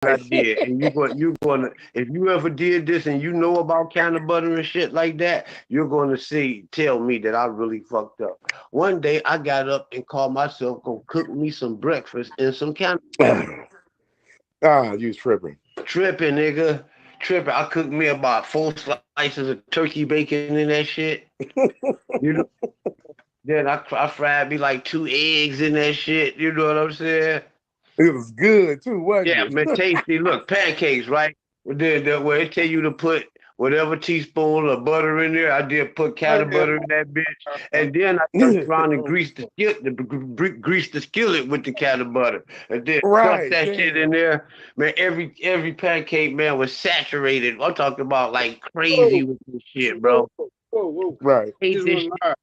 I did, and you're going to, if you ever did this and you know about canna butter and shit like that, you're going to tell me that I really fucked up. One day I got up and called myself gonna cook me some breakfast and some canna butter. You tripping. Tripping, nigga, tripping. I cooked me about 4 slices of turkey bacon in that shit. You know, then I fried me like 2 eggs in that shit. You know what I'm saying? It was good too, wasn't Yeah, man, it? tasty. Look, pancakes, right? Where it tell you to put whatever teaspoon of butter in there, I did put Oh, cow yeah. butter in that bitch, and then I turned around and greased the skillet with the cow butter, and then stuffed Right, that shit damn. in there. Man, every pancake man was saturated. I'm talking about like crazy Whoa, with this shit, whoa, bro. whoa, whoa. Right. He Ate just this went shit live.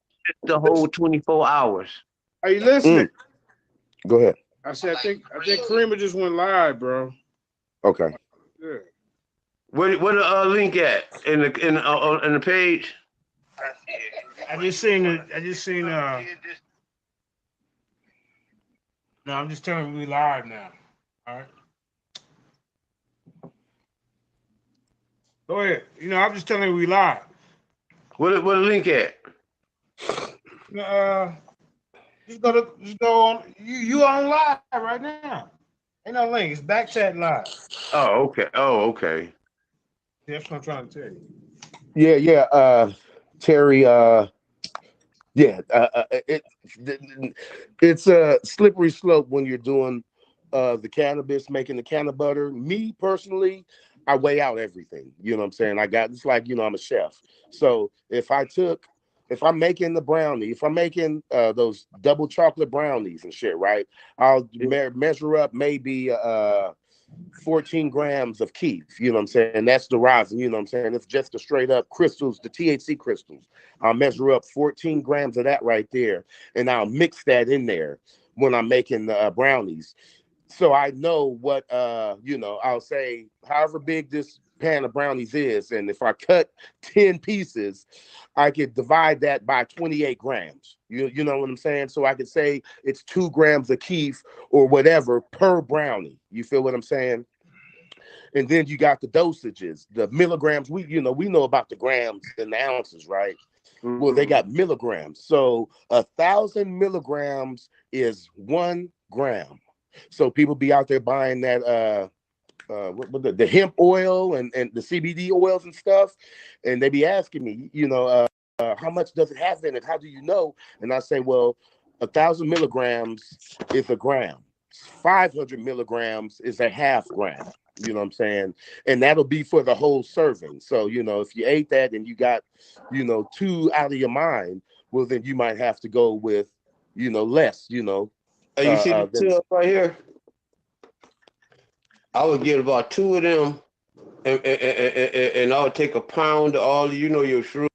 the whole 24 hours. Are you listening? Mm. Go ahead. I said, I think Kareem just went live, bro. Okay. Yeah. Where the link at in the page? I just seen it. I just seen. No, I'm just telling you we live now. All right. Go ahead. I'm just telling you we live. Where the link at? Uh, just go on. You on live right now. Ain't no link. It's back chat live. Oh, okay. Oh, okay. That's what I'm trying to tell you. Yeah, yeah. Terry. Yeah. It's a slippery slope when you're doing the cannabis, making the canna butter. Me personally, I weigh out everything. You know what I'm saying? It's like I'm a chef. So if I'm making the brownie, if I'm making those double chocolate brownies and shit, right? I'll measure up maybe 14 grams of keef, you know what I'm saying? That's the rosin, you know what I'm saying? It's just the straight up crystals, the THC crystals. I'll measure up 14 grams of that right there, and I'll mix that in there when I'm making the brownies. So I know what I'll say however big this pan of brownies is, and if I cut 10 pieces, I could divide that by 28 grams. You know what I'm saying? So I could say it's 2 grams of keef or whatever per brownie. You feel what I'm saying? And then you got the dosages, the milligrams. We know about the grams and the ounces, right? Well, they got milligrams. So 1,000 milligrams is 1 gram. So people be out there buying that the hemp oil and the CBD oils and stuff, and they be asking me, how much does it have in it? How do you know? And I say, well, 1,000 milligrams is a gram. 500 milligrams is a half gram. You know what I'm saying? And that'll be for the whole serving. So, if you ate that and you got, two out of your mind, well, then you might have to go with, less, You see the than tub right here? I would get about two of them, and I would take a pound of all your shrew.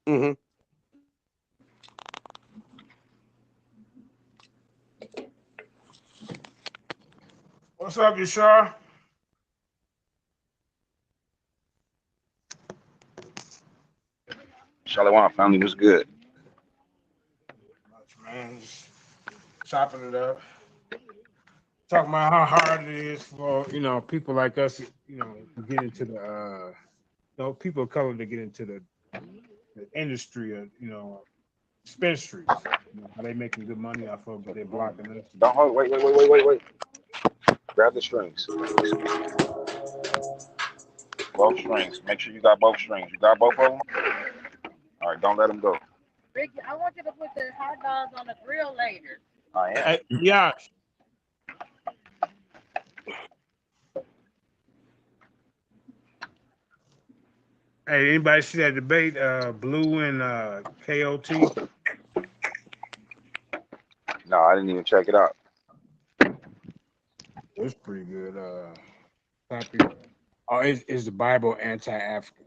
mm-hmm. What's up, Yashar? Shalom family was good. Much, man. Just chopping it up. Talking about how hard it is for people like us, to get into the people of color to get into the industry of dispensaries. How they making good money off of, but they're blocking us. Don't hold. Wait. Grab the strings. Both strings. Make sure you got both strings. You got both of them. All right. Don't let them go. Ricky, I want you to put the hot dogs on the grill later. I am. Yeah. Hey, anybody see that debate? Blue and KOT. No, I didn't even check it out. It's pretty good. Topic. Oh, is the Bible anti-African?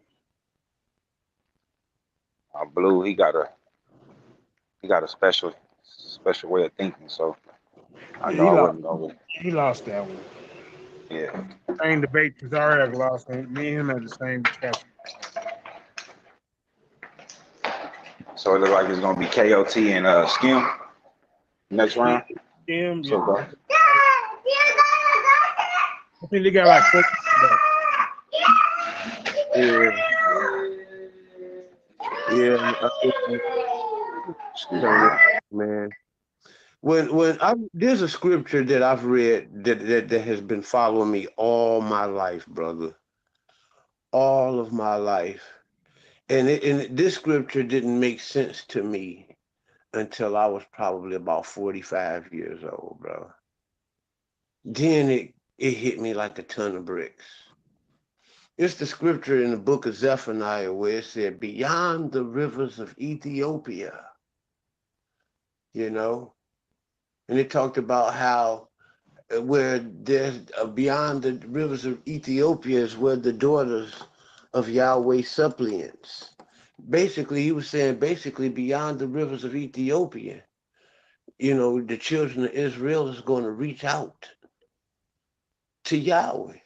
Blue, he got a special way of thinking. So I Yeah, know I wasn't over. he lost that one. Yeah. Same debate. Cesare lost. Me and him had the same discussion. So it looks like it's gonna be KOT and Skim next round. Him, So yeah. I think they got like 4 Yeah, yeah, man. When I there's a scripture that I've read that has been following me all my life, brother, all of my life, and this scripture didn't make sense to me until I was probably about 45 years old, bro. Then it hit me like a ton of bricks. It's the scripture in the book of Zephaniah where it said, "Beyond the rivers of Ethiopia," you know, and it talked about how where there's beyond the rivers of Ethiopia is where the daughters of Yahweh suppliants. Basically, he was saying basically beyond the rivers of Ethiopia, you know, the children of Israel is going to reach out to Yahweh,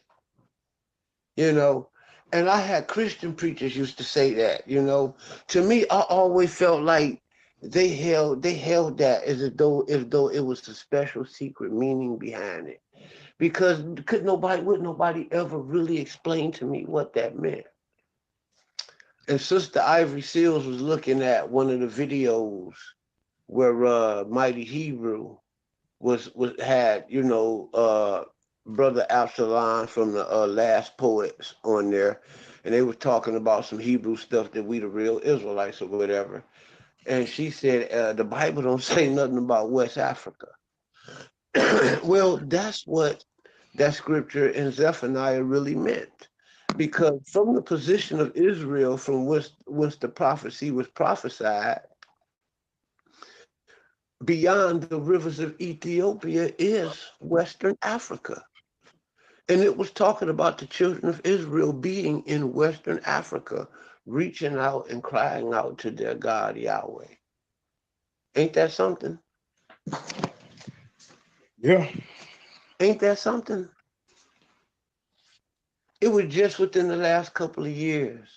you know. And I had Christian preachers used to say that, you know. To me, I always felt like they held that as though it was a special secret meaning behind it. Because would nobody ever really explain to me what that meant. And Sister Ivory Seals was looking at one of the videos where Mighty Hebrew was had, you know, Brother Absalom from the Last Poets on there, and they were talking about some Hebrew stuff that we the real Israelites or whatever. And she said the Bible don't say nothing about West Africa. Well, that's what that scripture in Zephaniah really meant. Because from the position of Israel from whence the prophecy was prophesied, beyond the rivers of Ethiopia is Western Africa. And it was talking about the children of Israel being in Western Africa, reaching out and crying out to their God, Yahweh. Ain't that something? Yeah. Ain't that something? It was just within the last couple of years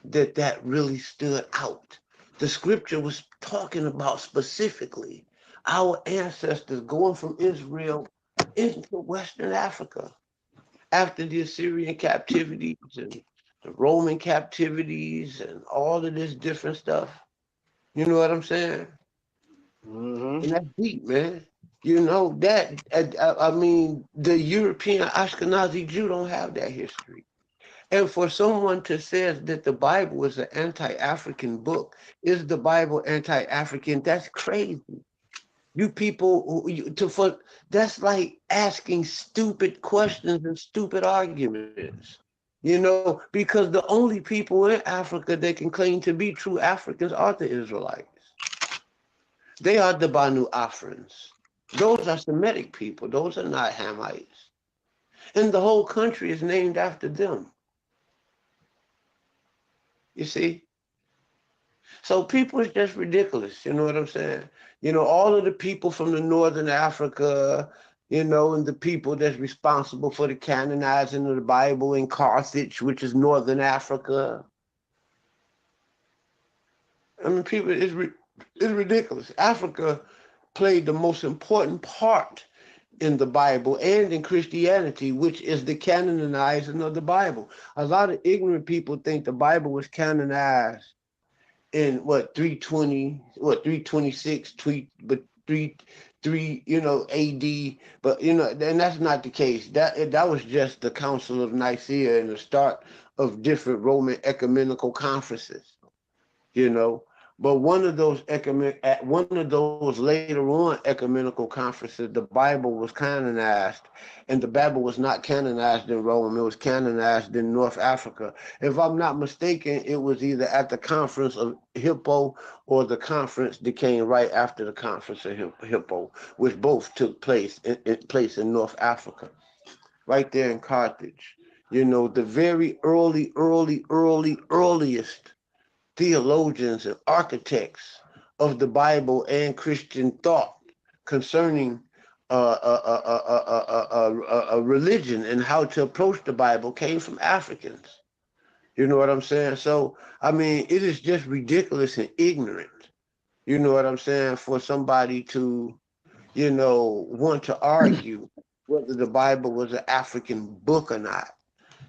that really stood out. The scripture was talking about specifically our ancestors going from Israel into Western Africa after the Assyrian captivities and the Roman captivities and all of this different stuff. You know what I'm saying? Mm-hmm. And that's deep, man. You know that. I mean, the European Ashkenazi Jew don't have that history. And for someone to say that the Bible is an anti-African book, is the Bible anti-African? That's crazy. You people, that's like asking stupid questions and stupid arguments. You know, because the only people in Africa that can claim to be true Africans are the Israelites. They are the Banu Afrans. Those are Semitic people. Those are not Hamites. And the whole country is named after them. You see? So people is just ridiculous, you know what I'm saying? You know, all of the people from the Northern Africa, you know, and the people that's responsible for the canonizing of the Bible in Carthage, which is Northern Africa. I mean, people, it's ridiculous. Africa played the most important part in the Bible and in Christianity, which is the canonizing of the Bible. A lot of ignorant people think the Bible was canonized in 326 but 3 you know AD, but you know, and that's not the case. That was just the Council of Nicaea and the start of different Roman ecumenical conferences, you know. But one of those later on ecumenical conferences, the Bible was canonized, and the Bible was not canonized in Rome. It was canonized in North Africa. If I'm not mistaken, it was either at the conference of Hippo or the conference that came right after the conference of Hippo, which both took place in North Africa, right there in Carthage. You know, the very earliest theologians and architects of the Bible and Christian thought concerning a religion and how to approach the Bible came from Africans. You know what I'm saying? So, I mean, it is just ridiculous and ignorant, you know what I'm saying, for somebody to, you know, want to argue whether the Bible was an African book or not.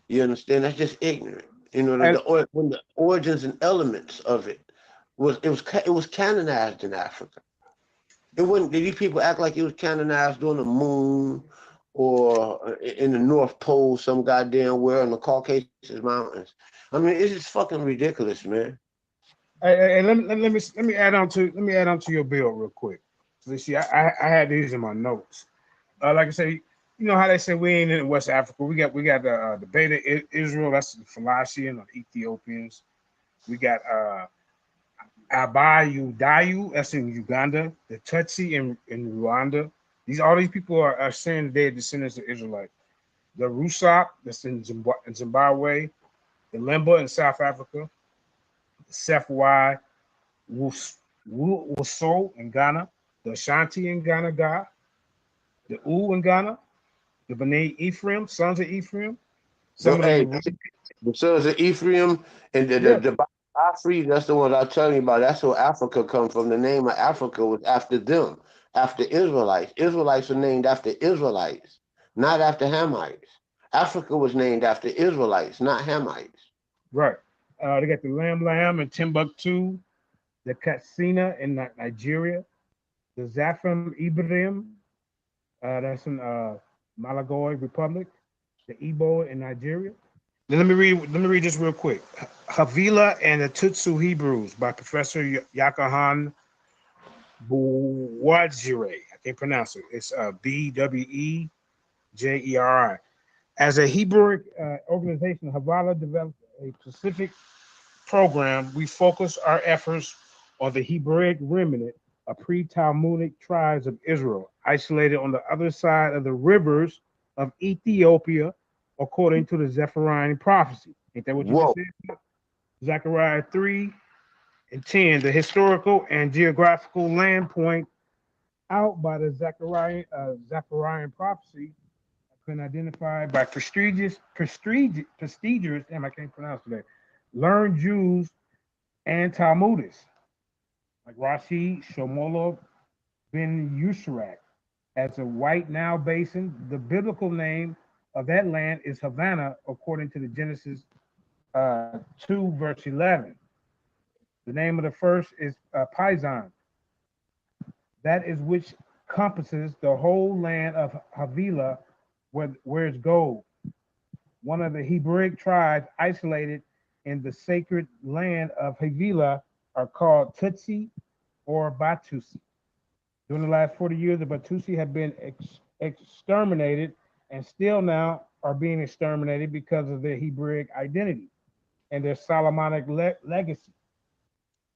You understand? That's just ignorant. You know, And when the origins and elements of it was canonized in Africa. It wasn't. Did these people act like it was canonized on the moon or in the North Pole, some goddamn where in the Caucasus Mountains? I mean, it's just fucking ridiculous, man. let me add on to your bill real quick. So see, I had these in my notes. Like I say, you know how they say we ain't in West Africa. We got the Beta Israel. That's the Phoenician or Ethiopians. We got Abayu Dayu. That's in Uganda. The Tutsi in Rwanda. All these people are saying they're descendants of Israelites. The Rusak that's in Zimbabwe. The Lemba in South Africa. The Sefwai Wuso in Ghana. The Ashanti in Ghana. The U in Ghana. The B'nai Ephraim, sons of Ephraim. Some Hey, of them, the sons of Ephraim and yeah, the Afri, that's the ones I'm telling you about. That's where Africa comes from. The name of Africa was after them, after Israelites. Israelites were named after Israelites, not after Hamites. Africa was named after Israelites, not Hamites. right. They got the Lamb in Timbuktu, the Katsina in Nigeria, the Zapham Ibrahim, that's in Malawi Republic, the Igbo in Nigeria. Then let me read this real quick. Havila and the Tutsu Hebrews by Professor Yakahan Bouwajiri. I can't pronounce it. It's Bwejeri. As a Hebrew organization, Havila developed a specific program. We focus our efforts on the Hebraic remnant of pre-Talmudic tribes of Israel, isolated on the other side of the rivers of Ethiopia, according to the Zephaniah prophecy. Ain't that what you Whoa. just said? Zechariah 3:10, the historical and geographical land point out by the Zechariah prophecy been identified by prestigious, damn, I can't pronounce today, learned Jews and Talmudists, like Rashi Shomolov ben Yusharak, as a White Nile Basin. The biblical name of that land is Havana, according to the Genesis 2, verse 11. The name of the first is Paisan. That is which compasses the whole land of Havilah, where it's gold. One of the Hebraic tribes isolated in the sacred land of Havilah are called Tutsi or Batusi. During the last 40 years, the Batusi have been exterminated and still now are being exterminated because of their Hebraic identity and their Solomonic legacy.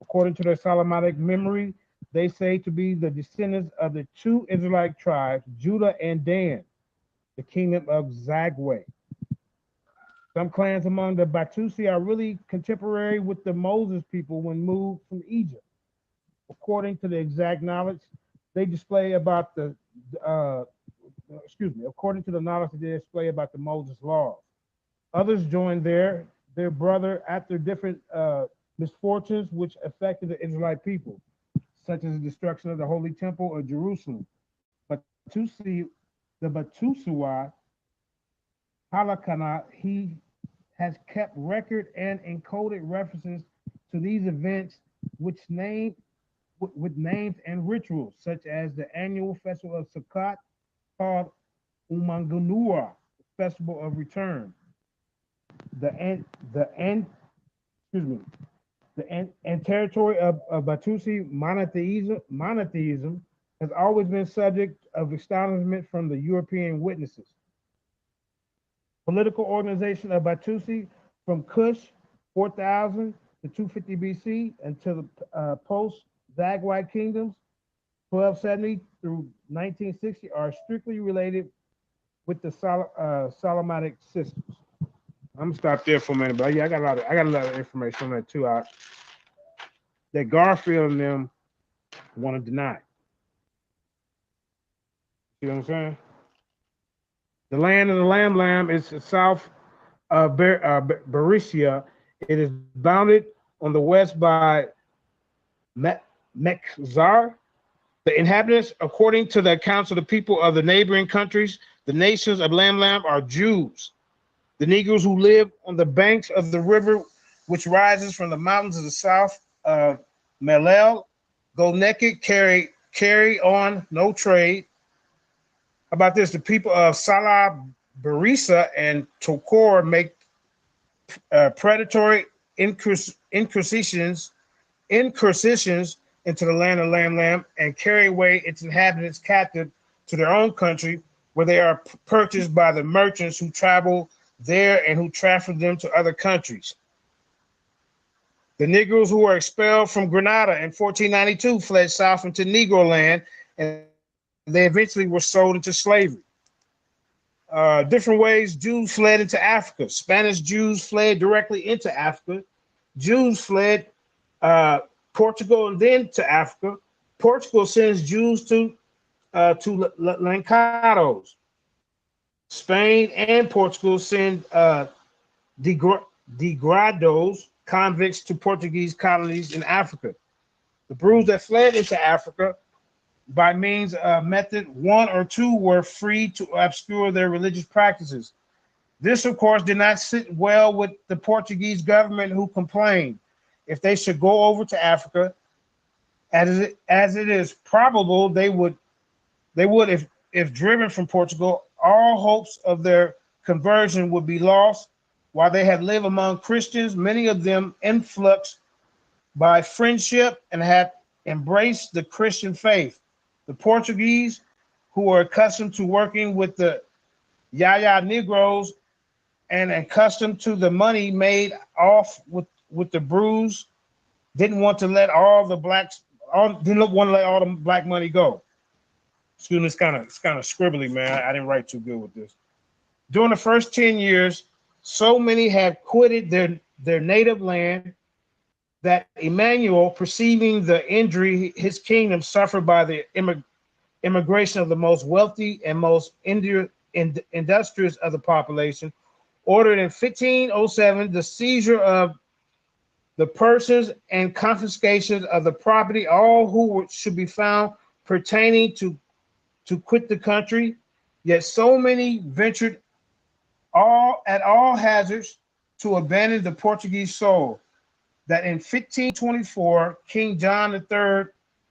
According to their Solomonic memory, they say to be the descendants of the two Israelite tribes, Judah and Dan, the kingdom of Zagwe. Some clans among the Batusi are really contemporary with the Moses people when moved from Egypt. According to the exact knowledge they display about the, according to the knowledge they display about the Moses laws. Others joined their brother after different misfortunes which affected the Israelite people, such as the destruction of the Holy Temple of Jerusalem. The Batusuwa Halakana, he has kept record and encoded references to these events with names and rituals, such as the annual festival of Sukkot called Umanganua, Festival of Return. The territory of Batusi monotheism has always been subject of astonishment from the European witnesses. Political organization of Batusi from Kush, 4000 to 250 BC, until the post-Zagwe kingdoms, 1270 through 1960, are strictly related with the Solomonic systems. I'm gonna stop there for a minute, but yeah, I got a lot of information on that too. That Garfield and them want to deny. You know what I'm saying? The land of the Lamb is south of Berecia. It is bounded on the west by Mechzar. The inhabitants, according to the accounts of the people of the neighboring countries, The nations of Lam are Jews. The Negroes who live on the banks of the river, which rises from the mountains of the south of Melel, go naked, carry on no trade. About this, the people of Salah, Barisa, and Tokor make predatory incursions into the land of Lam and carry away its inhabitants captive to their own country, where they are purchased by the merchants who travel there and who traffic them to other countries. The Negroes who were expelled from Grenada in 1492 fled south into Negro land, and they eventually were sold into slavery. Different ways Jews fled into Africa. Spanish Jews fled directly into Africa. Jews fled Portugal and then to Africa. Portugal sends Jews to Lancados. Spain and Portugal send degrados, convicts, to Portuguese colonies in Africa. The Brews that fled into Africa by means of method one or two were free to obscure their religious practices. This, of course, did not sit well with the Portuguese government, who complained if they should go over to Africa, as it is probable they would, if driven from Portugal, all hopes of their conversion would be lost. While they had lived among Christians, many of them influxed by friendship and had embraced the Christian faith. The Portuguese, who were accustomed to working with the Yaya Negroes and accustomed to the money made off with the Brews, didn't want to let all the black money go. Excuse me, it's kind of scribbly, man. I didn't write too good with this. During the first 10 years, so many had quitted their native land that Emmanuel, perceiving the injury his kingdom suffered by the immigration of the most wealthy and most industrious of the population, ordered in 1507 the seizure of the persons and confiscation of the property, all who should be found pertaining to quit the country. Yet so many ventured at all hazards to abandon the Portuguese soil that in 1524 King John III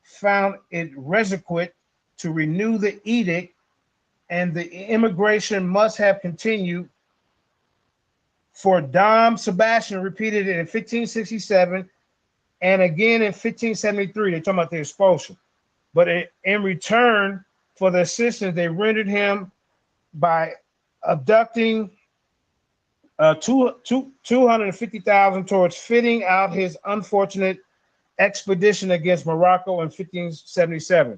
found it requisite to renew the edict, and the immigration must have continued. For Dom Sebastian repeated it in 1567 and again in 1573. They're talking about the expulsion. But in return for the assistance they rendered him by abducting 250,000 towards fitting out his unfortunate expedition against Morocco in 1577.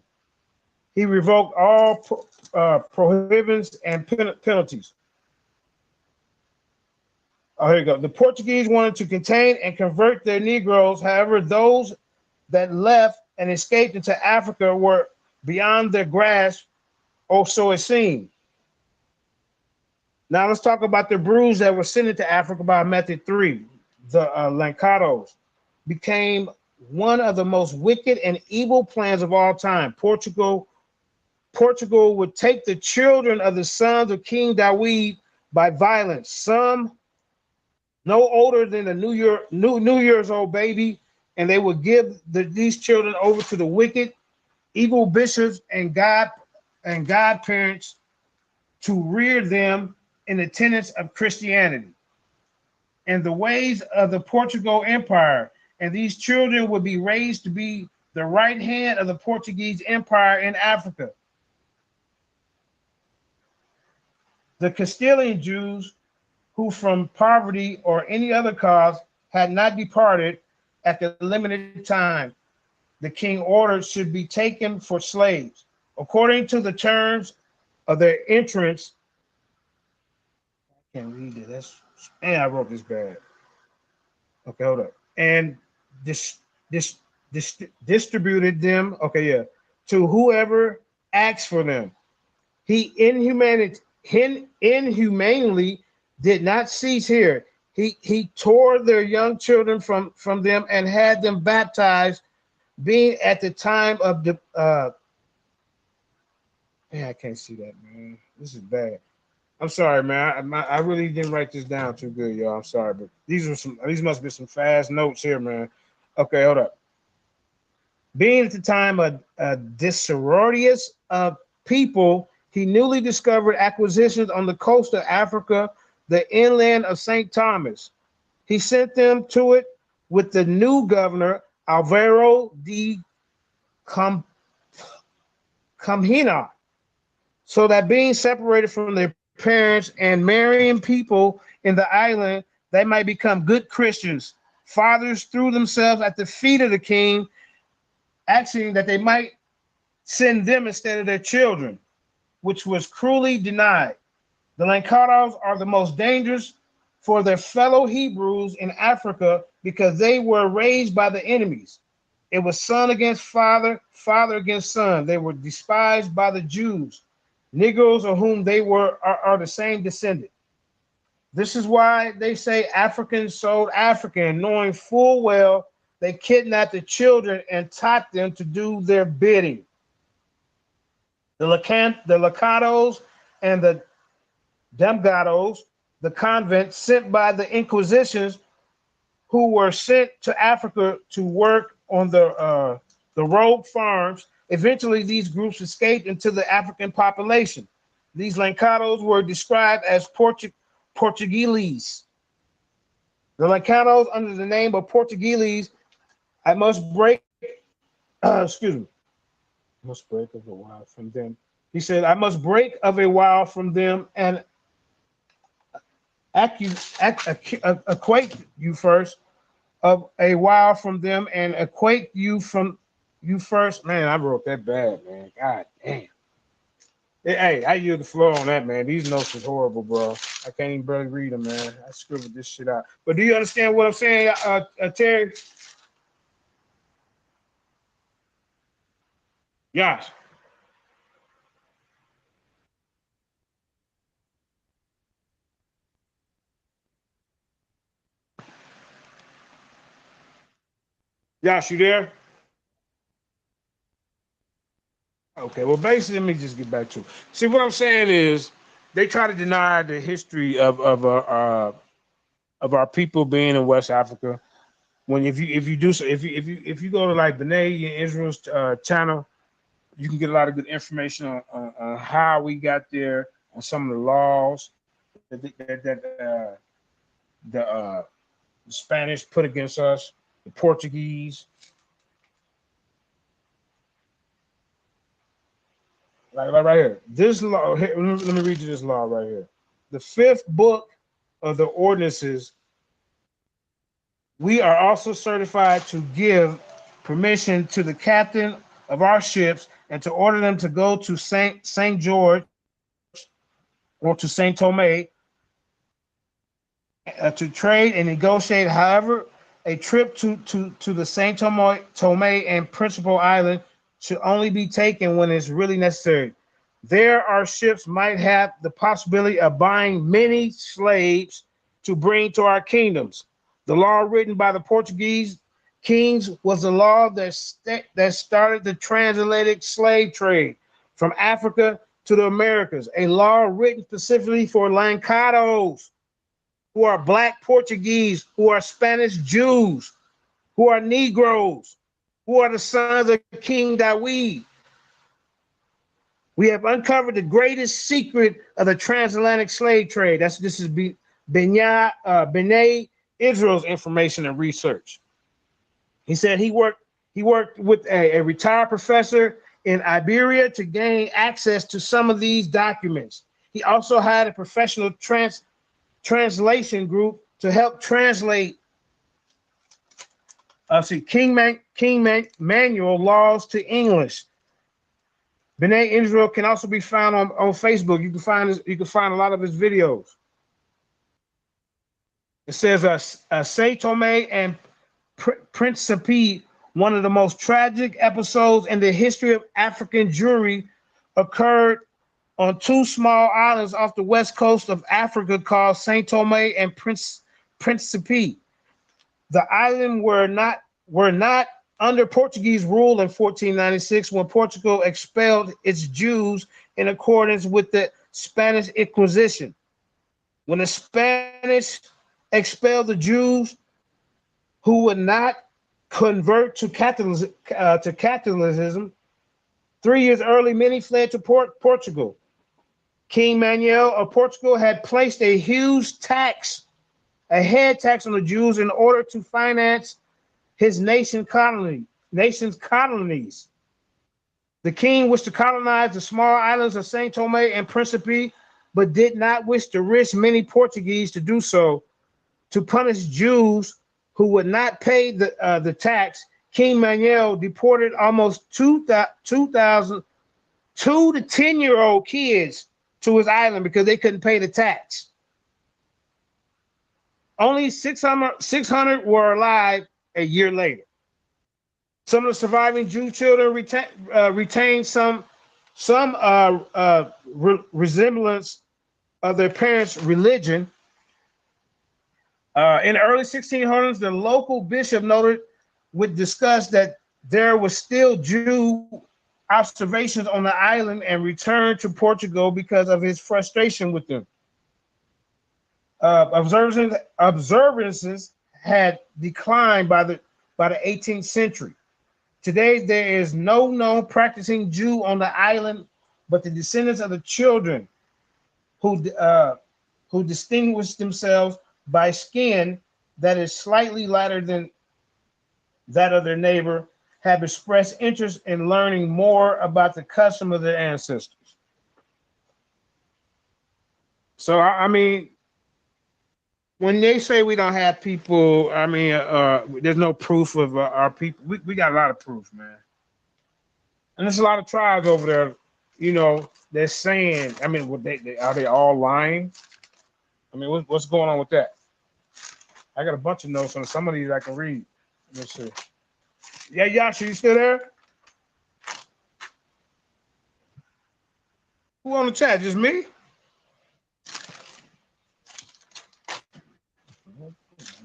He revoked all prohibitions and penalties. Oh, here you go. The Portuguese wanted to contain and convert their Negroes. However, those that left and escaped into Africa were beyond their grasp, or so it seemed. Now let's talk about the Brews that were sent into Africa by method three. The Lancados became one of the most wicked and evil plans of all time. Portugal would take the children of the sons of King Dawid by violence, some no older than a New Year's old baby, and they would give these children over to the wicked, evil bishops and godparents to rear them in the tenets of Christianity and the ways of the Portugal Empire. And these children would be raised to be the right hand of the Portuguese Empire in Africa. The Castilian Jews, who from poverty or any other cause had not departed at the limited time the king ordered, should be taken for slaves according to the terms of their entrance. I can't read it. I wrote this bad. Okay, hold up. And distributed them. Okay, yeah, to whoever asked for them. He inhumanely did not cease here. He tore their young children from them and had them baptized, being at the time of the I can't see that, man. This is bad. I'm sorry, man. I really didn't write this down too good, y'all. I'm sorry, but these must be some fast notes here, man. Okay, hold up. Being at the time a disorious of people, he newly discovered acquisitions on the coast of Africa, the inland of St. Thomas. He sent them to it with the new governor, Alvaro de Camhina, so that being separated from their parents and marrying people in the island, they might become good Christians. Fathers threw themselves at the feet of the king, asking that they might send them instead of their children, which was cruelly denied. The Lancados are the most dangerous for their fellow Hebrews in Africa because they were raised by the enemies. It was son against father, father against son. They were despised by the Jews. Negroes of whom they are the same descendant. This is why they say Africans sold African, knowing full well they kidnapped the children and taught them to do their bidding. The Lacados and the Demgados, the convent sent by the Inquisitions, who were sent to Africa to work on the rogue farms. Eventually, these groups escaped into the African population. These Lancados were described as Portuguese. The Lancados, under the name of Portuguese, I must break, excuse me, must break of a while from them. He said, I must break of a while from them and equate you first of a while from them and equate you from you first. Man, I wrote that bad, man. God damn. Hey, I yield the floor on that, man. These notes is horrible, bro. I can't even barely read them, man. I scribbled this shit out. But do you understand what I'm saying, Terry? Yes. Josh, you there? Okay, well, basically, let me just get back to it. See, what I'm saying is they try to deny the history of our people being in West Africa. When if you go to like B'nai Israel's channel, you can get a lot of good information on how we got there and some of the laws that the Spanish put against us, the Portuguese. Like right here, this law. Here, let me read you this law right here. The 5th book of the ordinances. We are also certified to give permission to the captain of our ships and to order them to go to Saint George or to Saint Thome to trade and negotiate. However, a trip to the Saint Thome and Principal Island should only be taken when it's really necessary. There, our ships might have the possibility of buying many slaves to bring to our kingdoms. The law written by the Portuguese kings was the law that started the transatlantic slave trade from Africa to the Americas, a law written specifically for Lancados, who are Black Portuguese, who are Spanish Jews, who are Negroes, who are the sons of King Dawid. We have uncovered the greatest secret of the transatlantic slave trade. This is B'nai Israel's information and research. He said he worked with a retired professor in Iberia to gain access to some of these documents. He also had a professional translation group to help translate King Manual laws to English. B'nai Israel can also be found on Facebook. You can find a lot of his videos. It says Saint Thome and Principe, one of the most tragic episodes in the history of African Jewry, occurred on 2 small islands off the west coast of Africa called Saint Thome and Principe. The islands were not under Portuguese rule in 1496 when Portugal expelled its Jews in accordance with the Spanish Inquisition. When the Spanish expelled the Jews who would not convert to Catholicism, 3 years early, many fled to Portugal. King Manuel of Portugal had placed a huge tax, a head tax on the Jews in order to finance his nation's colonies. The king wished to colonize the small islands of Saint Thome and Principe, but did not wish to risk many Portuguese to do so. To punish Jews who would not pay the tax, King Manuel deported almost 2,000 2 to 10-year-old kids to his island because they couldn't pay the tax. Only 600 were alive a year later. Some of the surviving Jew children retained some resemblance of their parents' religion. In the early 1600s, the local bishop would discuss that there was still Jew observations on the island and returned to Portugal because of his frustration with them. Observances had declined by the 18th century. Today, there is no known practicing Jew on the island, but the descendants of the children who distinguish themselves by skin that is slightly lighter than that of their neighbor have expressed interest in learning more about the custom of their ancestors. So, I mean, when they say we don't have people, I mean, there's no proof of our people. We got a lot of proof, man. And there's a lot of tribes over there, you know, they're saying, I mean, are they all lying? I mean, what's going on with that? I got a bunch of notes on some of these I can read. Let me see. Yeah, Yasha, you still there? Who on the chat? Just me?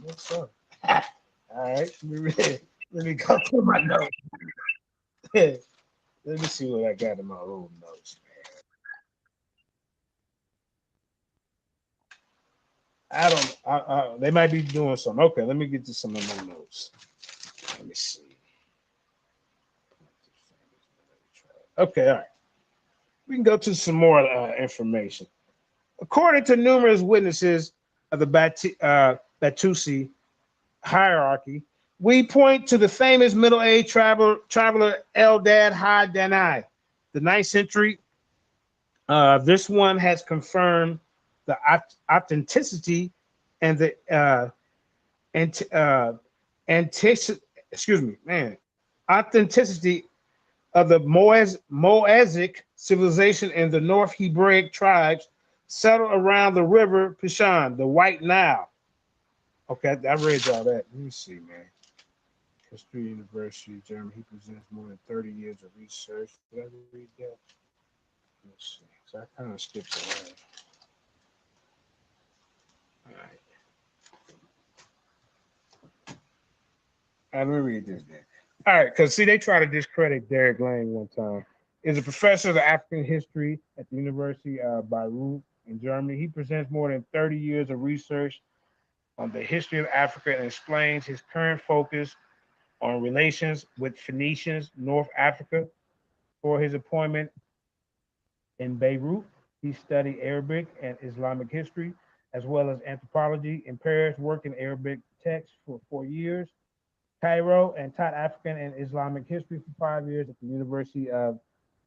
What's up? All right, let me go through my notes. Let me see what I got in my old notes, man. They might be doing something. Okay, let me get to some of my notes. Let me see. Okay, all right. We can go to some more information. According to numerous witnesses of the Batusi hierarchy, we point to the famous Middle-Age traveler Eldad Ha-Danai, the 9th century. This one has confirmed the authenticity and the authenticity of the Moazic civilization in the North Hebraic tribes settled around the river Pishon, the White Nile. Okay, I read y'all that. Let me see, man. History University, Germany. He presents more than 30 years of research. Did I read that? Let's see. So I kind of skipped around. All right. Let me read this then. All right, because see, they try to discredit Derek Lang one time. Is a professor of African history at the University of Bayreuth in Germany. He presents more than 30 years of research on the history of Africa and explains his current focus on relations with Phoenicians, North Africa. For his appointment in Beirut, he studied Arabic and Islamic history, as well as anthropology. In Paris, worked in Arabic texts for 4 years. Cairo, and taught African and Islamic history for 5 years at the University of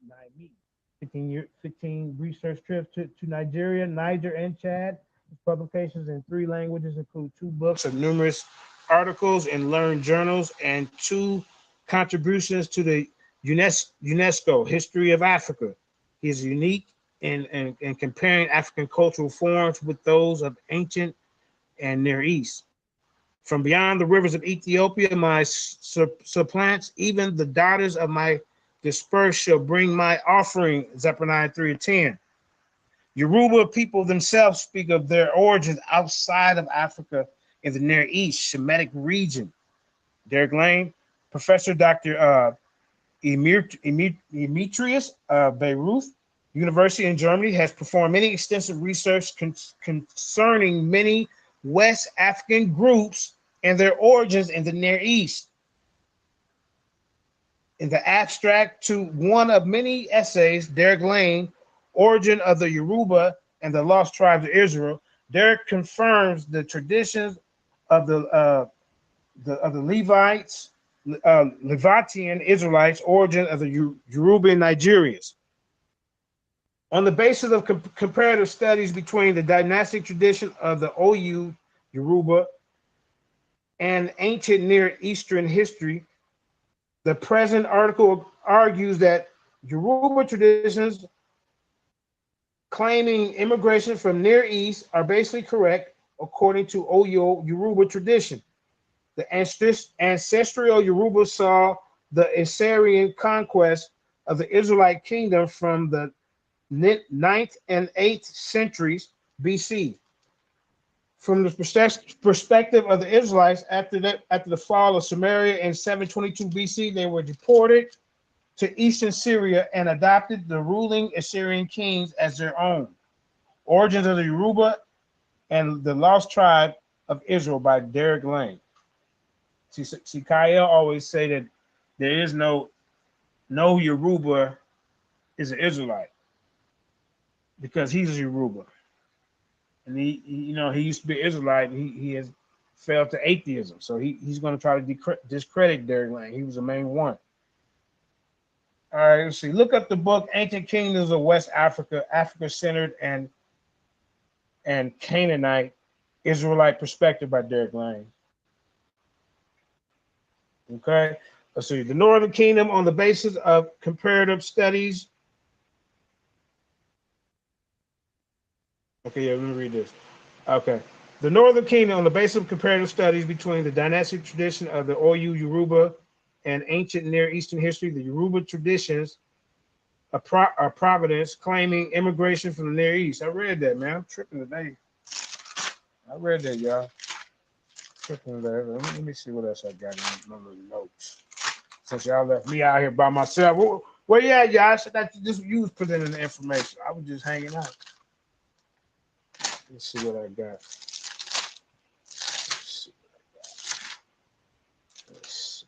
Niamey. 15 research trips to Nigeria, Niger, and Chad. His publications in 3 languages include 2 books of numerous articles in learned journals and 2 contributions to the UNESCO History of Africa. He is unique in comparing African cultural forms with those of ancient and Near East. From beyond the rivers of Ethiopia, my supplants, even the daughters of my dispersed shall bring my offering, Zephaniah 3:10. Yoruba people themselves speak of their origins outside of Africa in the Near East, Shemitic region. Derek Lane, Professor Dr. Demetrius of Beirut University in Germany has performed many extensive research concerning many West African groups and their origins in the Near East. In the abstract to one of many essays, Derek Lane, Origin of the Yoruba and the Lost Tribes of Israel, Derek confirms the traditions of the Levites, Levitian Israelites, origin of the Yoruba Nigerians. On the basis of comparative studies between the dynastic tradition of the OU Yoruba and ancient Near Eastern history, the present article argues that Yoruba traditions claiming immigration from Near East are basically correct according to OU Yoruba tradition. The ancestral Yoruba saw the Assyrian conquest of the Israelite kingdom from the 9th and 8th centuries BC. From the perspective of the Israelites, after the fall of Samaria in 722 BC, they were deported to eastern Syria and adopted the ruling Assyrian kings as their own. Origins of the Yoruba and the Lost Tribe of Israel by Derek Lane. See, Kyle always say that there is no Yoruba is an Israelite because he's a Yoruba. And he used to be Israelite, and he has fell to atheism. So he's going to try to discredit Derek Lane. He was the main one. All right, let's see. Look up the book Ancient Kingdoms of West Africa, Africa-Centered and Canaanite Israelite Perspective by Derek Lane. Okay, let's see. The Northern Kingdom on the basis of comparative studies. Okay, yeah, let me read this. Okay. The Northern Kingdom on the basis of comparative studies between the dynastic tradition of the OU Yoruba and ancient Near Eastern history, the Yoruba traditions are providence claiming immigration from the Near East. I read that, man. I'm tripping today. I read that, y'all. Tripping today. Let me see what else I got in my little notes. Since y'all left me out here by myself. Where you at, y'all? You was presenting the information. I was just hanging out. Let's see what I got. Let's see.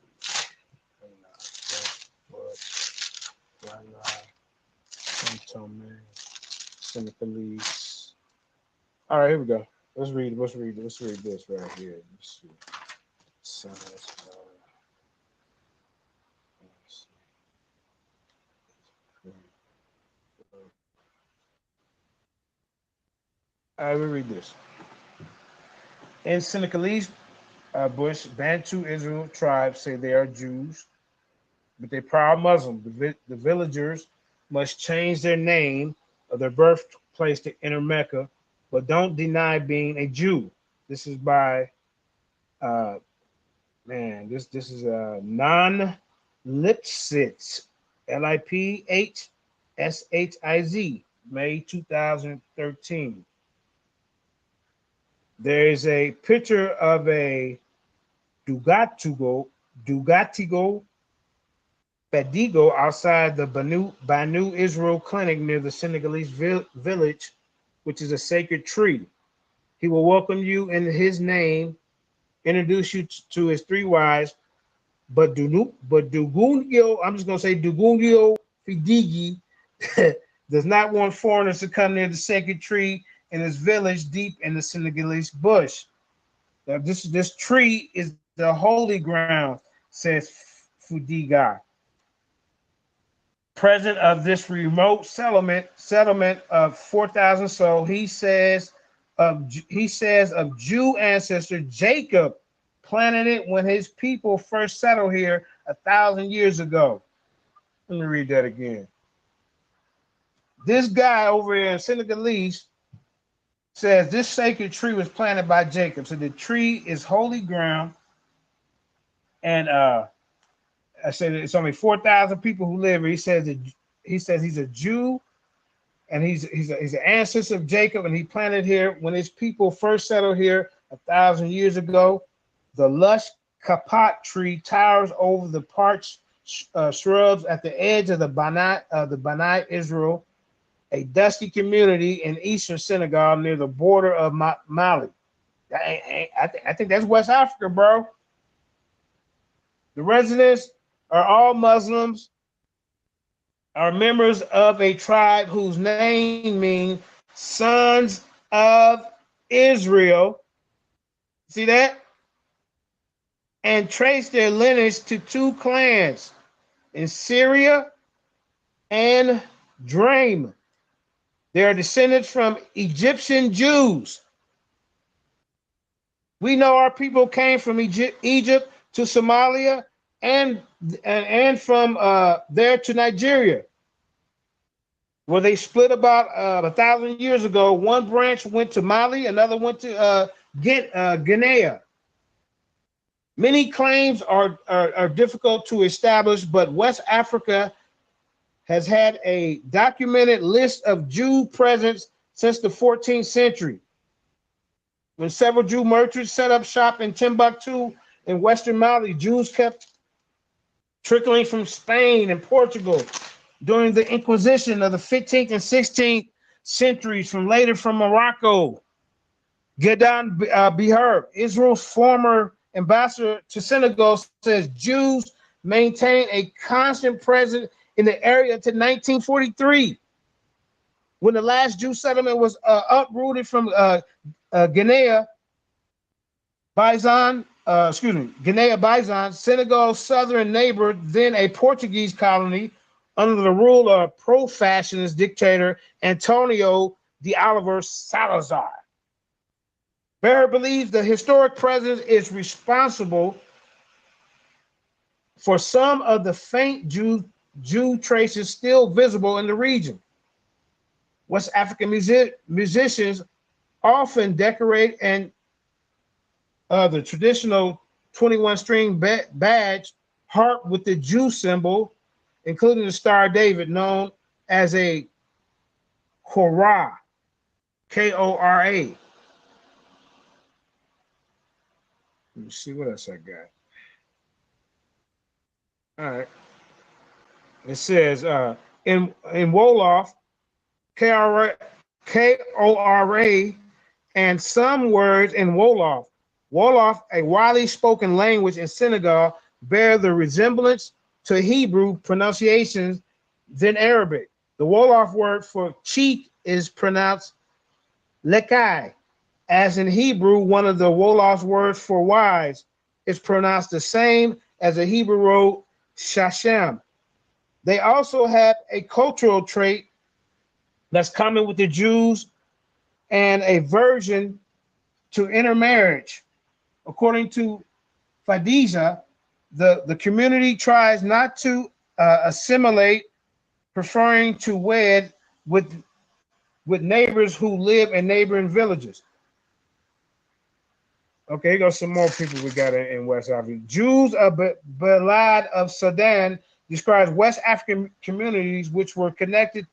All right, here we go. Let's read this right here. Let's see. I will read this. In Senegalese bush, Bantu Israel tribes say they are Jews, but they're proud Muslims. The villagers must change their name of their birthplace to enter Mecca, but don't deny being a Jew. This is by this is Non Lipsitz, Lipshsiz, May 2013. There is a picture of a Dugatigo Badigo outside the Banu Israel clinic near the Senegalese village, which is a sacred tree. He will welcome you in his name, introduce you to his three wives, but Dugunyo, I'm just going to say Dugunyo Fidigi, does not want foreigners to come near the sacred tree in his village deep in the Senegalese bush. Now, this tree is the holy ground, says Fudiga. President of this remote settlement of 4,000 souls, he says of Jew ancestor Jacob planted it when his people first settled here 1,000 years ago. Let me read that again. This guy over here in Senegalese says this sacred tree was planted by Jacob. So the tree is holy ground. And I said it's only 4,000 people who live here. He says he's a Jew and he's an ancestor of Jacob, and he planted here when his people first settled here 1,000 years ago. The lush kapot tree towers over the parched shrubs at the edge of the Banai Israel. a dusky community in eastern Senegal near the border of Mali. I think that's West Africa, bro. The residents are all Muslims, are members of a tribe whose name means sons of Israel. See that? And trace their lineage to two clans in Syria and Draim. They are descendants from Egyptian Jews. We know our people came from Egypt to Somalia and from there to Nigeria, where they split about 1,000 years ago. One branch went to Mali, another went to Guinea. Many claims are difficult to establish, but West Africa has had a documented list of Jew presence since the 14th century, when several Jew merchants set up shop in Timbuktu in Western Mali. Jews kept trickling from Spain and Portugal during the Inquisition of the 15th and 16th centuries, from Morocco. Gedan Bihar, Israel's former ambassador to Senegal, says Jews maintain a constant presence in the area until 1943, when the last Jew settlement was uprooted from Guinea Bissau, Senegal's southern neighbor, then a Portuguese colony under the rule of pro-fascist dictator Antonio de Oliveira Salazar. Behr believes the historic presence is responsible for some of the faint Jew traces still visible in the region. West African musicians often decorate and the traditional 21-string badge harp with the Jew symbol, including the Star of David, known as a Korah, K-O-R-A. Let me see what else I got. All right. It says in Wolof, K-O-R-A, and some words in Wolof. Wolof, a widely spoken language in Senegal, bear the resemblance to Hebrew pronunciations than Arabic. The Wolof word for cheek is pronounced lekai. As in Hebrew, one of the Wolof words for wise is pronounced the same as the Hebrew word shashem. They also have a cultural trait that's common with the Jews and a version to intermarriage. According to Fadija, the community tries not to assimilate, preferring to wed with neighbors who live in neighboring villages. Okay, here goes some more people we got in West Africa. Jews of Balad of Sudan describes West African communities which were connected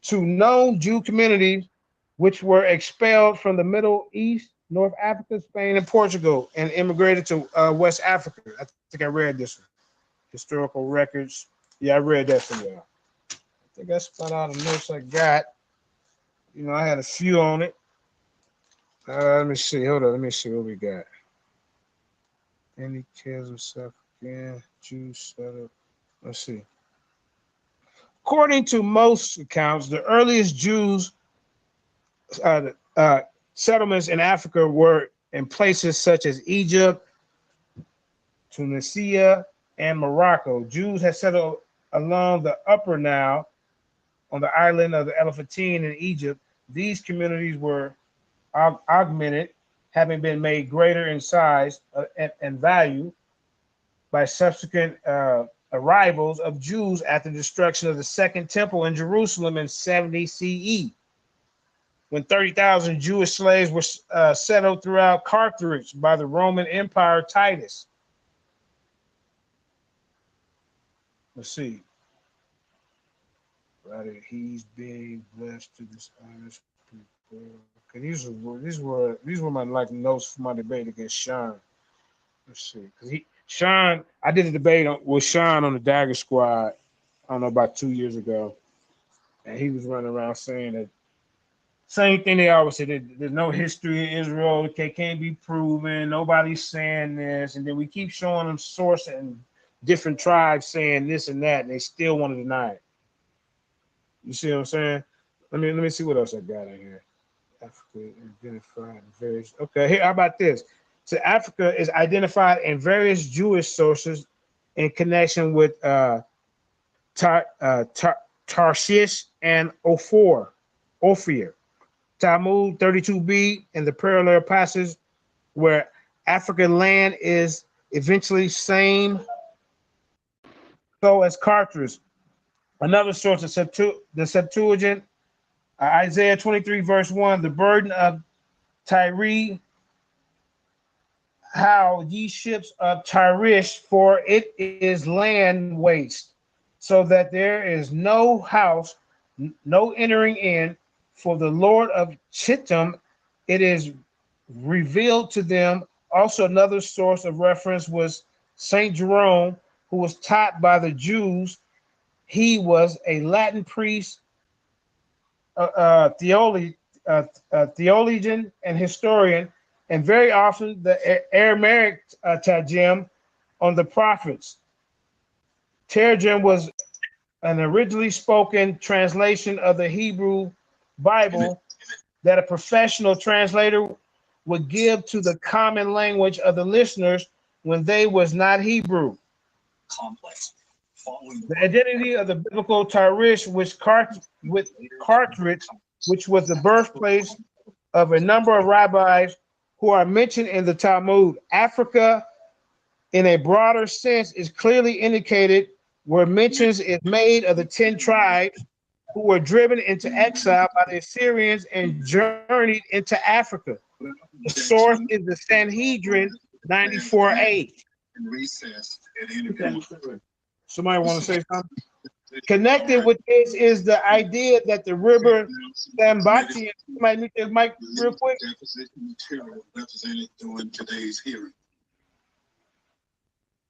to known Jew communities which were expelled from the Middle East, North Africa, Spain, and Portugal, and immigrated to West Africa. I think I read this one. Historical records. Yeah, I read that somewhere. I think that's about all the notes I got. You know, I had a few on it. Let me see. Hold on. Let me see what we got. Any cares of South African Jews settled? Let's see. According to most accounts, the earliest Jews settlements in Africa were in places such as Egypt, Tunisia, and Morocco. Jews had settled along the Upper Nile on the island of the Elephantine in Egypt. These communities were augmented, having been made greater in size and value by subsequent arrivals of Jews after the destruction of the Second Temple in Jerusalem in 70 CE, when 30,000 Jewish slaves were settled throughout Carthage by the Roman Empire Titus. Let's see. Right, he's being blessed to this honest people. Okay, these were my like notes for my debate against Sean. Let's see, because Sean, I did a debate with Sean on the Dagger Squad. I don't know, about 2 years ago, and he was running around saying that same thing they always say. There's no history of Israel. It can't be proven. Nobody's saying this, and then we keep showing them source and different tribes saying this and that, and they still want to deny it. You see what I'm saying? Let me see what else I got in here. Africa identified in various. Okay, here, how about this? So Africa is identified in various Jewish sources in connection with Tarshish and Ophir. Talmud 32b and the parallel passage where African land is eventually same so as Carthage. Another source is the Septuagint, Isaiah 23 verse 1, the burden of Tyre, how ye ships of Tyrish, for it is land waste, so that there is no house, no entering in. For the Lord of Chittim, it is revealed to them. Also, another source of reference was Saint Jerome, who was taught by the Jews. He was a Latin priest, theologian, and historian, and very often the Aramaic Targum on the prophets. Targum was an originally spoken translation of the Hebrew Bible that a professional translator would give to the common language of the listeners when they was not Hebrew. The identity of the biblical Tyrish, with Carthage, which was the birthplace of a number of rabbis who are mentioned in the Talmud. Africa, in a broader sense, is clearly indicated where mentions is made of the 10 tribes who were driven into exile by the Assyrians and journeyed into Africa. The source is the Sanhedrin 94a. Somebody want to say something? Connected with this is the idea that the river Sambati, somebody mute their mic real quick.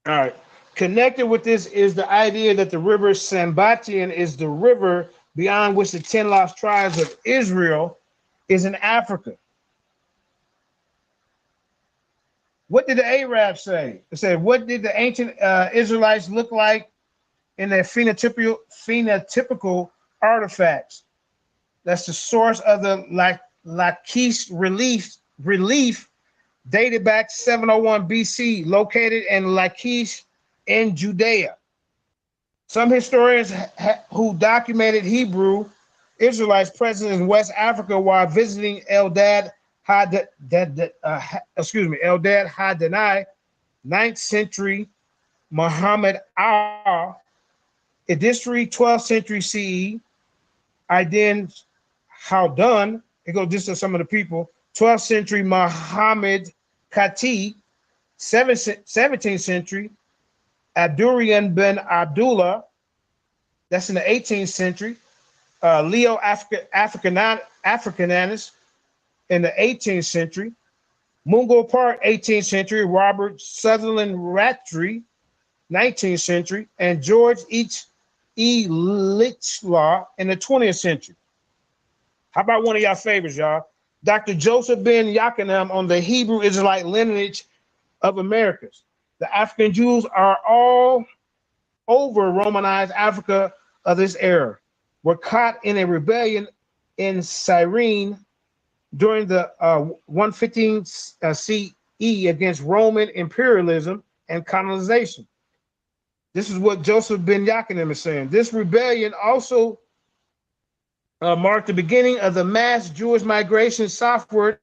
All right. Connected with this is the idea that the river Sambatian is the river beyond which the 10 lost tribes of Israel is in Africa. What did the Arabs say? It said, what did the ancient Israelites look like in their phenotypical artifacts? That's the source of the Lachish relief dated back to 701 BC, located in Lachish in Judea. Some historians who documented Hebrew Israelites present in West Africa while visiting Eldad Hadanai, 9th century Muhammad Idrisri, 12th century CE, Ibn Haldun, it goes just to some of the people, 12th century Muhammad Khatib, 17th century, Abdurian bin Abdullah, that's in the 18th century, Leo Africanus in the 18th century, Mungo Park, 18th century, Robert Sutherland Rattray, 19th century, and George H. E. Litchlaw in the 20th century. How about one of y'all favorites, y'all? Dr. Joseph Ben Yachanan on the Hebrew Israelite lineage of Americas. The African Jews are all over Romanized Africa of this era, were caught in a rebellion in Cyrene during the 115 CE against Roman imperialism and colonization. This is what Joseph Ben Yachanan is saying. This rebellion also marked the beginning of the mass Jewish migration southward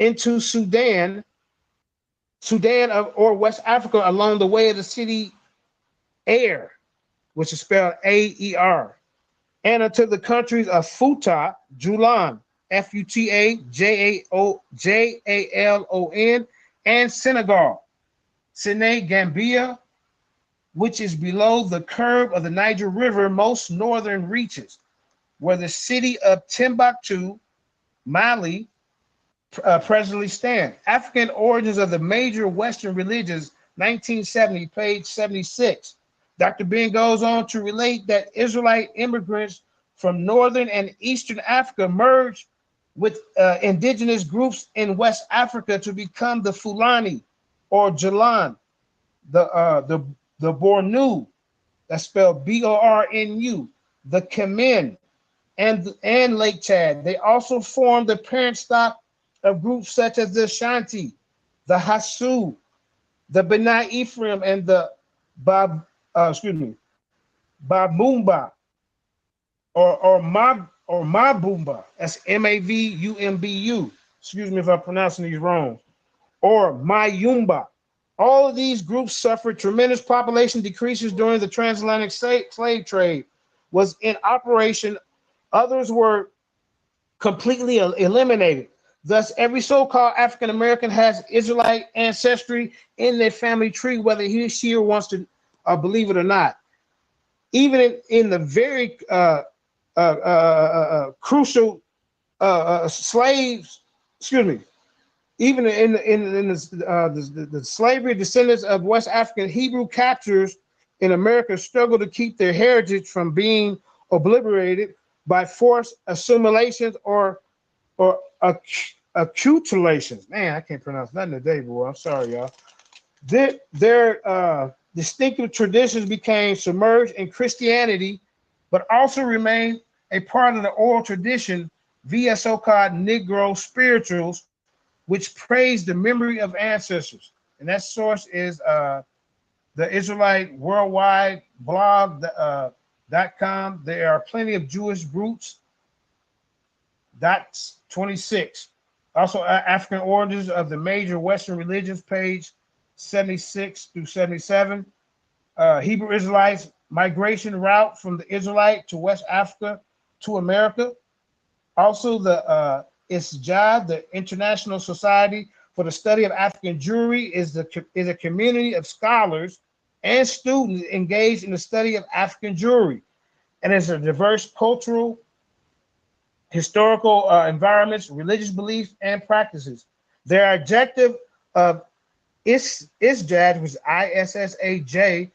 into Sudan or West Africa along the way of the city Air, which is spelled A-E-R, and unto the countries of Futa, Julan, F-U-T-A-J-A-L-O-N, and Senegal, Gambia, which is below the curve of the Niger River, most northern reaches, where the city of Timbuktu, Mali, presently stand. African origins of the major Western religions, 1970, page 76. Dr. Ben goes on to relate that Israelite immigrants from northern and eastern Africa merged with indigenous groups in West Africa to become the Fulani or Jalan, the Bornu, that's spelled Bornu, the Kemen, and Lake Chad. They also formed the parent stock of groups such as the Ashanti, the Hasu, the Benai Ephraim, and the Babumba or Mabumba. That's Mavumbu. Excuse me if I'm pronouncing these wrong. Or Mayumba. All of these groups suffered tremendous population decreases during the transatlantic slave trade was in operation. Others were completely eliminated. Thus, every so-called African American has Israelite ancestry in their family tree, whether he, she, or wants to believe it or not. Even in the very crucial slaves, even in the slavery descendants of West African Hebrew captors in America struggle to keep their heritage from being obliterated by forced assimilations or acculturations. Man, I can't pronounce nothing today, boy. I'm sorry, y'all. Their distinctive traditions became submerged in Christianity, but also remained a part of the oral tradition via so-called Negro spirituals, which praise the memory of ancestors. And that source is the Israelite Worldwide blog, .com. There are plenty of Jewish roots. That's 26. Also, African origins of the major Western religions, page 76 through 77. Hebrew Israelites migration route from the Israelite to West Africa to America. Also, the ISJA, the International Society for the Study of African Jewry, is a community of scholars and students engaged in the study of African jewelry, and is a diverse cultural, historical environments, religious beliefs, and practices. Their objective of ISJAD, which is ISSAJ,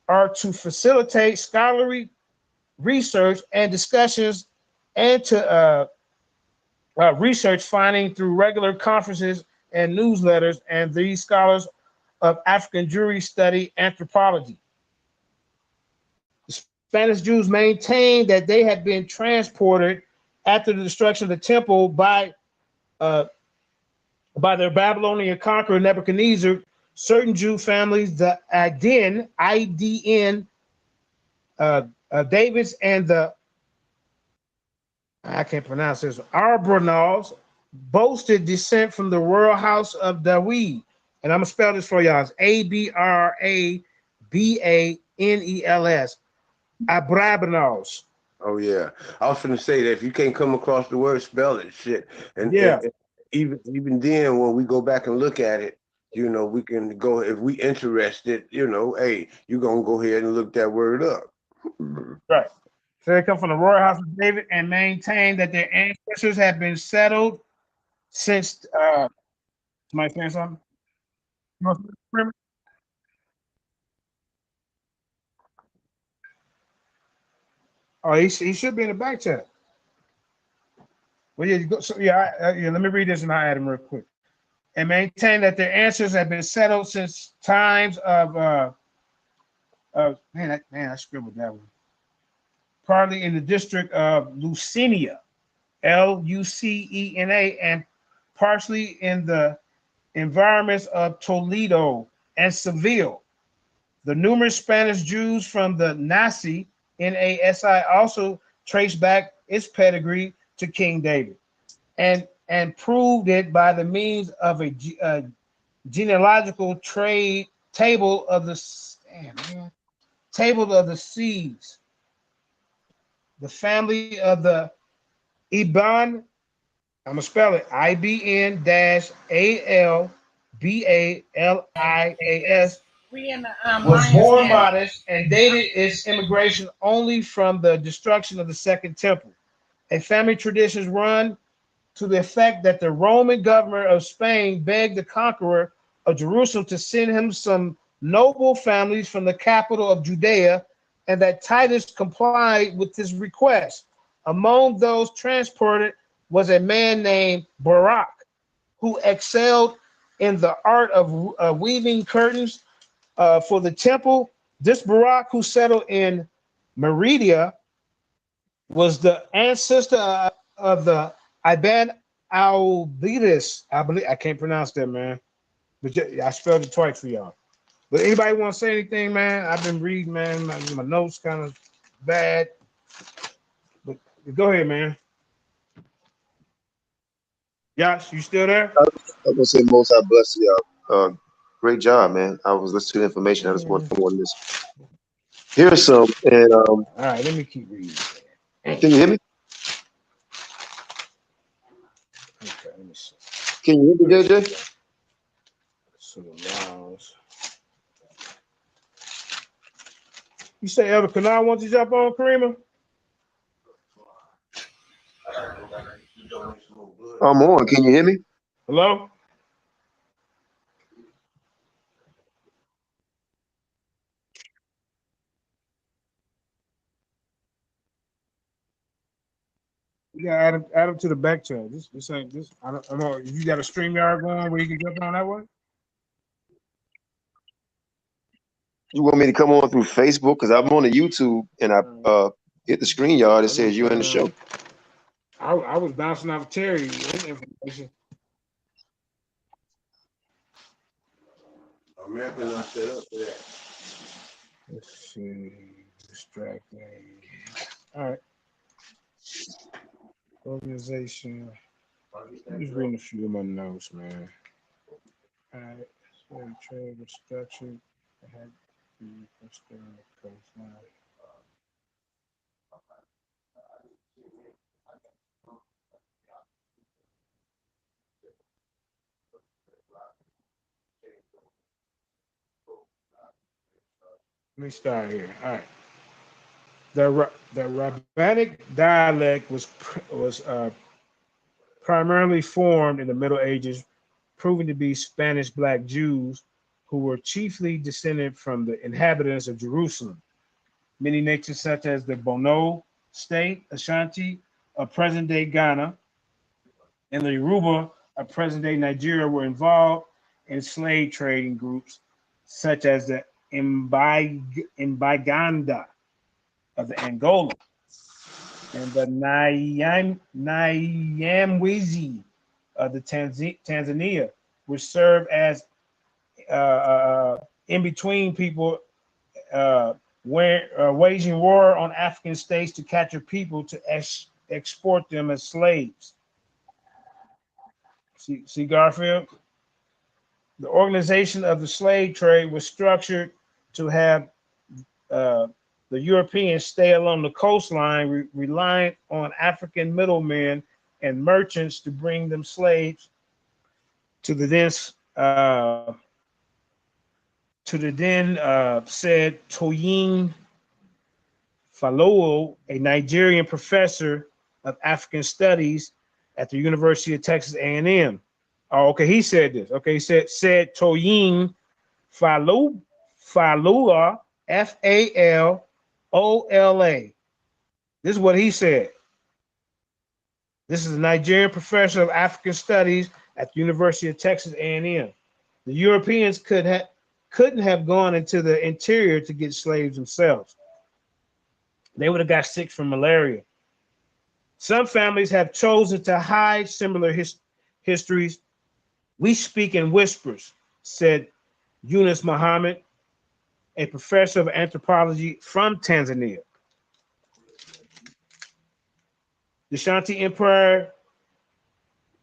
are to facilitate scholarly research and discussions, and to research finding through regular conferences and newsletters. And these scholars of African Jewry study anthropology. The Spanish Jews maintained that they had been transported after the destruction of the temple by their Babylonian conqueror Nebuchadnezzar. Certain Jew families, the Adin, IDN, Davids, and the, I can't pronounce this, Arbronals, boasted descent from the royal house of Dawid. And I'm gonna spell this for y'all. It's Abrabanels. Abrabanels. Oh yeah, I was gonna say that if you can't come across the word, spell it, shit. And Yeah. even then, when we go back and look at it, you know, we can go if we interested. You know, hey, you gonna go ahead and look that word up. Right. So they come from the royal house of David and maintain that their ancestors have been settled since. Somebody saying something? Oh, he should be in the back chat. Well, yeah, let me read this and I'll add him real quick. And maintain that their ancestors have been settled since times of man, I scribbled that one. Partly in the district of Lucenia, Lucena, and partially in the environments of Toledo and Seville. The numerous Spanish Jews from the Nasi, Nasi, also traced back its pedigree to King David, and proved it by the means of a genealogical table of the seeds. The family of the Ibn, I'm gonna spell it IBN-ALBALIAS, was born modest and dated its immigration only from the destruction of the Second Temple. A family traditions run to the effect that the Roman governor of Spain begged the conqueror of Jerusalem to send him some noble families from the capital of Judea and that Titus complied with his request. Among those transported was a man named Barak, who excelled in the art of weaving curtains for the temple. This Barak, who settled in Meridia, was the ancestor of the Ibn al-Bidis. I believe I can't pronounce that, man. But I spelled it twice for y'all. But anybody want to say anything, man? I've been reading, man. My notes kind of bad. But go ahead, man. Yash, you still there? I'm gonna say most I bless y'all. Great job, man. I was listening to the information. I just want to this. Here's some, and All right, let me keep reading. can you hear me? Okay, let me see. Can you hear me, JJ? So allows. You say Elder Kanal wants to jump on, Karima? I'm on. Can you hear me? Hello? Yeah, add him to the back chat. This ain't this. I don't know. You got a StreamYard going where you can jump on that one? You want me to come on through Facebook? Because I'm on the YouTube and I hit the screen yard. It says you in the show. I was bouncing off Terry information. America not set up for that. Let's see. Distracting. All right. Organization. I'm just reading a few of my notes, man. All right. So trade was structured. I had to coastline. Let me start here. All right. The Rabbinic dialect was primarily formed in the Middle Ages, proving to be Spanish Black Jews who were chiefly descended from the inhabitants of Jerusalem. Many nations, such as the Bono state, Ashanti, of present-day Ghana, and the Yoruba of present-day Nigeria, were involved in slave trading groups, such as the Mbaganda of the Angola and the Nyamwezi of the Tanzania, which served as in between people waging war on African states to capture people to export them as slaves. See Garfield? The organization of the slave trade was structured to have the Europeans stay along the coastline, relying on African middlemen and merchants to bring them slaves to the then said Toyin Falowo, a Nigerian professor of African studies at the University of Texas A&M. Oh, okay, he said this. Okay, he said Toyin Falowa, Falola. This is what he said. This is a Nigerian professor of African studies at the University of Texas A&M. The Europeans couldn't have gone into the interior to get slaves themselves. They would have got sick from malaria. Some families have chosen to hide similar histories. We speak in whispers, said Yunus Muhammad, a professor of anthropology from Tanzania. The Ashanti Empire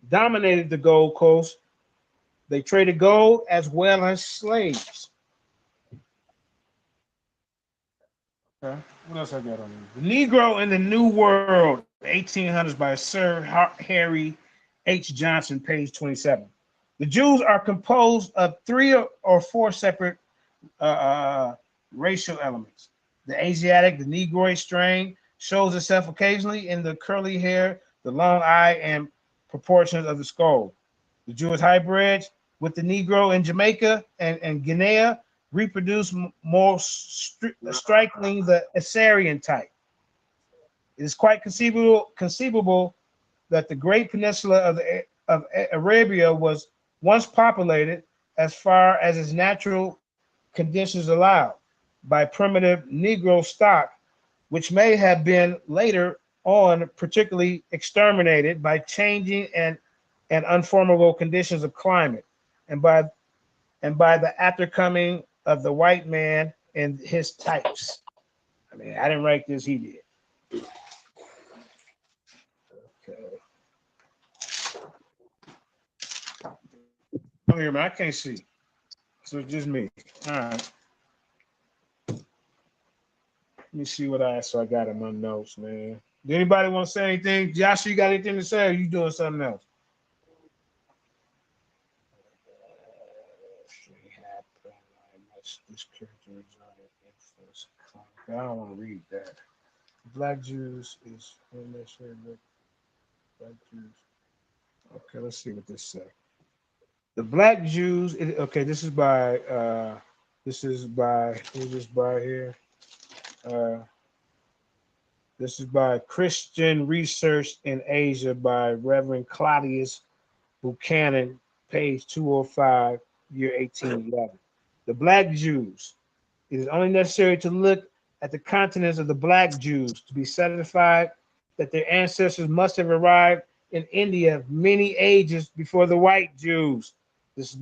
dominated the Gold Coast. They traded gold as well as slaves. Okay. What else I got on here? The Negro in the New World, 1800s, by Sir Harry H. Johnson, page 27. The Jews are composed of 3 or 4 separate racial elements. The Asiatic, the Negroid strain, shows itself occasionally in the curly hair, the long eye, and proportions of the skull. The Jewish hybrids with the Negro in Jamaica and Guinea reproduce more strikingly the Assyrian type. It is quite conceivable that the great peninsula of Arabia was once populated as far as its natural conditions allowed by primitive Negro stock, which may have been later on particularly exterminated by changing and unformable conditions of climate, and by the aftercoming of the white man and his types. I mean, I didn't write this, he did. Okay. Oh, here, man, I can't see. So it's just me. All right. Let me see what I got in my notes, man. Do anybody want to say anything? Josh, you got anything to say, or are you doing something else? I don't want to read that. Black Jews is Black Jews. Okay, let's see what this says. The Black Jews. Okay, this is by who's this by here? This is by Christian Research in Asia by Reverend Claudius Buchanan, page 205, year 1811. The Black Jews. It is only necessary to look at the continents of the Black Jews to be satisfied that their ancestors must have arrived in India many ages before the white Jews. This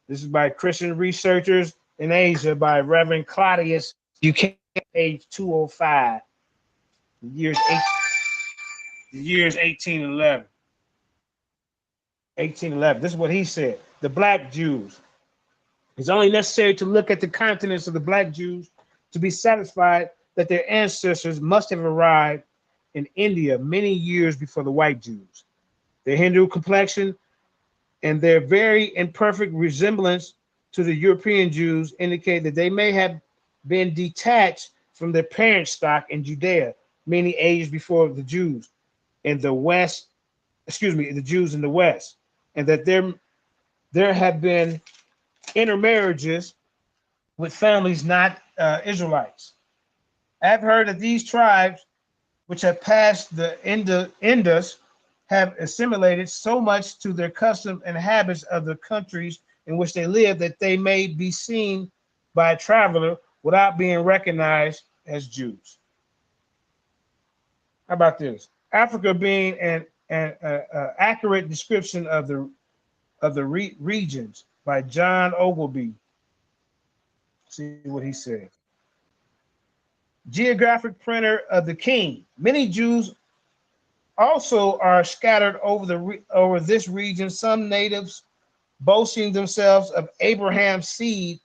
is by Christian Researchers in Asia by Reverend Claudius Buchanan, page 205. The years 1811. 1811. This is what he said. The Black Jews. It's only necessary to look at the continents of the Black Jews to be satisfied that their ancestors must have arrived in India many years before the white Jews. Their Hindu complexion and their very imperfect resemblance to the European Jews indicate that they may have been detached from their parent stock in Judea many ages before the Jews in the West, the Jews in the West, and that there have been intermarriages with families not Israelites. I have heard that these tribes, which have passed the Indus, have assimilated so much to their customs and habits of the countries in which they live that they may be seen by a traveler without being recognized as Jews. How about this? Africa being an accurate description of the regions by John Ogilvy. See what he said. Geographic printer of the king. Many Jews also are scattered over this region. Some natives boasting themselves of Abraham's seed,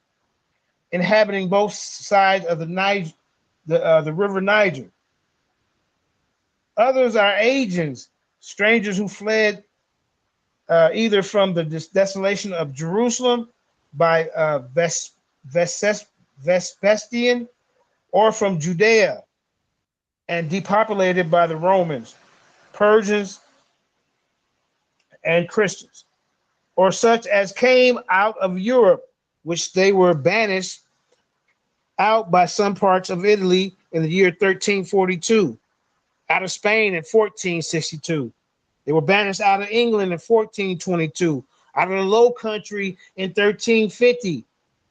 inhabiting both sides of the river Niger. Others are Asians, strangers who fled either from the desolation of Jerusalem by Vespasian, or from Judea and depopulated by the Romans, Persians, and Christians, or such as came out of Europe, which they were banished out by some parts of Italy in the year 1342, out of Spain in 1462. They were banished out of England in 1422, out of the Low Country in 1350,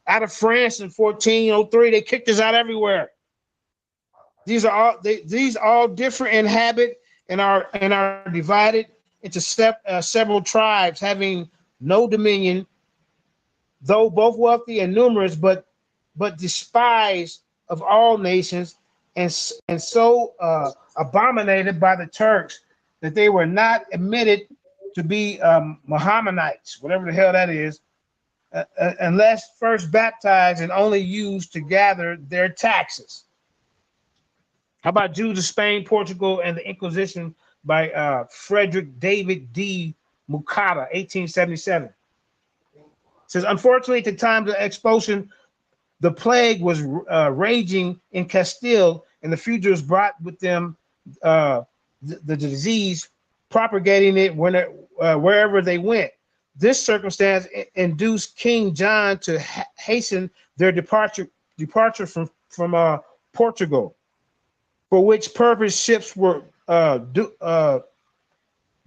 out of France in 1403. They kicked us out everywhere. These all different in habit and are divided into several tribes having no dominion, though both wealthy and numerous, but despised of all nations, and so abominated by the Turks that they were not admitted to be Mohammedites, whatever the hell that is, unless first baptized and only used to gather their taxes. How about Jews of Spain, Portugal, and the Inquisition by Frederick David D. Mukata, 1877. It says, unfortunately, at the time of the expulsion, the plague was raging in Castile, and the fugitives brought with them the disease, propagating it wherever they went. This circumstance induced King John to hasten their departure from Portugal, for which purpose ships were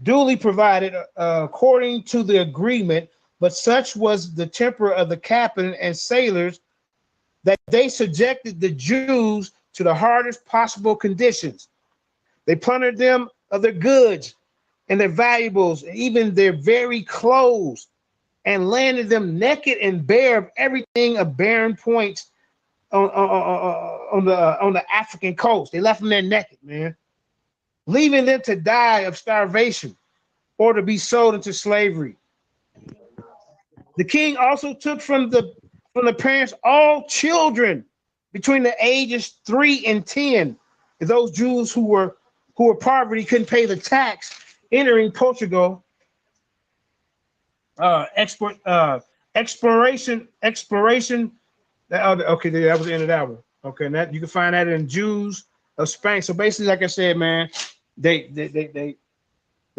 duly provided according to the agreement, but such was the temper of the captain and sailors that they subjected the Jews to the hardest possible conditions. They plundered them of their goods and their valuables, and even their very clothes, and landed them naked and bare of everything of barren points on the African coast. They left them there naked, man, leaving them to die of starvation or to be sold into slavery. The king also took from the parents all children between the ages 3 and 10. Those Jews who were poverty, couldn't pay the tax, entering Portugal. Exploration. Okay, that was the end of that one. Okay, and that you can find that in Jews of Spain. So basically, like I said, man, they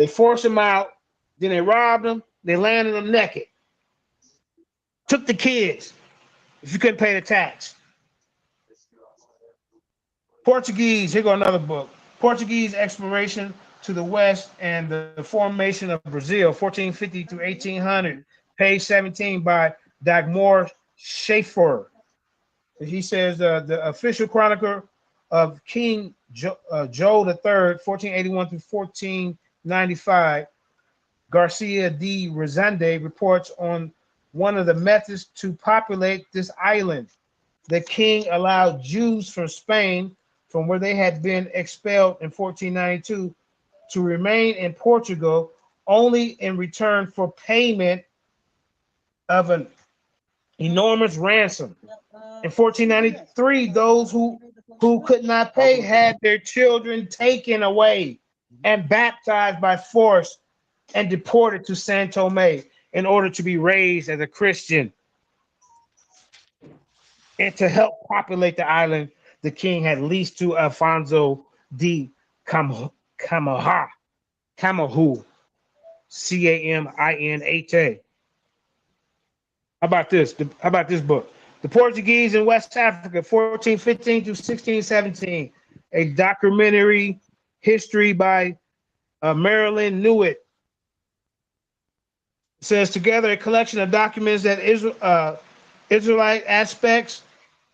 forced them out, then they robbed them, they landed them naked, took the kids if you couldn't pay the tax. Portuguese, here go another book. Portuguese exploration to the west and the formation of Brazil, 1450 to 1800, page 17 by Dagmar Schaefer. He says the official chronicler of King Joe III, 1481 to 1495, Garcia de Rezende reports on one of the methods to populate this island. The king allowed Jews from Spain, from where they had been expelled in 1492, to remain in Portugal only in return for payment of an enormous ransom. In 1493, those who could not pay had their children taken away and baptized by force and deported to San Tome in order to be raised as a Christian. And to help populate the island, the king had leased to Alfonso de Camahu, Caminha. How about this? How about this book? The Portuguese in West Africa, 1415 to 1617, a documentary history by Marilyn Newitt. It says together a collection of documents that Israelite aspects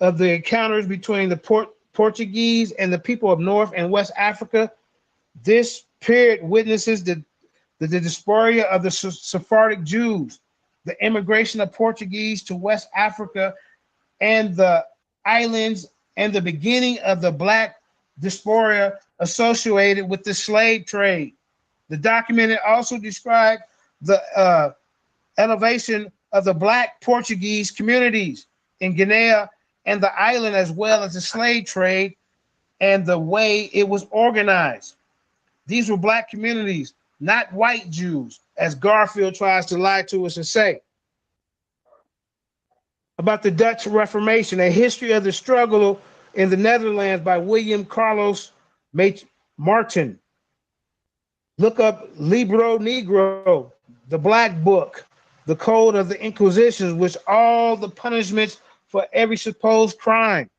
of the encounters between the Portuguese and the people of North and West Africa. This period witnesses the diaspora of the Sephardic Jews, the immigration of Portuguese to West Africa and the islands, and the beginning of the Black diaspora associated with the slave trade. The document also described the elevation of the Black Portuguese communities in Guinea and the island, as well as the slave trade and the way it was organized. These were Black communities, not white Jews, as Garfield tries to lie to us and say. About the Dutch Reformation, a history of the struggle in the Netherlands by William Carlos Martin. Look up Libro Negro, the Black Book, the Code of the Inquisitions, which all the punishments for every supposed crime.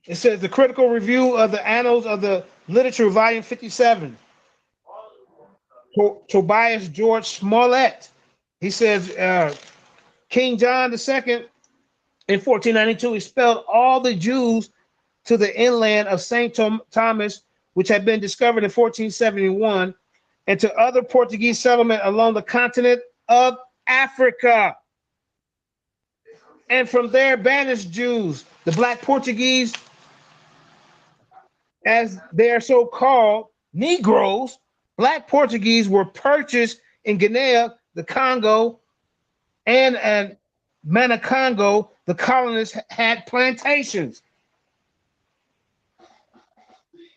It says the critical review of the Annals of the Literature, volume 57. Tobias George Smollett. He says King John II in 1492 expelled all the Jews to the inland of St. Thomas, which had been discovered in 1471, and to other Portuguese settlement along the continent of Africa. And from there banished Jews, the Black Portuguese, as they are so called, Negroes. Black Portuguese were purchased in Guinea, the Congo, and Manicongo. The colonists had plantations.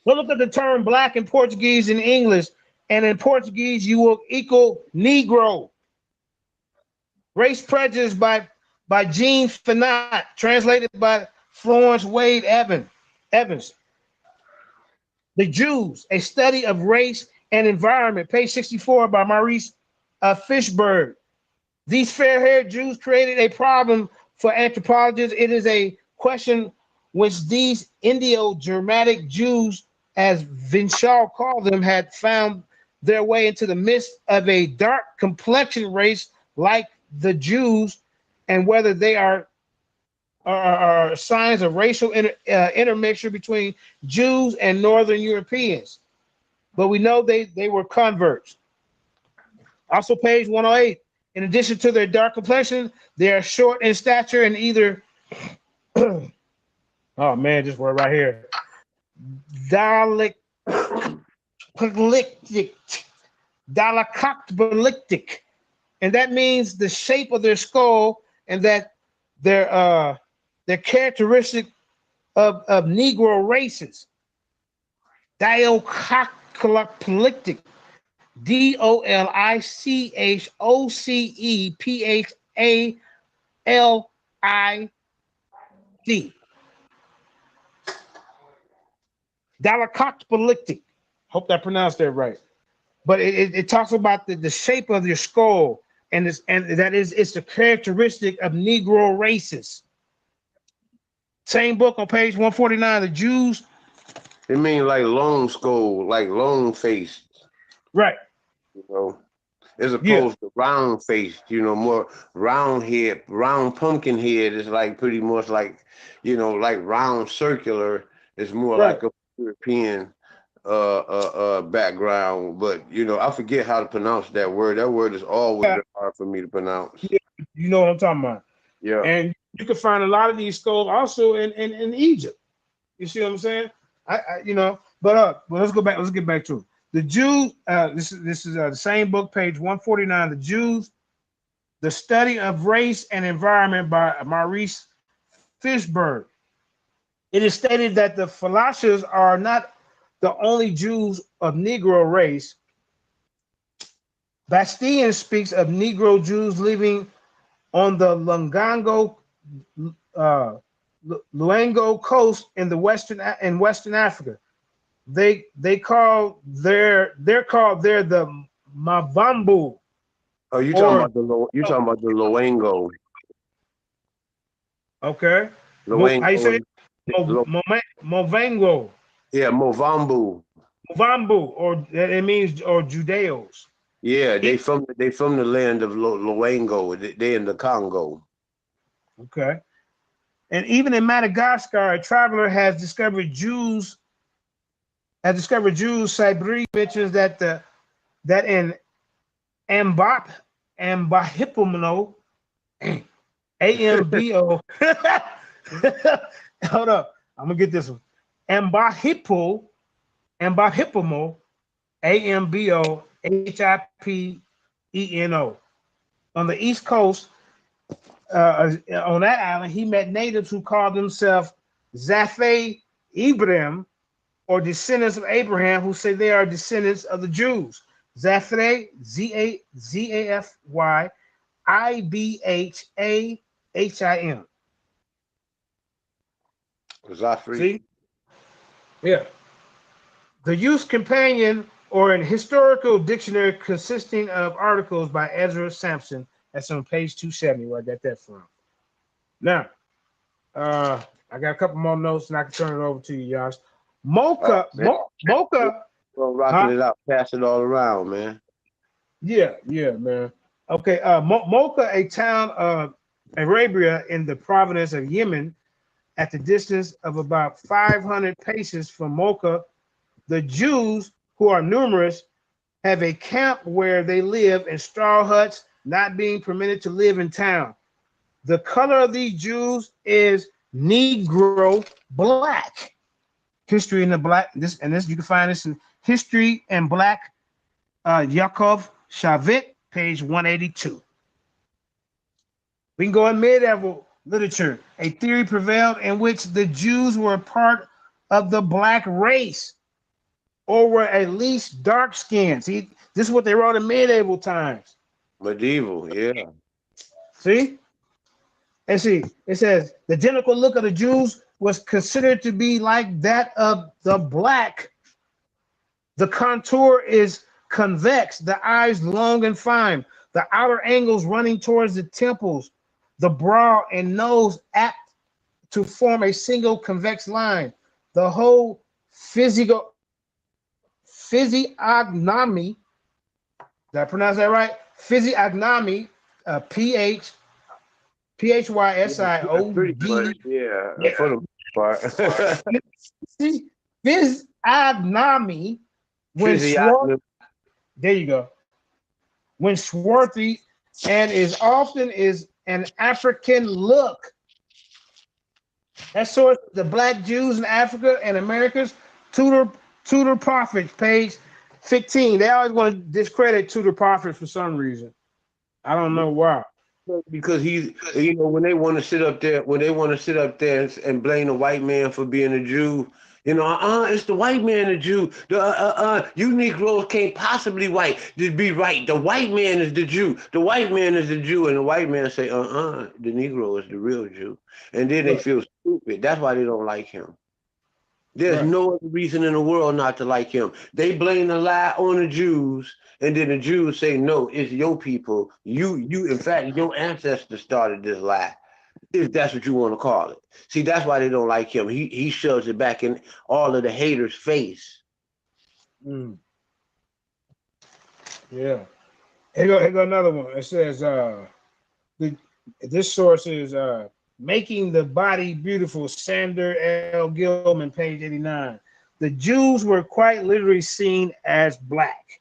We'll look at the term Black in Portuguese in English, and in Portuguese you will equal Negro. Race Prejudice by Jean Finot, translated by Florence Wade Evans. The Jews, a study of race and environment, page 64 by Maurice Fishberg. These fair-haired Jews created a problem for anthropologists. It is a question which these Indo-Germanic Jews, as Vinshaw called them, had found their way into the midst of a dark complexion race like the Jews, and whether they are signs of racial intermixture between Jews and Northern Europeans. But we know they were converts. Also, page 108. In addition to their dark complexion, they are short in stature and either, oh man, this word right here, dalacoctylic, and that means the shape of their skull, and that they're characteristic of Negro races. Dialococtylic. DOLICHOCPHALID. Dalacoctylic. Hope I pronounced that right. But it talks about the shape of your skull, and it's the characteristic of Negro races. Same book on page 149. The Jews. It means like long skull, like long face. Right. You know, as opposed to round faced, you know, more round head, round pumpkin head is like pretty much like, you know, like round circular is more like a European background. But you know, I forget how to pronounce that word. That word is always hard for me to pronounce. Yeah, you know what I'm talking about. Yeah. And you can find a lot of these skulls also in Egypt. You see what I'm saying? You know, but let's go back. Let's get back to it. The Jews, this is the same book, page 149. The Jews, the Study of Race and Environment by Maurice Fishberg. It is stated that the Falashas are not the only Jews of Negro race. Bastian speaks of Negro Jews living on the Luango coast in the Western Africa. They're called there the Mavambu. Oh, you talking about the Luango? Okay. Luango. How you say it? Movango. Yeah, Movambu. Muvambu, or it means Judeos. Yeah, they from the land of Luango. They in the Congo. Okay. And even in Madagascar, a traveler has discovered Jews. Sabri mentions that in Ambahipomno, AMBO. Hold up, I'm gonna get this one. Ambahipomo, AMBO HIPENO. On the East Coast, on that island, he met natives who called themselves Zafay Ibrahim, or descendants of Abraham, who say they are descendants of the Jews. Zafay, Zafy Ibhahim. Zafri. See? Yeah. The Youth's Companion, or an historical dictionary consisting of articles by Ezra Sampson. That's on page 270, where I got that from. Now, I got a couple more notes, and I can turn it over to you, Josh. Mocha. Rocking it out, pass it all around, man. Yeah, man. Okay, Mocha, a town of Arabia in the province of Yemen, at the distance of about 500 paces from Mocha, the Jews, who are numerous, have a camp where they live in straw huts, not being permitted to live in town. The color of these Jews is Negro black. History in the Black, this you can find this in History and Black, Yaakov Shavit, page 182. We can go in medieval literature. A theory prevailed in which the Jews were part of the black race, or were at least dark skinned. See, this is what they wrote in medieval times. Medieval, yeah. See? And see, it says the genital look of the Jews was considered to be like that of the black. The contour is convex, the eyes long and fine, the outer angles running towards the temples, the brow and nose apt to form a single convex line. The whole physiognomy, did I pronounce that right? Physiognomy, Pretty much, P-H-Y-S-I-O-D. yeah, Yeah. for the most part. See, physiognomy, when Physiognomy. there you go. When swarthy and is often is an African look. That source, the Black Jews in Africa and Americas, Tudor Prophets, page 15. They always want to discredit Tudor Prophets for some reason. I don't know why. Because he's, you know, when they want to sit up there, and blame the white man for being a Jew, you know, it's the white man a Jew. You Negroes can't possibly be right. The white man is the Jew. The white man is the Jew, and the white man say, the Negro is the real Jew, and then they feel stupid. That's why they don't like him. There's no other reason in the world not to like him. They blame the lie on the Jews, and then the Jews say, no, it's your people. In fact, your ancestors started this lie, if that's what you want to call it. See, that's why they don't like him. He shoves it back in all of the haters' face. Mm. Yeah. Here go another one. It says, this source is Making the Body Beautiful, Sander L. Gilman, page 89. The Jews were quite literally seen as black.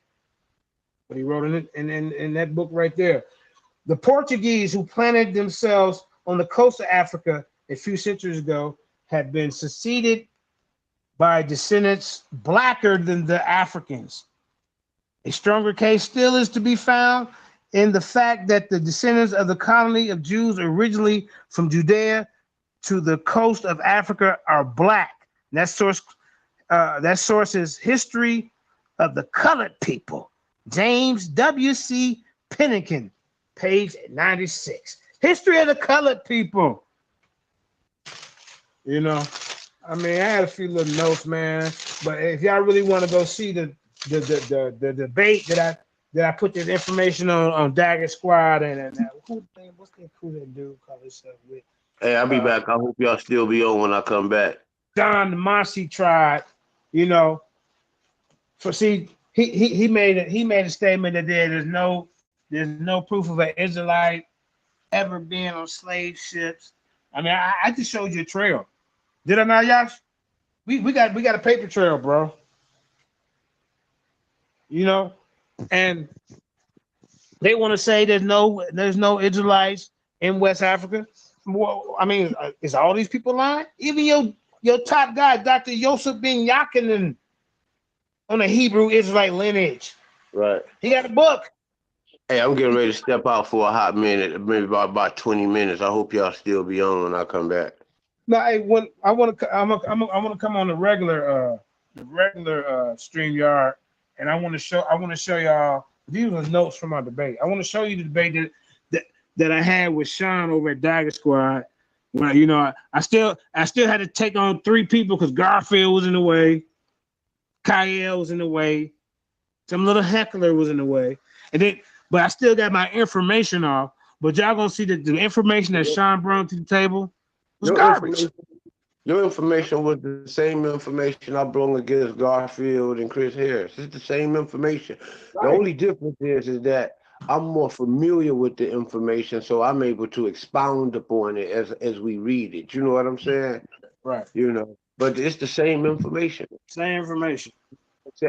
But he wrote in that book right there. The Portuguese who planted themselves on the coast of Africa a few centuries ago had been succeeded by descendants blacker than the Africans. A stronger case still is to be found in the fact that the descendants of the colony of Jews originally from Judea to the coast of Africa are black. And that source is History of the Colored People, James W.C. Pennington, page 96. History of the Colored People. You know, I mean, I had a few little notes, man. But if y'all really want to go see the debate that I put this information on Dagger Squad and what's that cool that dude call himself with? Hey, I'll be back. I hope y'all still be on when I come back. John the Mossy tried, you know. For see, he made a statement that there's no proof of an Israelite ever being on slave ships. I mean, I just showed you a trail. Did I not, Yash? We got a paper trail, bro. You know, and they want to say there's no Israelites in West Africa. Well, I mean, is all these people lying? Even your top guy, Dr. Yosef Ben Yakinen, on a Hebrew Israelite lineage. Right. He got a book. Hey, I'm getting ready to step out for a hot minute, maybe about 20 minutes. I hope y'all still be on when I come back. No, hey, when I want to come on the regular StreamYard, and I want to show y'all. These are notes from our debate. I want to show you the debate that I had with Sean over at Dagger Squad. Well, you know, I still had to take on 3 people because Garfield was in the way, Kyle was in the way, some little heckler was in the way, but I still got my information off. But y'all gonna see that the information that Sean brought to the table was garbage. Your information was the same information I brought against Garfield and Chris Harris. It's the same information. Right. The only difference is that I'm more familiar with the information, so I'm able to expound upon it as we read it. You know what I'm saying? Right. You know, but it's the same information. Same information.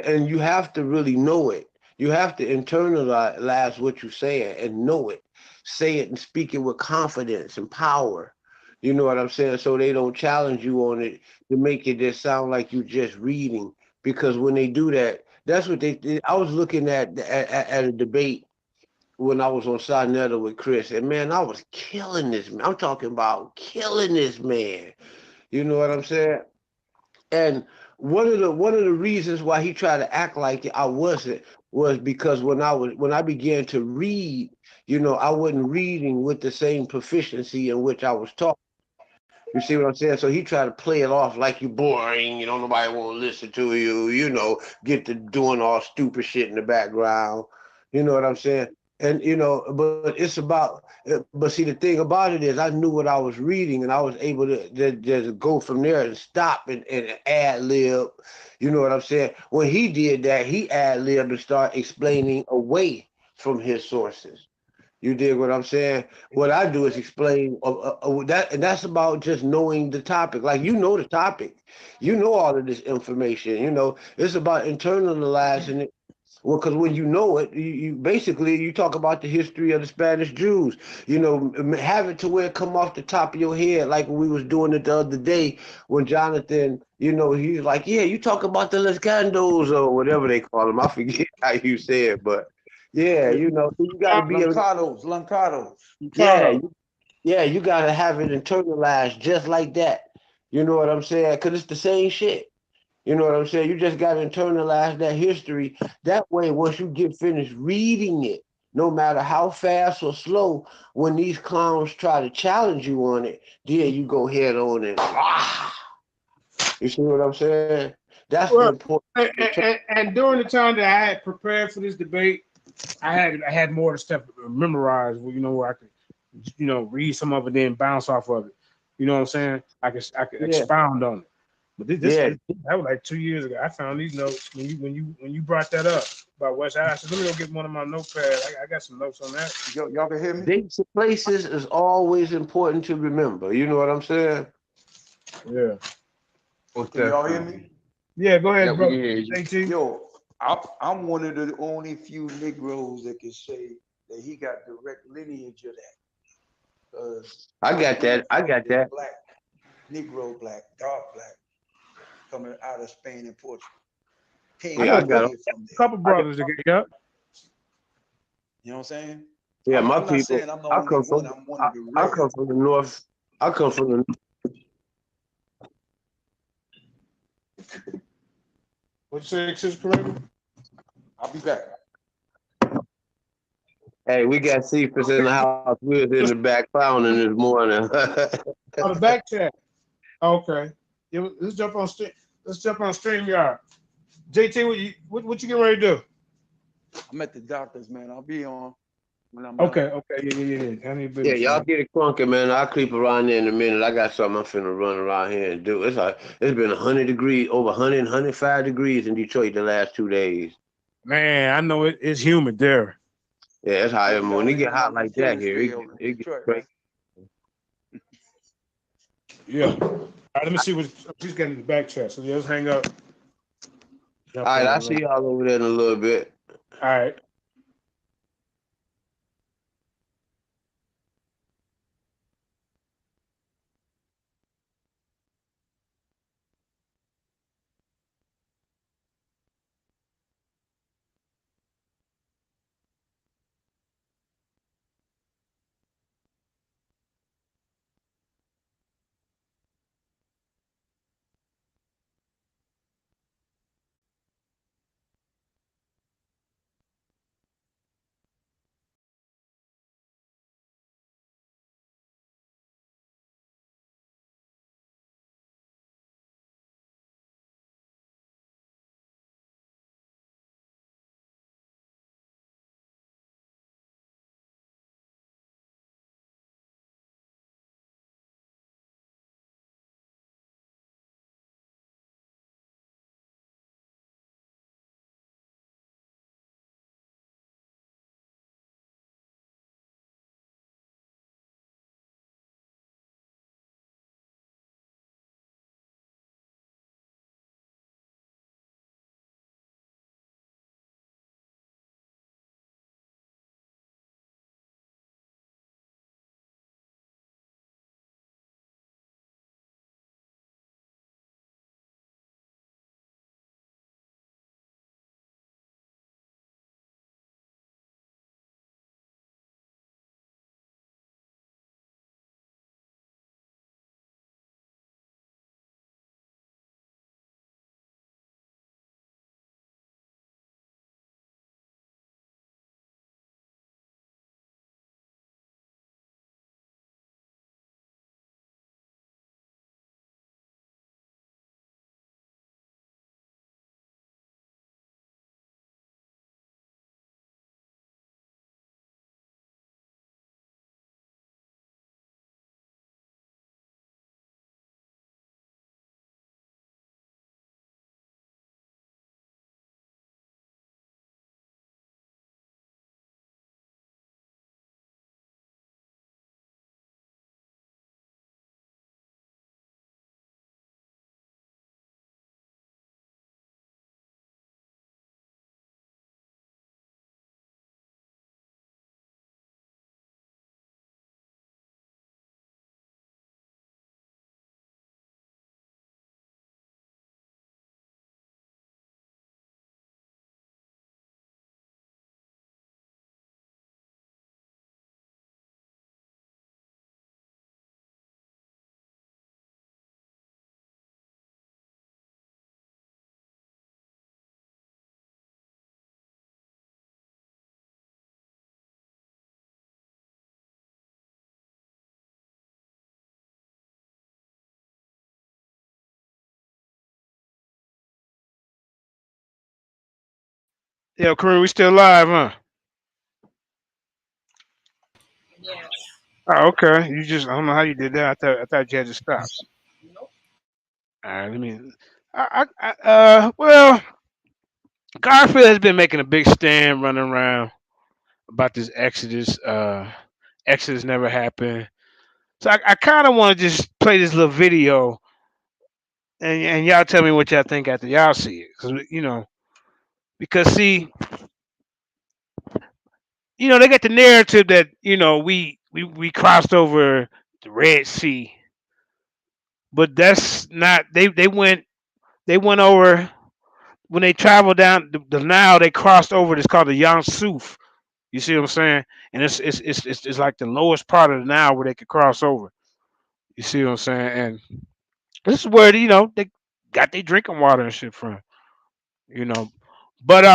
And you have to really know it. You have to internalize what you're saying and know it. Say it and speak it with confidence and power. You know what I'm saying? So they don't challenge you on it to make it just sound like you're just reading. Because when they do that, that's what they did. I was looking at a debate when I was on Sonetta with Chris, and man, I was killing this man. I'm talking about killing this man. You know what I'm saying? And one of the reasons why he tried to act like I wasn't was because when I began to read, you know, I wasn't reading with the same proficiency in which I was talking. You see what I'm saying? So he tried to play it off like you're boring, you know, nobody won't listen to you, you know, get to doing all stupid shit in the background. You know what I'm saying? And but it's about. But see, the thing about it is, I knew what I was reading, and I was able to just go from there and stop and ad lib. You know what I'm saying? When he did that, he ad libbed and started explaining away from his sources. You dig what I'm saying? What I do is explain that, and that's about just knowing the topic. Like the topic, all of this information. It's about internalizing it. Well, because when you know it, you basically you talk about the history of the Spanish Jews. Have it to where it come off the top of your head, like we was doing it the other day when Jonathan. He's like, yeah, you talk about the Lescandos or whatever they call them. I forget how you say it, but yeah, you got to be able. Lancados. Yeah, you gotta have it internalized just like that. You know what I'm saying? Because it's the same shit. You know what I'm saying? You just gotta internalize that history. That way, once you get finished reading it, no matter how fast or slow, when these clowns try to challenge you on it, then you go head on and You see what I'm saying? That's the Well, important. and during the time that I had prepared for this debate, I had more of the stuff memorized. Where I could, read some of it, then bounce off of it. You know what I'm saying? I could Yeah, expound on it. But yeah. that was like 2 years ago. I found these notes when you brought that up about West Side. I said, let me go get one of my notepads. I got some notes on that. Y'all can hear me? Dates and places is always important to remember. You know what I'm saying? Yeah. Most Can y'all hear definitely. me? Yeah, go Yeah, ahead, we bro. can hear you. JT. Yo, I'm one of the only few Negroes that can say that he got direct lineage of that. Because I my got that. I grandfather got was that. black, Negro black, dark black, coming out of Spain and Portugal. I Came Yeah, know I a got over 'em. here from couple, there. couple I got. brothers that get up. You know what I'm saying? Yeah, my I'm not people. saying I'm the I only come one. from. I'm one I, of the I rare. come from the north. I come from the. What's your say, correct? I'll be back. Hey, we got Cephas in the house. We was in the back clowning this morning. On the back chat. Okay. Yeah, let's jump on stream. Let's jump on StreamYard. JT, what you getting ready to do? I'm at the doctor's, man. I'll be on when I'm Okay, done. okay, yeah. Handle your Yeah, business, y'all man. get it crunking, man. I'll creep around there in a minute. I got something I'm finna run around here and do. It's been 100 degrees, over 100, 105 degrees in Detroit the last 2 days. Man, I know it's humid there. Yeah, it's hot. Oh, When y'all it get in hot like that here, Millersville, it get Detroit, crazy. right? Yeah. All right, let me see what she's getting in the back chat. So let's hang up. All Jump right, on I'll it see later. y'all over there in a little bit. All right. Yo, Kareem, we still live, huh? Yes. Oh, okay. You just I don't know how you did that. I thought you had to stop. Nope. All right, let me. Well, Garfield has been making a big stand, running around about this Exodus. Exodus never happened. So I kind of want to just play this little video, and y'all tell me what y'all think after y'all see it, because see, they got the narrative that we crossed over the Red Sea, but that's not. They went over when they traveled down the Nile. They crossed over. It's called the Yam Suf. You see what I'm saying? And it's like the lowest part of the Nile where they could cross over. You see what I'm saying? And this is where they got their drinking water and shit from. You know, but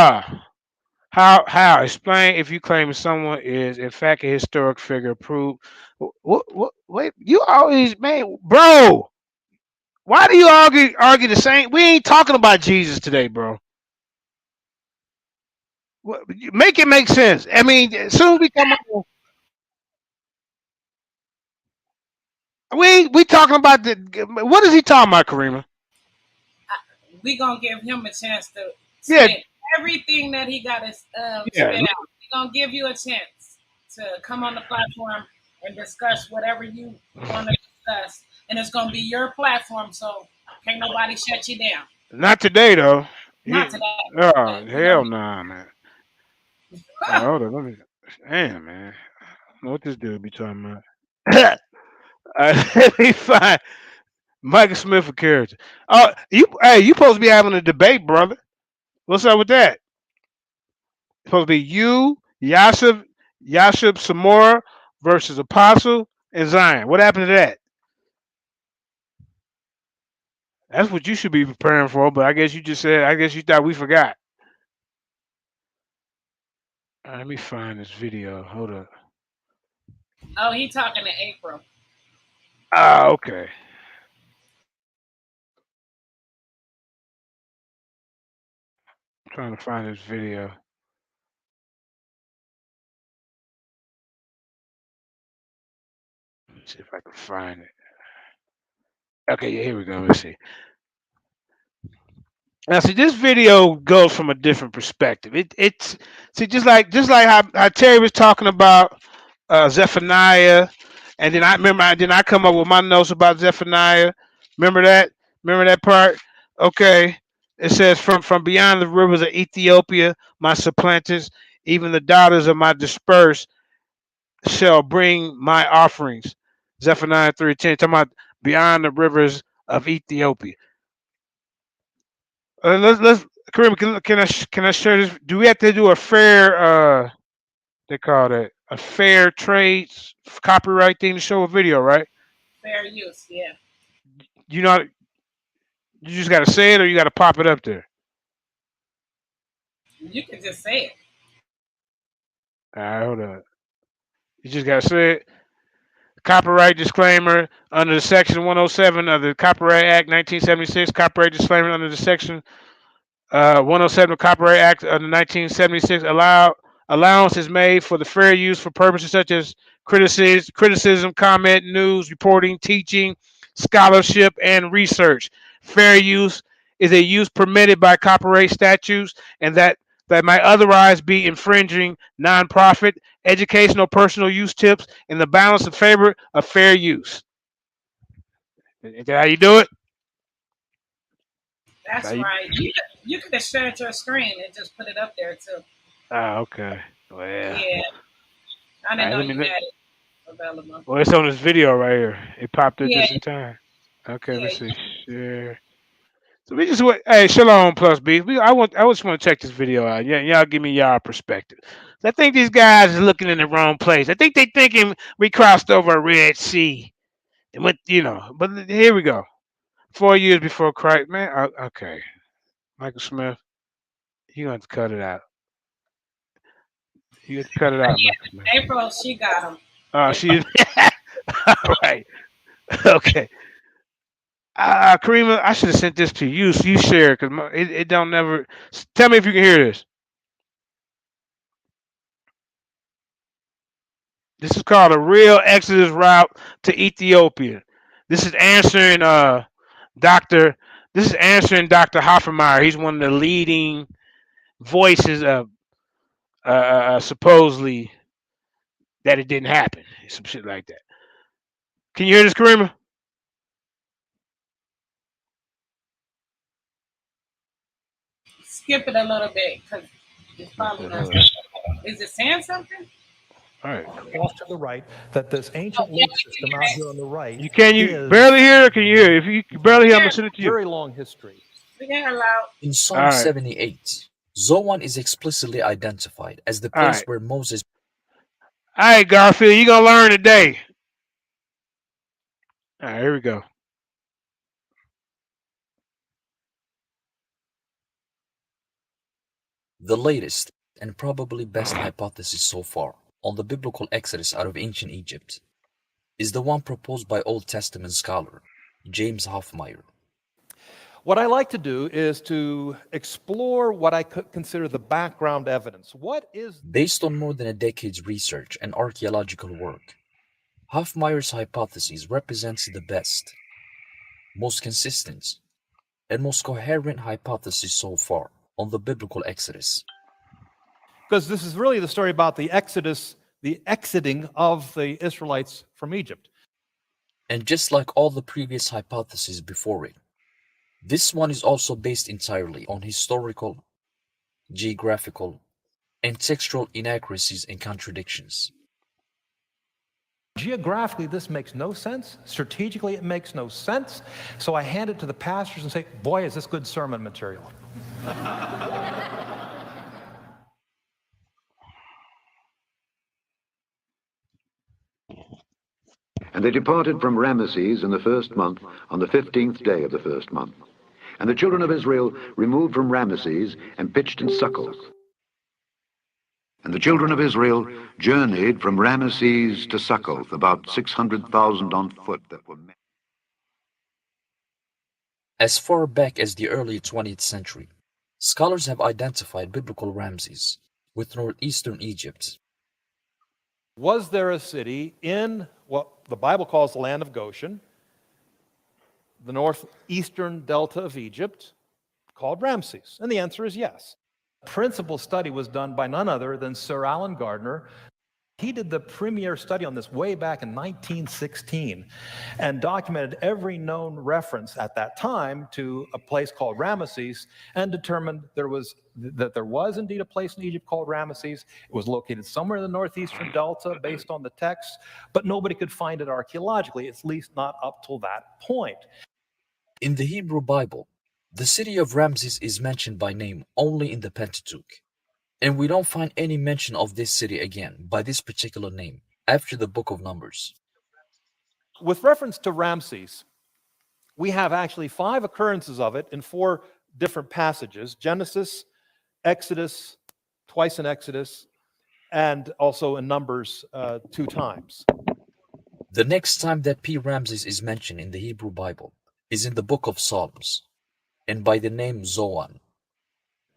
how explain if you claim someone is in fact a historic figure approved? What wait, you always, man, bro? Why do you argue the same? We ain't talking about Jesus today, bro. Make it make sense. I mean, as soon as we come on, we talking about what is he talking about, Karima? We gonna give him a chance to Yeah, spit everything that he got to yeah. spit out. We gonna give you a chance to come on the platform and discuss whatever you want to discuss, and it's gonna be your platform, so can't nobody shut you down. Not today though. Not Yeah. today, Oh but we gonna hell be. nah, man. Hold on, let me. Damn, man. I don't know what this dude be talking about. Let me find Michael Smith for character. Oh, you supposed to be having a debate, brother. What's up with that? Supposed to be you, Yashib Samora versus Apostle and Zion. What happened to that? That's what you should be preparing for, but I guess you just said. I guess you thought we forgot. Let me find this video. Hold up. Oh, he talking to April. Ah, okay. I'm trying to find this video. Let's see if I can find it. Okay, yeah, here we go. Let's see. Now, see, this video goes from a different perspective. It's see just like how Terry was talking about Zephaniah, and then I come up with my notes about Zephaniah. Remember that? Remember that part? Okay. It says from beyond the rivers of Ethiopia, my supplanters, even the daughters of my dispersed, shall bring my offerings. Zephaniah 3:10, talking about beyond the rivers of Ethiopia. Let's Kareem, can I share this? Do we have to do a fair they call it a fair trade copyright thing to show a video, right? Fair use, yeah. You know, you just gotta say it or you gotta pop it up there. You can just say it. All right, hold on. You just gotta say it. Copyright disclaimer under the section 107 of the Copyright Act 1976. Copyright disclaimer under the section 107 Copyright Act of 1976 allowance is made for the fair use for purposes such as criticism, comment, news, reporting, teaching, scholarship, and research. Fair use is a use permitted by copyright statutes and that might otherwise be infringing nonprofit, educational, personal use tips in the balance in favor of fair use. Is that how you do it? How That's you, right. You could just share your screen and just put it up there too. okay. Well, Yeah, I all didn't right, know let me. you had it available. Well, it's on this video right here. It popped up Yeah, just in time. Okay, yeah. let's see. Share. So we just went. Hey, Shalom plus beef. I just want to check this video out. Yeah, y'all give me y'all perspective. I think these guys are looking in the wrong place. I think they thinking we crossed over a Red Sea and went, But here we go. 4 years before Christ, man. Okay, Michael Smith, you going to cut it out. You have to cut it out, Michael Smith. April, she got him. Oh, April. she. All right. Okay. Karima, I should have sent this to you so you share because it don't never. Tell me if you can hear this. This is called a real Exodus route to Ethiopia. This is answering Doctor. This is answering Dr. Hoffenmeyer. He's one of the leading voices of supposedly that it didn't happen. Some shit like that. Can you hear this, Karima? Skip it a little bit because it's probably Okay, not. hold on. Is it saying something? All right. Off to the right, that this Oh, ancient yeah, leaf we can system hear out it. here on the right You is barely hear it? Or can you hear it? If you can barely hear, I'm Yeah, gonna send it to you. very long history. we can hear loud. In All Psalm right. 78, Zoan is explicitly identified as the All place right. where Moses. All right, Garfield, you gonna learn today. All right, here we go. The latest and probably best hypothesis so far on the biblical exodus out of ancient Egypt is the one proposed by Old Testament scholar James Hoffmeyer. What I like to do is to explore what I could consider the background evidence. What is Based on more than a decade's research and archaeological work, Hoffmeyer's hypothesis represents the best, most consistent, and most coherent hypothesis so far on the biblical exodus. because this is really the story about the Exodus, the exiting of the Israelites from Egypt. And just like all the previous hypotheses before it, this one is also based entirely on historical, geographical, and textual inaccuracies and contradictions. Geographically, this makes no sense. Strategically, it makes no sense. So I hand it to the pastors and say, boy, is this good sermon material. And they departed from Ramesses in the first month, on the 15th day of the first month. And the children of Israel removed from Ramesses and pitched in Succoth. And the children of Israel journeyed from Ramesses to Succoth, about 600,000 on foot that were met. As far back as the early 20th century, scholars have identified biblical Ramses with northeastern Egypt. Was there a city in what the Bible calls the land of Goshen, the northeastern delta of Egypt, called Ramses? And the answer is yes. Principal study was done by none other than Sir Alan Gardner. He did the premier study on this way back in 1916 and documented every known reference at that time to a place called Ramesses and determined that there was indeed a place in Egypt called Ramesses. It was located somewhere in the northeastern delta based on the text, but nobody could find it archaeologically, at least not up till that point. In the Hebrew Bible, the city of Ramses is mentioned by name only in the Pentateuch. And we don't find any mention of this city again by this particular name after the book of Numbers. With reference to Ramses, we have actually 5 occurrences of it in 4 different passages: Genesis, Exodus, twice in Exodus, and also in Numbers 2 times. The next time that P. Ramses is mentioned in the Hebrew Bible is in the book of Psalms, and by the name Zoan,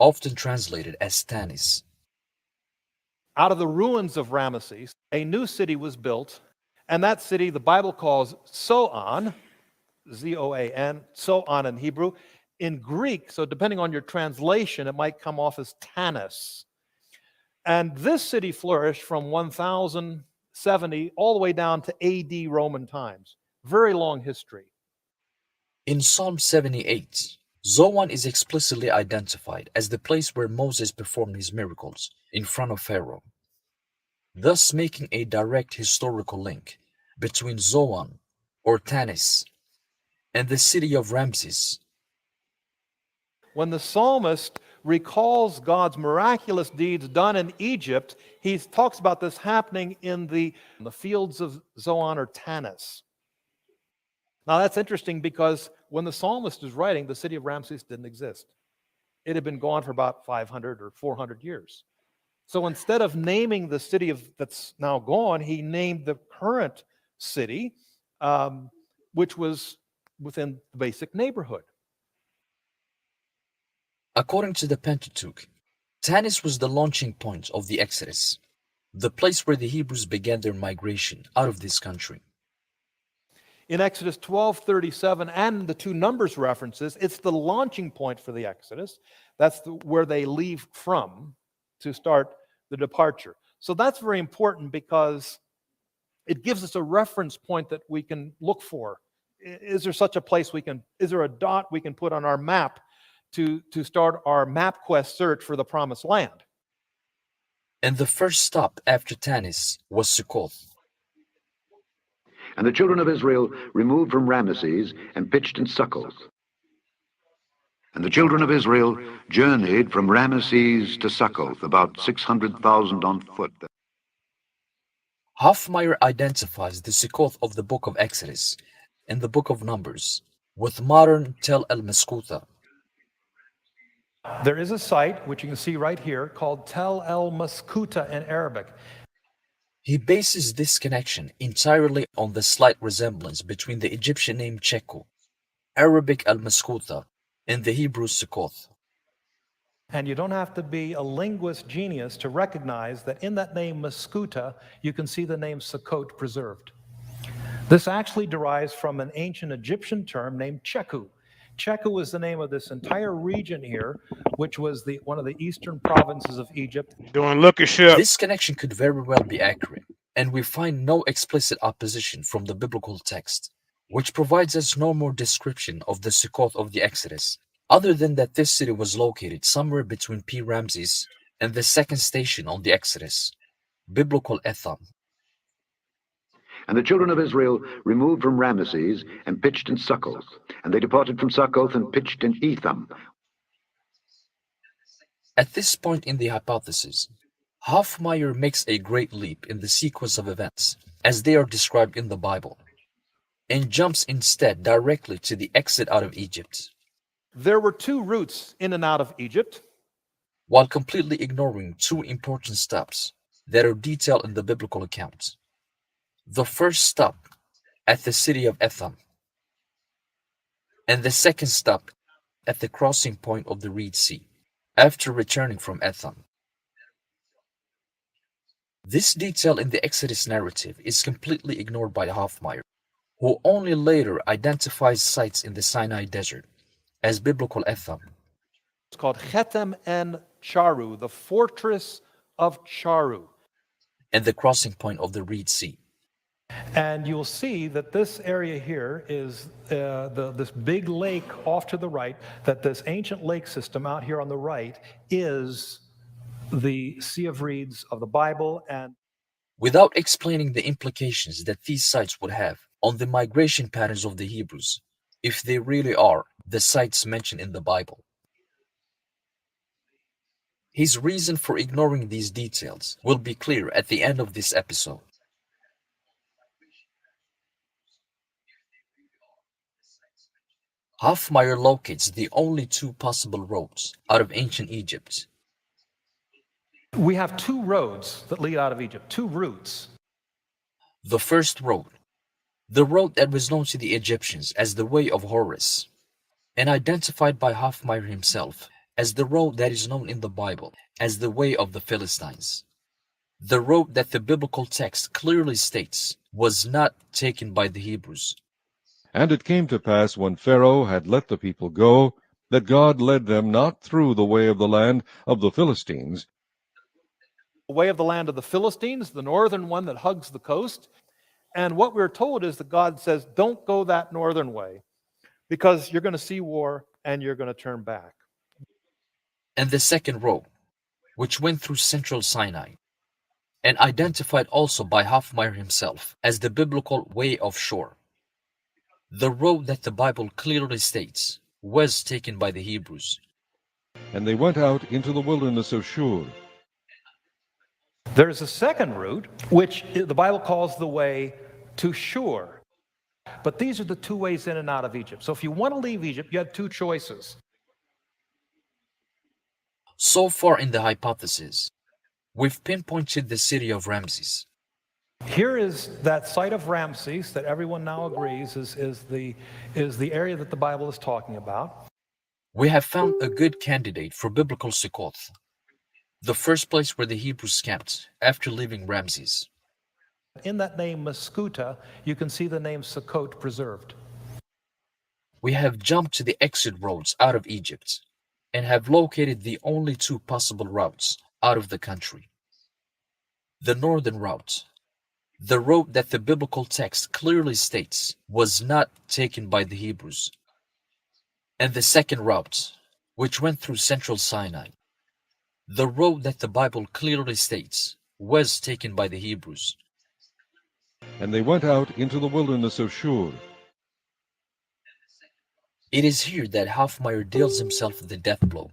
often translated as Tanis. Out of the ruins of Ramesses, a new city was built, and that city the Bible calls Zoan, Z-O-A-N, Zoan in Hebrew. In Greek, so depending on your translation, it might come off as Tanis. And this city flourished from 1070 all the way down to AD Roman times. Very long history. In Psalm 78, Zoan is explicitly identified as the place where Moses performed his miracles in front of Pharaoh, thus making a direct historical link between Zoan, or Tanis, and the city of Ramses. When the psalmist recalls God's miraculous deeds done in Egypt, he talks about this happening in the fields of Zoan or Tanis. Now that's interesting because when the psalmist is writing, the city of Ramses didn't exist. It had been gone for about 500 or 400 years. So instead of naming the city that's now gone, he named the current city, which was within the basic neighborhood. According to the Pentateuch, Tanis was the launching point of the Exodus, the place where the Hebrews began their migration out of this country. In Exodus 12:37 and the two Numbers references, it's the launching point for the Exodus. That's where they leave from to start the departure. So that's very important because it gives us a reference point that we can look for. Is there such a place is there a dot we can put on our map to start our MapQuest search for the promised land? And the first stop after Tanis was Sukkoth. And the children of Israel removed from Ramesses and pitched in Succoth. And the children of Israel journeyed from Ramesses to Succoth, about 600,000 on foot. Hofmeyr identifies the Sukkoth of the book of Exodus and the book of Numbers with modern Tel el-Maskuta. There is a site, which you can see right here, called Tel el-Maskuta in Arabic. He bases this connection entirely on the slight resemblance between the Egyptian name Cheku, Arabic al-Maskuta, and the Hebrew Sukkoth. And you don't have to be a linguist genius to recognize that in that name Maskuta, you can see the name Sukkot preserved. This actually derives from an ancient Egyptian term named Cheku. Cheku is the name of this entire region here, which was one of the eastern provinces of Egypt. Doing lookership. This connection could very well be accurate, and we find no explicit opposition from the biblical text, which provides us no more description of the Sukkoth of the Exodus, other than that this city was located somewhere between P. Ramses and the second station on the Exodus, biblical Etham. And the children of Israel removed from Ramesses and pitched in Succoth. And they departed from Succoth and pitched in Etham. At this point in the hypothesis, Hofmeyr makes a great leap in the sequence of events, as they are described in the Bible, and jumps instead directly to the exit out of Egypt. There were two routes in and out of Egypt, while completely ignoring two important steps that are detailed in the biblical account. The first stop at the city of Etham, and the second stop at the crossing point of the Red Sea, after returning from Etham. This detail in the Exodus narrative is completely ignored by Hofmeyr, who only later identifies sites in the Sinai Desert as biblical Etham. It's called Chetem en Charu, the fortress of Charu, and the crossing point of the Red Sea. And you'll see that this area here is this big lake off to the right, that this ancient lake system out here on the right is the Sea of Reeds of the Bible. And without explaining the implications that these sites would have on the migration patterns of the Hebrews, if they really are the sites mentioned in the Bible. His reason for ignoring these details will be clear at the end of this episode. Hofmeyr locates the only two possible roads out of ancient Egypt. We have two roads that lead out of Egypt, two routes. The first road, the road that was known to the Egyptians as the Way of Horus, and identified by Hofmeyr himself as the road that is known in the Bible as the Way of the Philistines. The road that the biblical text clearly states was not taken by the Hebrews. And it came to pass, when Pharaoh had let the people go, that God led them not through the way of the land of the Philistines. The way of the land of the Philistines, the northern one that hugs the coast. And what we're told is that God says, don't go that northern way, because you're going to see war and you're going to turn back. And the second road, which went through central Sinai, and identified also by Hofmeyr himself as the biblical Way of Shur. The road that the Bible clearly states was taken by the Hebrews. And they went out into the wilderness of Shur. There's a second route, which the Bible calls the way to Shur. But these are the two ways in and out of Egypt. So if you want to leave Egypt, you have two choices. So far in the hypothesis, we've pinpointed the city of Ramses. Here is that site of Ramses that everyone now agrees is the area that the Bible is talking about. We have found a good candidate for biblical Sukkoth. the first place where the Hebrews camped after leaving Ramses. In that name, Maskuta, you can see the name Sukkot preserved. We have jumped to the exit roads out of Egypt and have located the only two possible routes out of the country. The northern route, the road that the biblical text clearly states was not taken by the Hebrews, and the second route, which went through central Sinai, the road that the Bible clearly states was taken by the Hebrews. And they went out into the wilderness of Shur. It is here that Hofmeyr deals himself the death blow,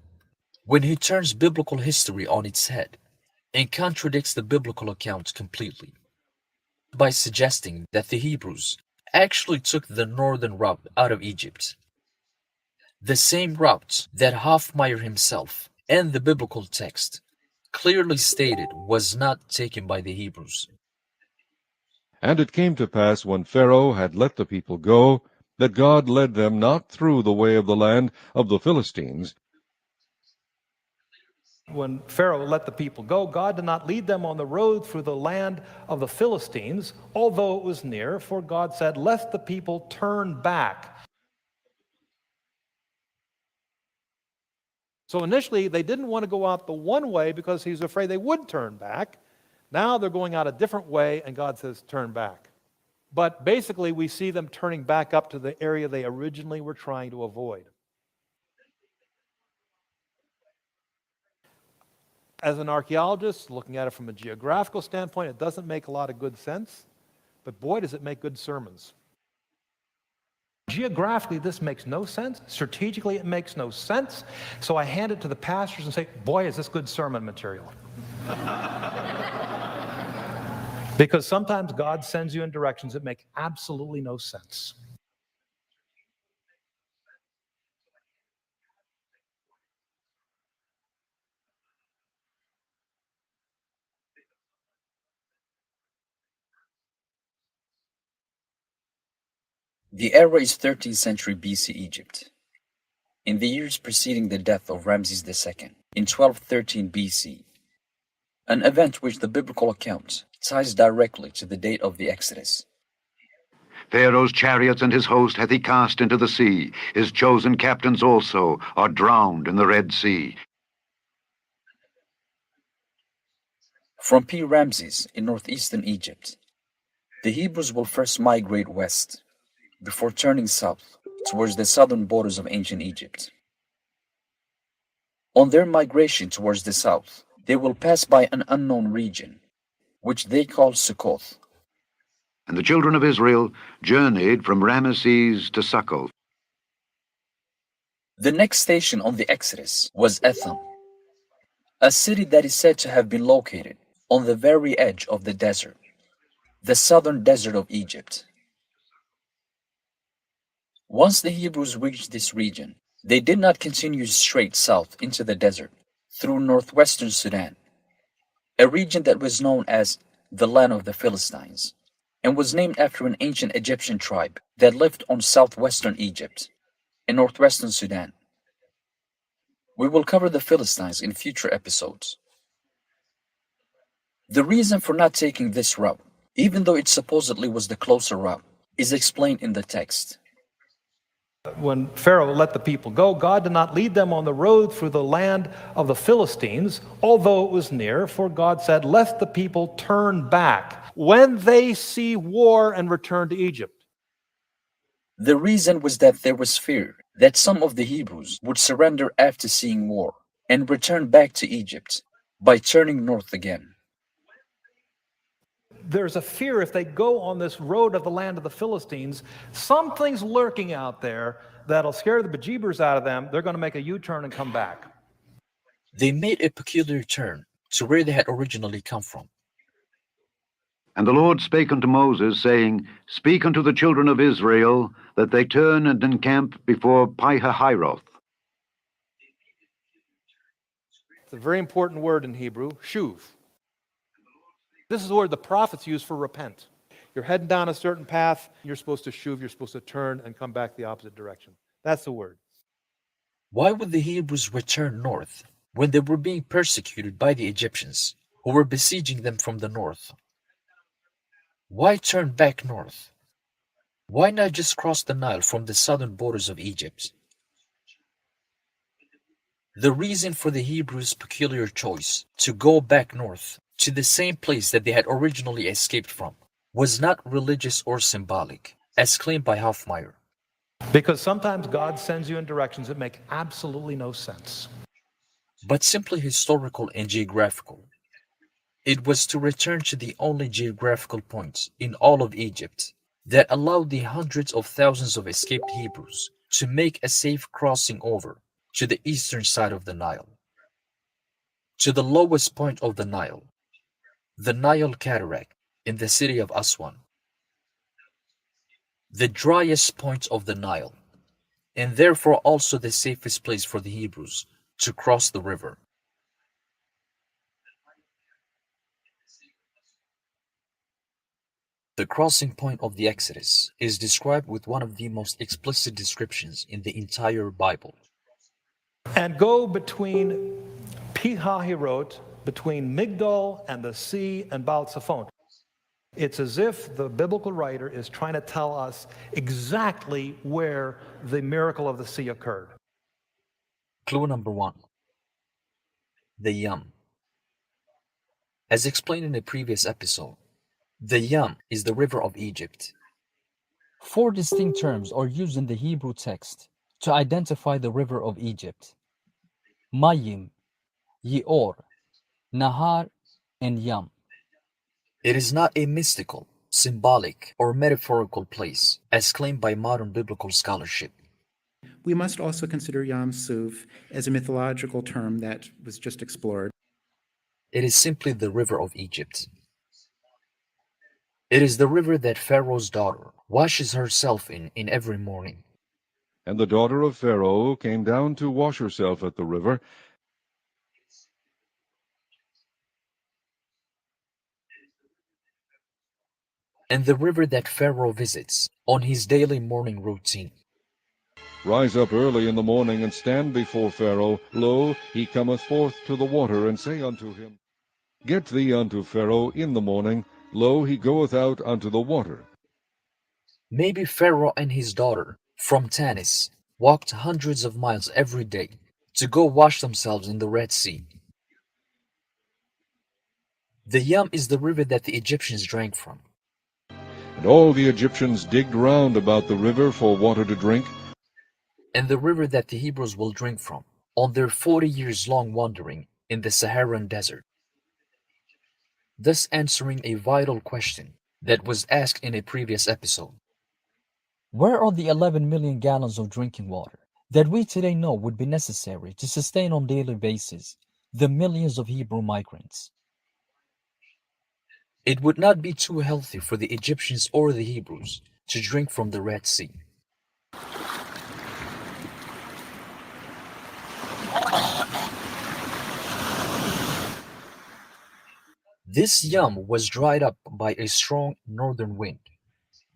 when he turns biblical history on its head and contradicts the biblical accounts completely, by suggesting that the Hebrews actually took the northern route out of Egypt, the same route that Hofmeyr himself and the biblical text clearly stated was not taken by the Hebrews. And it came to pass, when Pharaoh had let the people go, that God led them not through the way of the land of the Philistines. When Pharaoh let the people go, God did not lead them on the road through the land of the Philistines, although it was near, for God said, "Lest the people turn back." So initially, they didn't want to go out the one way because he was afraid they would turn back. Now they're going out a different way, and God says, turn back. But basically, we see them turning back up to the area they originally were trying to avoid. As an archaeologist, looking at it from a geographical standpoint, it doesn't make a lot of good sense. But boy, does it make good sermons. Geographically, this makes no sense. Strategically, it makes no sense. So I hand it to the pastors and say, boy, is this good sermon material. Because sometimes God sends you in directions that make absolutely no sense. The era is 13th century BC Egypt. In the years preceding the death of Ramses II, in 1213 BC, an event which the biblical account ties directly to the date of the Exodus. Pharaoh's chariots and his host hath he cast into the sea. His chosen captains also are drowned in the Red Sea. From Pi Ramses in northeastern Egypt, the Hebrews will first migrate west, before turning south towards the southern borders of ancient Egypt. On their migration towards the south, they will pass by an unknown region, which they call Sukkoth. And the children of Israel journeyed from Ramesses to Succoth. The next station on the Exodus was Etham, a city that is said to have been located on the very edge of the desert, the southern desert of Egypt. Once the Hebrews reached this region, they did not continue straight south into the desert through northwestern Sudan, a region that was known as the land of the Philistines, and was named after an ancient Egyptian tribe that lived on southwestern Egypt and northwestern Sudan. We will cover the Philistines in future episodes. The reason for not taking this route, even though it supposedly was the closer route, is explained in the text. When Pharaoh let the people go, God did not lead them on the road through the land of the Philistines, although it was near, for God said, "Lest the people turn back when they see war and return to Egypt." The reason was that there was fear that some of the Hebrews would surrender after seeing war and return back to Egypt by turning north again. There's a fear if they go on this road of the land of the Philistines, something's lurking out there that'll scare the bejeebers out of them. They're going to make a U-turn and come back. They made a peculiar turn to where they had originally come from. And the Lord spake unto Moses, saying, Speak unto the children of Israel, that they turn and encamp before Pi-hahiroth. It's a very important word in Hebrew, shuv. This is the word the prophets use for repent. You're heading down a certain path, you're supposed to shuv, you're supposed to turn and come back the opposite direction. That's the word. Why would the Hebrews return north when they were being persecuted by the Egyptians, who were besieging them from the north. Why turn back north? Why not just cross the Nile from the southern borders of Egypt? The reason for the Hebrews' peculiar choice to go back north to the same place that they had originally escaped from was not religious or symbolic, as claimed by Hofmeyr, Because sometimes God sends you in directions that make absolutely no sense. but simply historical and geographical. It was to return to the only geographical point in all of Egypt that allowed the hundreds of thousands of escaped Hebrews to make a safe crossing over to the eastern side of the Nile, to the lowest point of the Nile Cataract in the city of Aswan, the driest point of the Nile, and therefore also the safest place for the Hebrews to cross the river. The crossing point of the Exodus is described with one of the most explicit descriptions in the entire Bible. And go between Pi-Hahirot, between Migdol and the sea and Baal Zephon. It's as if the biblical writer is trying to tell us exactly where the miracle of the sea occurred. Clue number 1. The Yam. As explained in a previous episode, the Yam is the river of Egypt. 4 distinct terms are used in the Hebrew text to identify the river of Egypt: Mayim, Yeor, Nahar, and Yam. It is not a mystical, symbolic, or metaphorical place, as claimed by modern biblical scholarship. We must also consider Yam Suf as a mythological term that was just explored. It is simply the river of Egypt. It is the river that Pharaoh's daughter washes herself in every morning. And the daughter of Pharaoh came down to wash herself at the river. And the river that Pharaoh visits on his daily morning routine. Rise up early in the morning and stand before Pharaoh. Lo, he cometh forth to the water, and say unto him, Get thee unto Pharaoh in the morning. Lo, he goeth out unto the water. Maybe Pharaoh and his daughter from Tanis walked hundreds of miles every day to go wash themselves in the Red Sea. The Yam is the river that the Egyptians drank from. And all the Egyptians digged round about the river for water to drink. And the river that the Hebrews will drink from on their 40 years long wandering in the Saharan desert. Thus answering a vital question that was asked in a previous episode. Where are the 11 million gallons of drinking water that we today know would be necessary to sustain on a daily basis the millions of Hebrew migrants? It would not be too healthy for the Egyptians or the Hebrews to drink from the Red Sea. This Yam was dried up by a strong northern wind,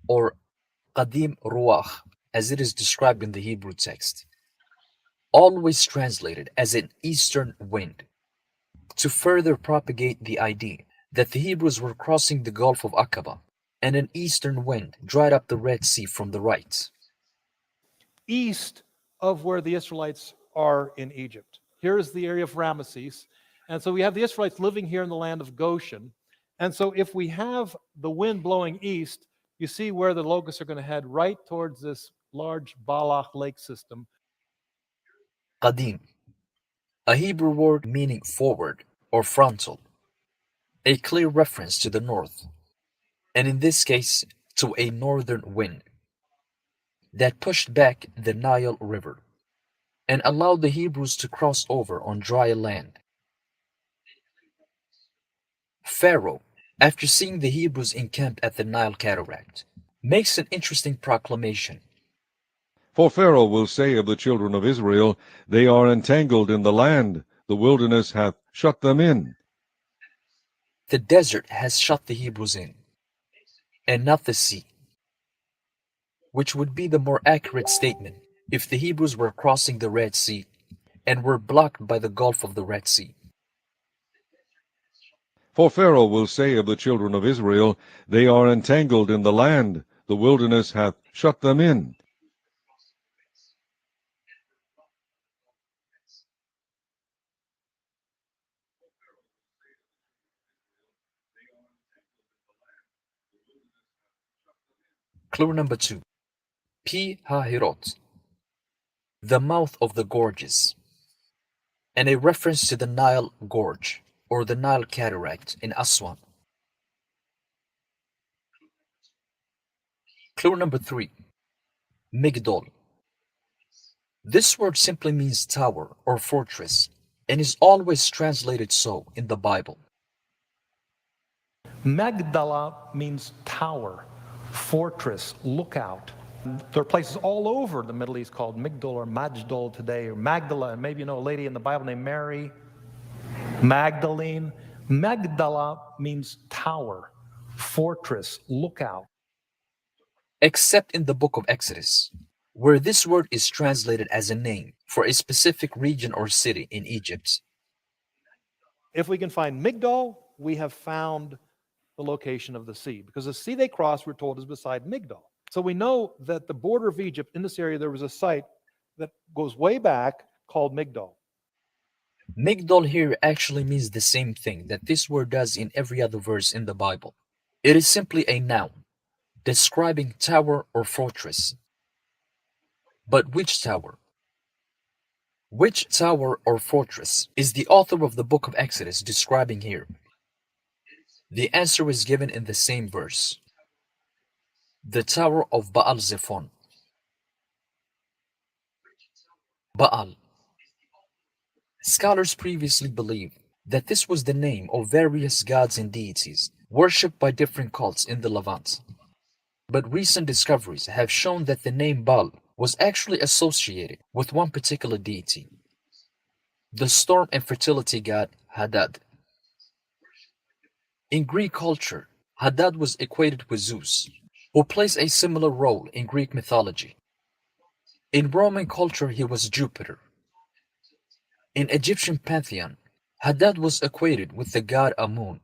or Qadim Ruach, as it is described in the Hebrew text, always translated as an eastern wind, to further propagate the idea that the Hebrews were crossing the Gulf of Aqaba, and an eastern wind dried up the Red Sea from the right. East of where the Israelites are in Egypt. Here is the area of Ramesses. And so we have the Israelites living here in the land of Goshen. And so if we have the wind blowing east, you see where the locusts are going to head right towards this large Balach lake system. Qadim, a Hebrew word meaning forward or frontal, a clear reference to the north, and in this case to a northern wind that pushed back the Nile River and allowed the Hebrews to cross over on dry land. Pharaoh, after seeing the Hebrews encamped at the Nile Cataract, makes an interesting proclamation. For Pharaoh will say of the children of Israel, They are entangled in the land, the wilderness hath shut them in. The desert has shut the Hebrews in, and not the sea, which would be the more accurate statement if the Hebrews were crossing the Red Sea and were blocked by the Gulf of the Red Sea. For Pharaoh will say of the children of Israel, They are entangled in the land, the wilderness hath shut them in. Clue number 2. Pi Hahirot, the mouth of the gorges, and a reference to the Nile Gorge or the Nile Cataract in Aswan. Clue number 3. Migdol. This word simply means tower or fortress and is always translated so in the Bible. Magdala means tower, fortress, lookout. There are places all over the Middle East called Migdol or Majdol today, or Magdala, and maybe you know a lady in the Bible named Mary Magdalene. Magdala means tower, fortress, lookout. Except in the book of Exodus, where this word is translated as a name for a specific region or city in Egypt. If we can find Migdol, we have found the location of the sea, because the sea they crossed, we're told, is beside Migdol. So we know that the border of Egypt, in this area, there was a site that goes way back called Migdol. Migdol here actually means the same thing that this word does in every other verse in the Bible. It is simply a noun, describing tower or fortress. But which tower? Which tower or fortress is the author of the book of Exodus describing here? The answer is given in the same verse. The Tower of Baal Zephon. Baal. Scholars previously believed that this was the name of various gods and deities worshipped by different cults in the Levant. But recent discoveries have shown that the name Baal was actually associated with one particular deity, the storm and fertility god Hadad. In Greek culture, Hadad was equated with Zeus, who plays a similar role in Greek mythology. In Roman culture, he was Jupiter. In Egyptian pantheon, Hadad was equated with the god Amun.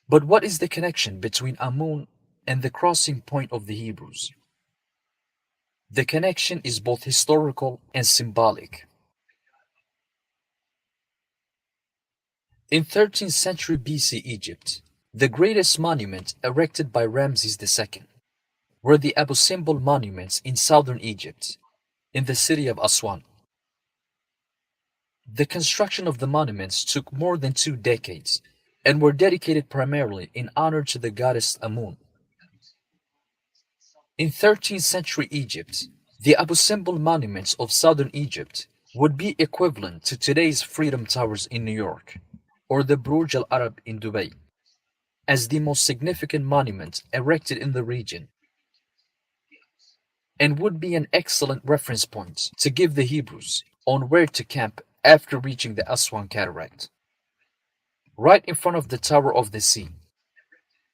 But what is the connection between Amun and the crossing point of the Hebrews? The connection is both historical and symbolic. In 13th century BC Egypt, the greatest monument erected by Ramses II were the Abu Simbel monuments in southern Egypt, in the city of Aswan. The construction of the monuments took more than 2 decades and were dedicated primarily in honor to the goddess Amun. In 13th century Egypt, the Abu Simbel monuments of southern Egypt would be equivalent to today's Freedom Towers in New York or the Burj Al Arab in Dubai, as the most significant monument erected in the region, and would be an excellent reference point to give the Hebrews on where to camp after reaching the Aswan Cataract. Right in front of the Tower of the Sea,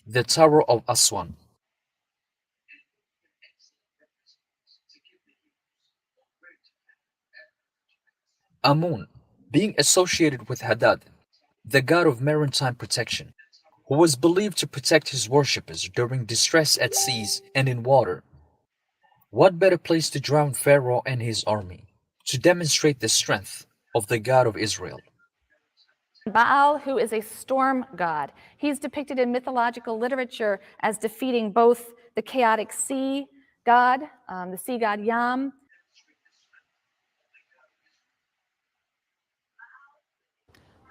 the Tower of Aswan. Amun, being associated with Hadad, the god of maritime protection, who was believed to protect his worshippers during distress at seas and in water. What better place to drown Pharaoh and his army, to demonstrate the strength of the God of Israel? Baal, who is a storm god. He's depicted in mythological literature as defeating both the chaotic sea god, the sea god Yam.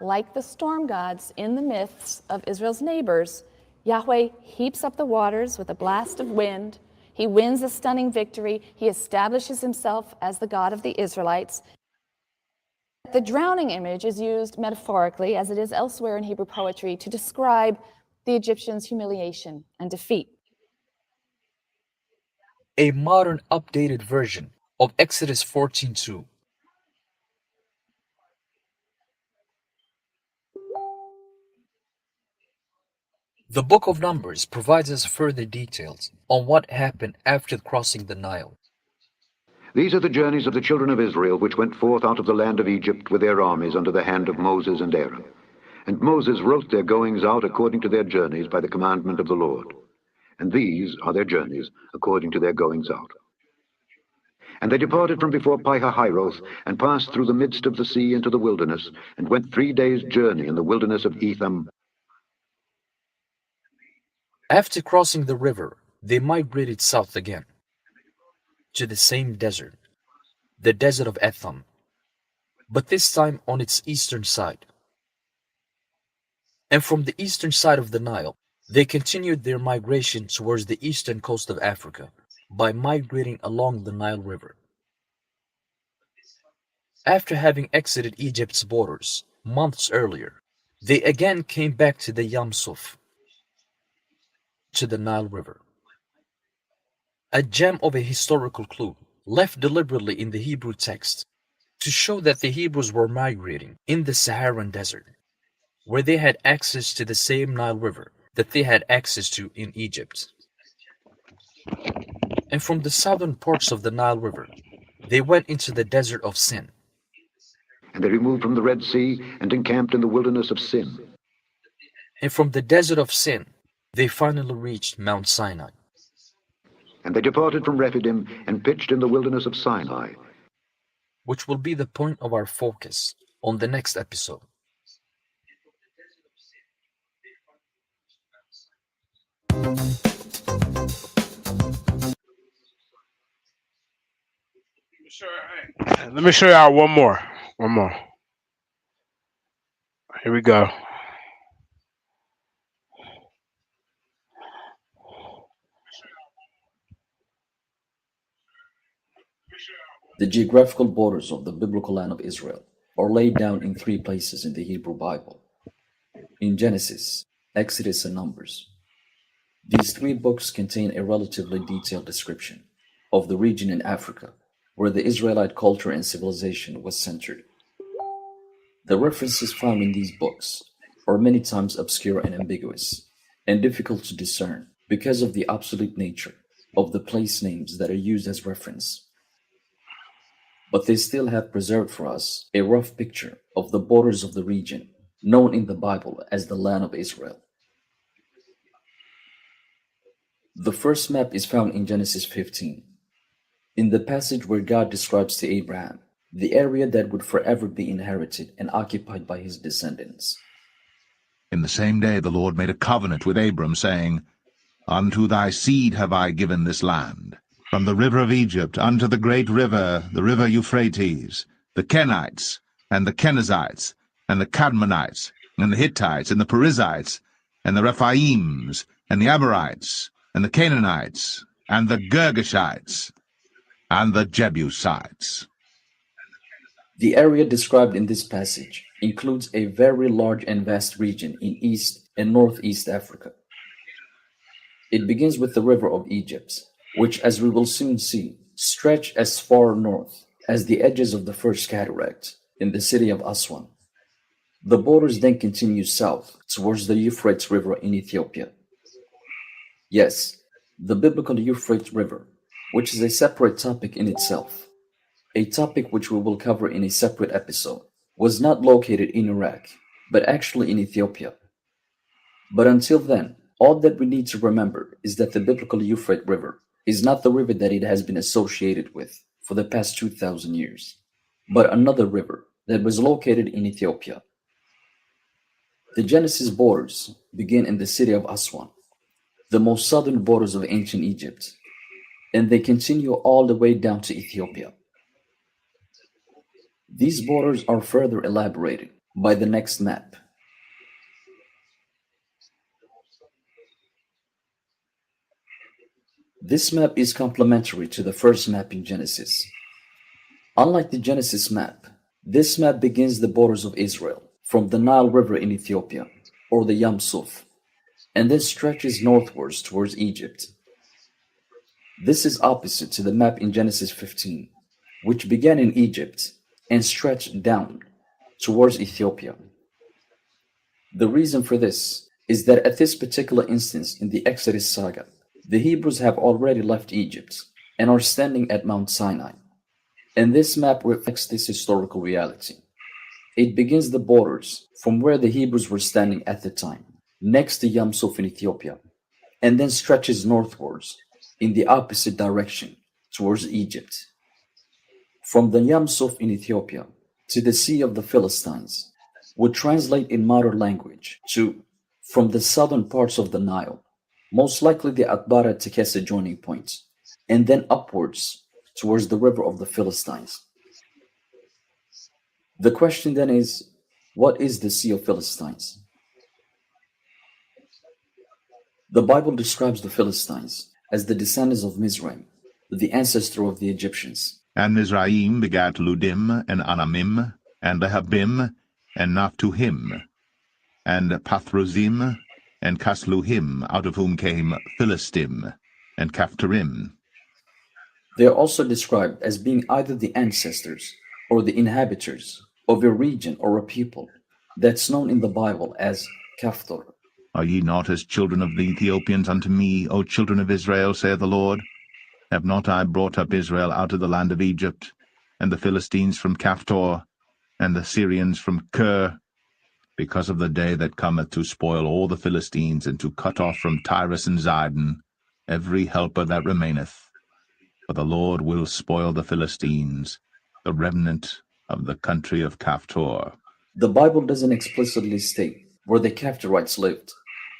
Like the storm gods in the myths of Israel's neighbors, Yahweh heaps up the waters with a blast of wind. He wins a stunning victory. He establishes himself as the God of the Israelites. The drowning image is used metaphorically, as it is elsewhere in Hebrew poetry, to describe the Egyptians' humiliation and defeat. A modern updated version of Exodus 14:2. The book of Numbers provides us further details on what happened after crossing the Nile. These are the journeys of the children of Israel, which went forth out of the land of Egypt with their armies under the hand of Moses and Aaron. And Moses wrote their goings out according to their journeys by the commandment of the Lord. And these are their journeys according to their goings out. And they departed from before Pi-hahiroth, and passed through the midst of the sea into the wilderness, and went 3 days' journey in the wilderness of Etham. After crossing the river, they migrated south again to the same desert, the desert of Etham, but this time on its eastern side. And from the eastern side of the Nile, they continued their migration towards the eastern coast of Africa by migrating along the Nile River. After having exited Egypt's borders months earlier, they again came back to the Yam Suf, to the Nile River. A gem of a historical clue left deliberately in the Hebrew text to show that the Hebrews were migrating in the Saharan desert, where they had access to the same Nile River that they had access to in Egypt. And from the southern parts of the Nile River, they went into the desert of Sin. And they removed from the Red Sea and encamped in the wilderness of Sin. And from the desert of Sin, they finally reached Mount Sinai. And they departed from Rephidim and pitched in the wilderness of Sinai, which will be the point of our focus on the next episode. Let me show y'all one more. Here we go. The geographical borders of the biblical land of Israel are laid down in 3 places in the Hebrew Bible: in Genesis, Exodus, and Numbers. These 3 books contain a relatively detailed description of the region in Africa where the Israelite culture and civilization was centered. The references found in these books are many times obscure and ambiguous, and difficult to discern because of the obsolete nature of the place names that are used as reference. But they still have preserved for us a rough picture of the borders of the region known in the Bible as the land of Israel. The first map is found in Genesis 15, in the passage where God describes to Abraham the area that would forever be inherited and occupied by his descendants. In the same day the Lord made a covenant with Abram, saying, Unto thy seed have I given this land, from the river of Egypt unto the great river, the river Euphrates, the Kenites, and the Kenizzites, and the Cadmonites, and the Hittites, and the Perizzites, and the Rephaims, and the Amorites, and the Canaanites, and the Girgashites, and the Jebusites. The area described in this passage includes a very large and vast region in East and Northeast Africa. It begins with the river of Egypt, which, as we will soon see, stretch as far north as the edges of the first cataract in the city of Aswan. The borders then continue south towards the Euphrates River in Ethiopia. Yes, the biblical Euphrates River, which is a separate topic in itself, a topic which we will cover in a separate episode, was not located in Iraq, but actually in Ethiopia. But until then, all that we need to remember is that the biblical Euphrates River is not the river that it has been associated with for the past 2,000 years, but another river that was located in Ethiopia. The Genesis borders begin in the city of Aswan, the most southern borders of ancient Egypt, and they continue all the way down to Ethiopia. These borders are further elaborated by the next map. This map is complementary to the first map in Genesis. Unlike the Genesis map, this map begins the borders of Israel from the Nile River in Ethiopia, or the Yam Suf, and then stretches northwards towards Egypt. This is opposite to the map in Genesis 15, which began in Egypt and stretched down towards Ethiopia. The reason for this is that at this particular instance in the Exodus saga, the Hebrews have already left Egypt and are standing at Mount Sinai, and this map reflects this historical reality. It begins the borders from where the Hebrews were standing at the time, next to Yam Suf in Ethiopia, and then stretches northwards in the opposite direction towards Egypt. From the Yam Suf in Ethiopia to the Sea of the Philistines would translate in modern language to from the southern parts of the Nile, most likely the Atbara Tekese joining point, and then upwards towards the river of the Philistines. The question then is, what is the Sea of Philistines? The Bible describes the Philistines as the descendants of Mizraim, the ancestor of the Egyptians. And Mizraim begat Ludim, and Anamim, and Lehabim, and Naphtuhim, and Pathrozim, and Casluhim, out of whom came Philistim, and Caphtorim. They are also described as being either the ancestors or the inhabitants of a region or a people that's known in the Bible as Caphtor. Are ye not as children of the Ethiopians unto me, O children of Israel, saith the Lord? Have not I brought up Israel out of the land of Egypt, and the Philistines from Caphtor, and the Syrians from Ker, because of the day that cometh to spoil all the Philistines, and to cut off from Tyrus and Zidon every helper that remaineth? For the Lord will spoil the Philistines, the remnant of the country of Caphtor. The Bible doesn't explicitly state where the Caphtorites lived,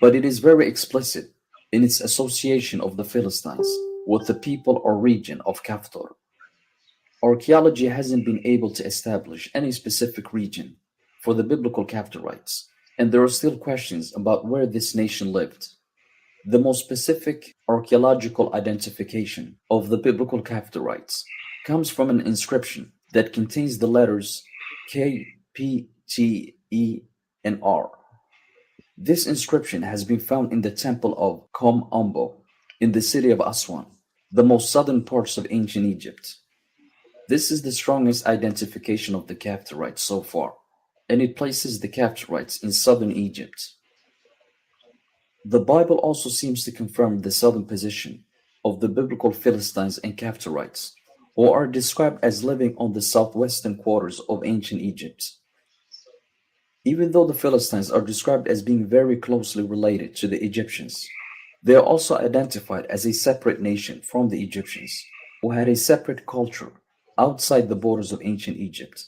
but it is very explicit in its association of the Philistines with the people or region of Caphtor. Archaeology hasn't been able to establish any specific region for the biblical Caphtorites, and there are still questions about where this nation lived. The most specific archaeological identification of the biblical Caphtorites comes from an inscription that contains the letters K, P, T, E, and R. This inscription has been found in the temple of Kom Ombo in the city of Aswan, the most southern parts of ancient Egypt. This is the strongest identification of the Caphtorites so far, and it places the Caphtorites in southern Egypt. The Bible also seems to confirm the southern position of the biblical Philistines and Caphtorites, who are described as living on the southwestern quarters of ancient Egypt. Even though the Philistines are described as being very closely related to the Egyptians, they are also identified as a separate nation from the Egyptians, who had a separate culture outside the borders of ancient Egypt.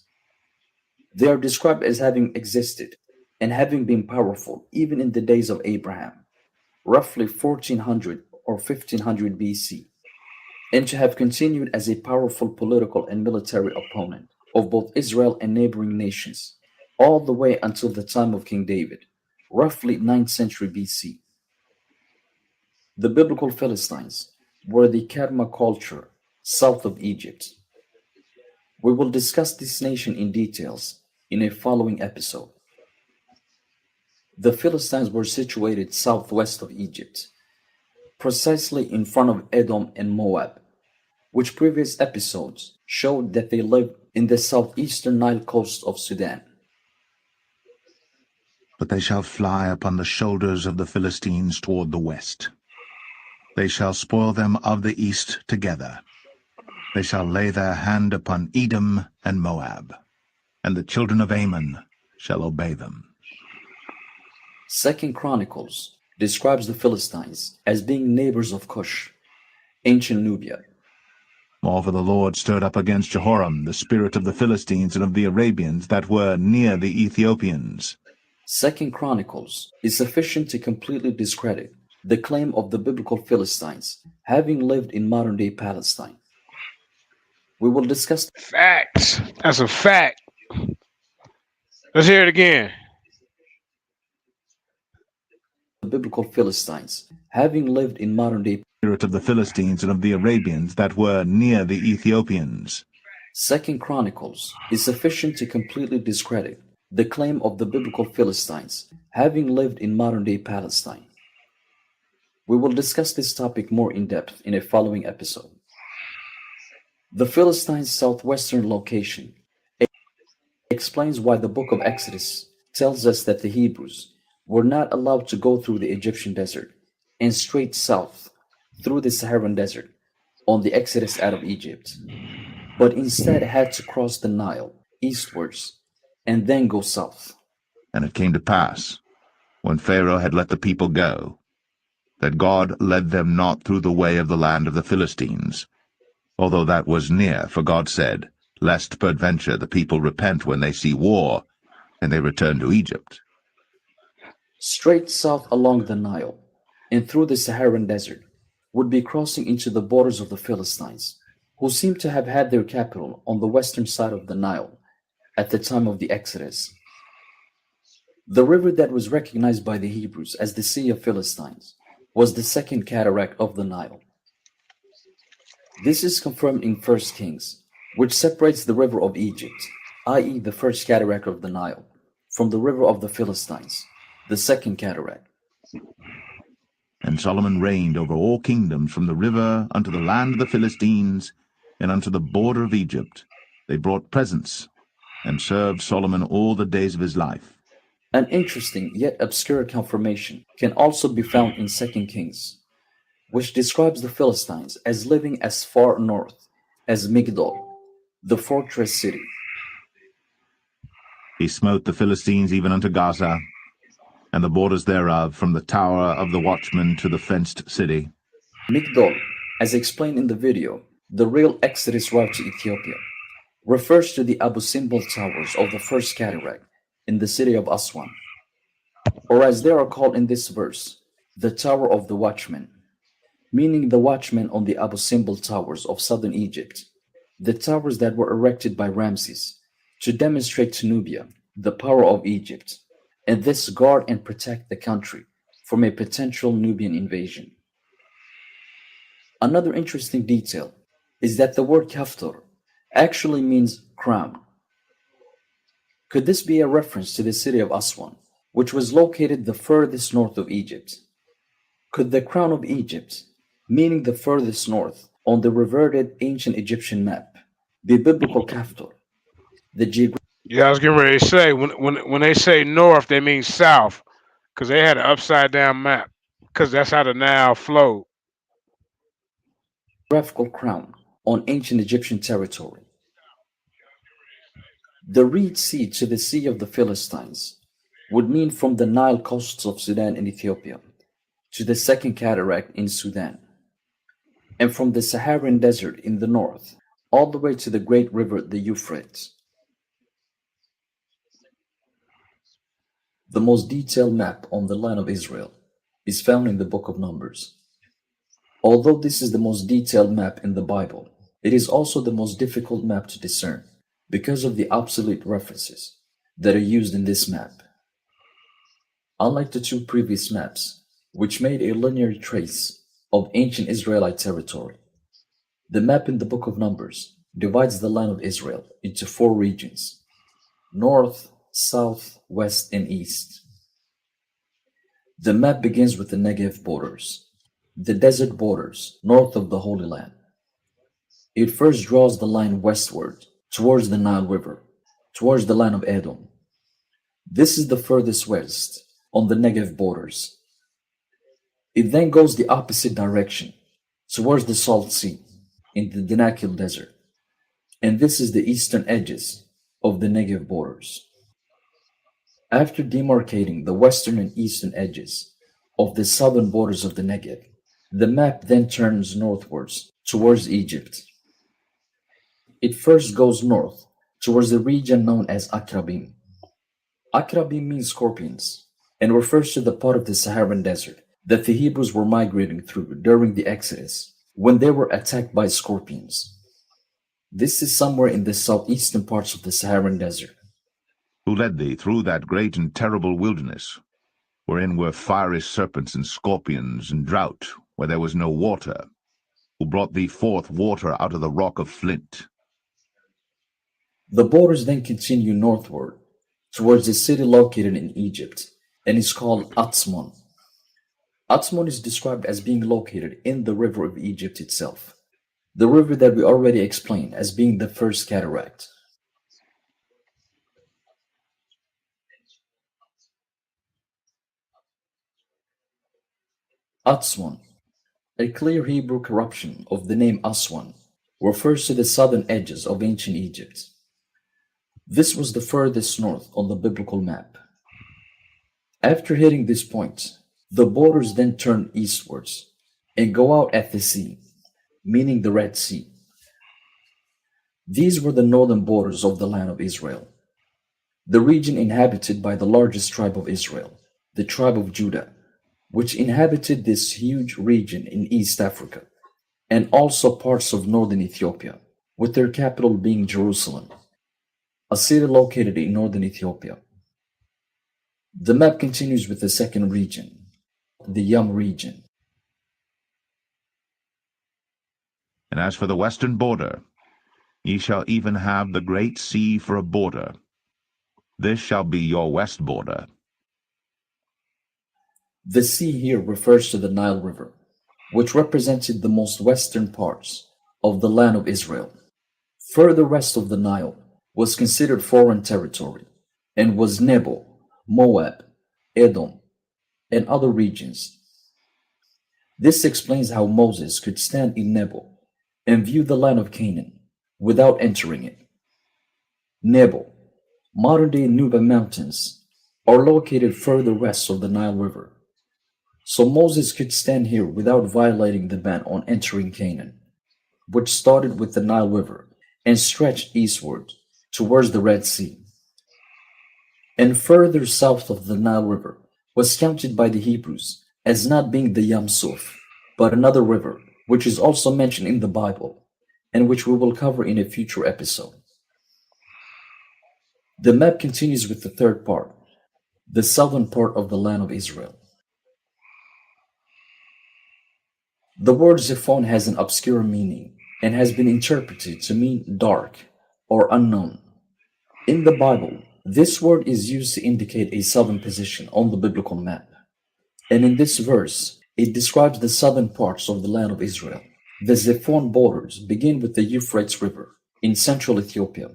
They are described as having existed and having been powerful even in the days of Abraham, roughly 1400 or 1500 BC, and to have continued as a powerful political and military opponent of both Israel and neighboring nations, all the way until the time of King David, roughly 9th century BC. The biblical Philistines were the Kerma culture south of Egypt. We will discuss this nation in details in a following episode. The Philistines were situated southwest of Egypt, precisely in front of Edom and Moab, which previous episodes showed that they lived in the southeastern Nile coast of Sudan. But they shall fly upon the shoulders of the Philistines toward the west. They shall spoil them of the east together. They shall lay their hand upon Edom and Moab, and the children of Ammon shall obey them. 2 Chronicles describes the Philistines as being neighbors of Cush, ancient Nubia. Moreover, the Lord stirred up against Jehoram the spirit of the Philistines and of the Arabians that were near the Ethiopians. 2 Chronicles is sufficient to completely discredit the claim of the biblical Philistines having lived in modern-day Palestine. We will discuss facts. That's a fact. Let's hear it again. The biblical Philistines having lived in modern-day Spirit of the Philistines and of the Arabians that were near the Ethiopians. 2 Chronicles is sufficient to completely discredit the claim of the biblical Philistines having lived in modern-day Palestine. We will discuss this topic more in depth in a following episode. The Philistines' southwestern location explains why the book of Exodus tells us that the Hebrews were not allowed to go through the Egyptian desert and straight south through the Saharan desert on the exodus out of Egypt. but instead had to cross the Nile eastwards and then go south. And it came to pass, when Pharaoh had let the people go, that God led them not through the way of the land of the Philistines, although that was near, for God said, Lest peradventure the people repent when they see war, and they return to Egypt. Straight south along the Nile and through the Saharan desert would be crossing into the borders of the Philistines, who seem to have had their capital on the western side of the Nile at the time of the Exodus. The river that was recognized by the Hebrews as the Sea of Philistines was the second cataract of the Nile. This is confirmed in 1 Kings, which separates the river of Egypt, i.e. the first cataract of the Nile, from the river of the Philistines, the second cataract. And Solomon reigned over all kingdoms from the river unto the land of the Philistines, and unto the border of Egypt. They brought presents, and served Solomon all the days of his life. An interesting yet obscure confirmation can also be found in 2 Kings, which describes the Philistines as living as far north as Migdol, the fortress city. He smote the Philistines even unto Gaza, and the borders thereof, from the tower of the watchman to the fenced city. Migdol, as explained in the video, the real Exodus route to Ethiopia, refers to the Abu Simbel towers of the first cataract in the city of Aswan, or as they are called in this verse, the Tower of the Watchman, meaning the watchmen on the Abu Simbel towers of southern Egypt, the towers that were erected by Ramses to demonstrate to Nubia the power of Egypt, and this guard and protect the country from a potential Nubian invasion. Another interesting detail is that the word Kaftor actually means crown. Could this be a reference to the city of Aswan, which was located the furthest north of Egypt? Could the crown of Egypt, meaning the furthest north on the reverted ancient Egyptian map, be biblical Kaftor? Yeah, I was getting ready to say when they say north, they mean south, because they had an upside down map, because that's how the Nile flowed. Geographical crown on ancient Egyptian territory. The Reed Sea to the Sea of the Philistines would mean from the Nile coasts of Sudan and Ethiopia to the second cataract in Sudan, and from the Saharan desert in the north all the way to the great river, the Euphrates. The most detailed map on the land of Israel is found in the book of Numbers. Although this is the most detailed map in the Bible, it is also the most difficult map to discern because of the obsolete references that are used in this map. Unlike the two previous maps, which made a linear trace of ancient Israelite territory, the map in the book of Numbers divides the land of Israel into 4 regions: north, south, west, and east. The map begins with the Negev borders, the desert borders north of the Holy Land. It first draws the line westward towards the Nile River, towards the land of Edom. This is the furthest west on the Negev borders. It then goes the opposite direction towards the Salt Sea in the Danakil Desert, and this is the eastern edges of the Negev borders. After demarcating the western and eastern edges of the southern borders of the Negev, the map then turns northwards towards Egypt. It first goes north towards the region known as Akrabim. Akrabim means scorpions and refers to the part of the Saharan desert that the Hebrews were migrating through during the Exodus when they were attacked by scorpions. This is somewhere in the southeastern parts of the Saharan desert. Who led thee through that great and terrible wilderness, wherein were fiery serpents and scorpions and drought, where there was no water, who brought thee forth water out of the rock of flint. The borders then continue northward towards the city located in Egypt and is called Atzmon. Atzmon is described as being located in the river of Egypt itself, the river that we already explained as being the first cataract. Atzmon, a clear Hebrew corruption of the name Aswan, refers to the southern edges of ancient Egypt. This was the furthest north on the biblical map. After hitting this point, the borders then turn eastwards and go out at the sea, meaning the Red Sea. These were the northern borders of the land of Israel, the region inhabited by the largest tribe of Israel, the tribe of Judah, which inhabited this huge region in East Africa, and also parts of northern Ethiopia, with their capital being Jerusalem, a city located in northern Ethiopia. The map continues with the second region, the Yam region. And as for the western border, ye shall even have the great sea for a border. This shall be your west border. The sea here refers to the Nile River, which represented the most western parts of the land of Israel. Further west of the Nile was considered foreign territory and was Nebo, Moab, Edom, and other regions. This explains how Moses could stand in Nebo and view the land of Canaan without entering it. Nebo, modern-day Nuba Mountains, are located further west of the Nile River. So Moses could stand here without violating the ban on entering Canaan, which started with the Nile River and stretched eastward towards the Red Sea. And further south of the Nile River was counted by the Hebrews as not being the Yam Suf, but another river, which is also mentioned in the Bible, and which we will cover in a future episode. The map continues with the third part, the southern part of the land of Israel. The word Zephon has an obscure meaning and has been interpreted to mean dark or unknown. In the Bible, this word is used to indicate a southern position on the biblical map. And in this verse, it describes the southern parts of the land of Israel. The Zephon borders begin with the Euphrates River in central Ethiopia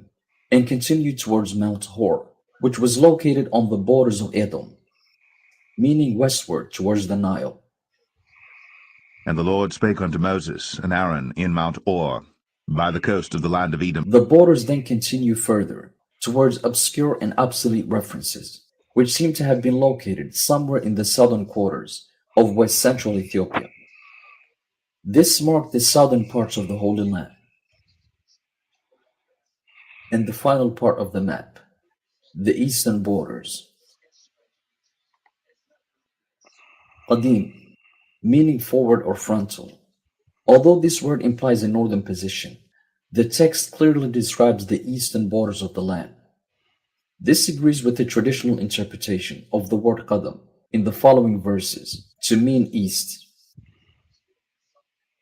and continue towards Mount Hor, which was located on the borders of Edom, meaning westward towards the Nile. And the Lord spake unto Moses and Aaron in Mount Or, by the coast of the land of Edom. The borders then continue further towards obscure and obsolete references, which seem to have been located somewhere in the southern quarters of west central Ethiopia. This marked the southern parts of the Holy Land. And the final part of the map, the eastern borders. Qadim, meaning forward or frontal. Although this word implies a northern position, the text clearly describes the eastern borders of the land. This agrees with the traditional interpretation of the word Qadam in the following verses to mean east.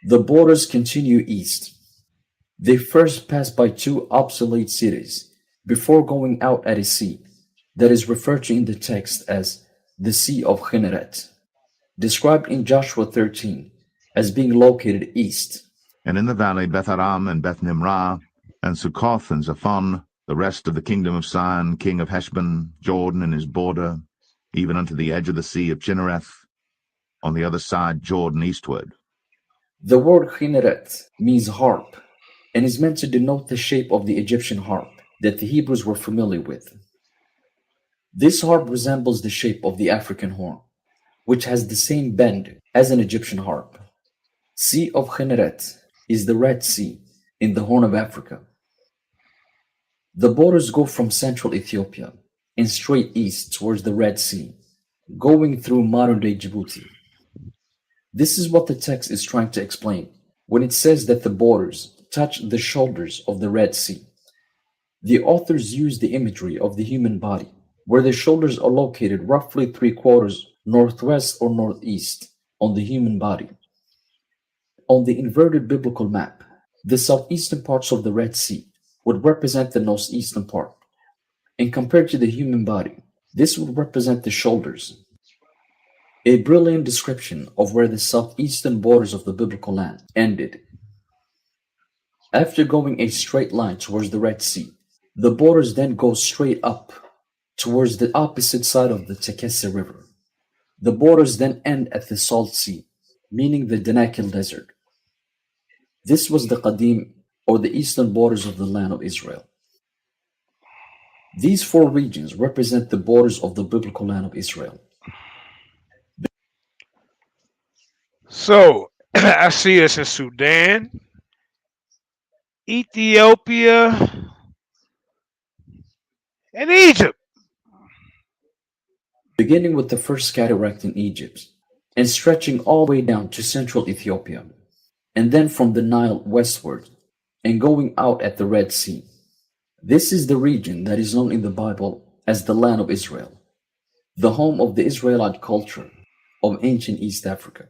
The borders continue east. They first pass by two obsolete cities before going out at a sea that is referred to in the text as the Sea of Kinneret, described in Joshua 13 as being located east. And in the valley Beth-Aram and Beth-Nimrah, and Succoth and Zaphon, the rest of the kingdom of Sihon, king of Heshbon, Jordan and his border, even unto the edge of the sea of Chinnereth, on the other side Jordan eastward. The word Kinneret means harp, and is meant to denote the shape of the Egyptian harp that the Hebrews were familiar with. This harp resembles the shape of the African horn, which has the same bend as an Egyptian harp. Sea of Kinneret is the Red Sea in the Horn of Africa. The borders go from central Ethiopia and straight east towards the Red Sea, going through modern-day Djibouti. This is what the text is trying to explain when it says that the borders touch the shoulders of the Red Sea. The authors use the imagery of the human body, where the shoulders are located roughly 3/4 northwest or northeast on the human body. On the inverted biblical map, the southeastern parts of the Red Sea would represent the northeastern part, and compared to the human body, this would represent the shoulders. A brilliant description of where the southeastern borders of the biblical land ended. After going a straight line towards the Red Sea, the borders then go straight up towards the opposite side of the Tekesse River. The borders then end at the Salt Sea, meaning the Danakil Desert. This was the Qadim or the eastern borders of the land of Israel. These four regions represent the borders of the biblical land of Israel. So I see us in Sudan, Ethiopia, and Egypt. Beginning with the first cataract in Egypt and stretching all the way down to central Ethiopia, and then from the Nile westward and going out at the Red Sea. This is the region that is known in the Bible as the land of Israel, the home of the Israelite culture of ancient East Africa.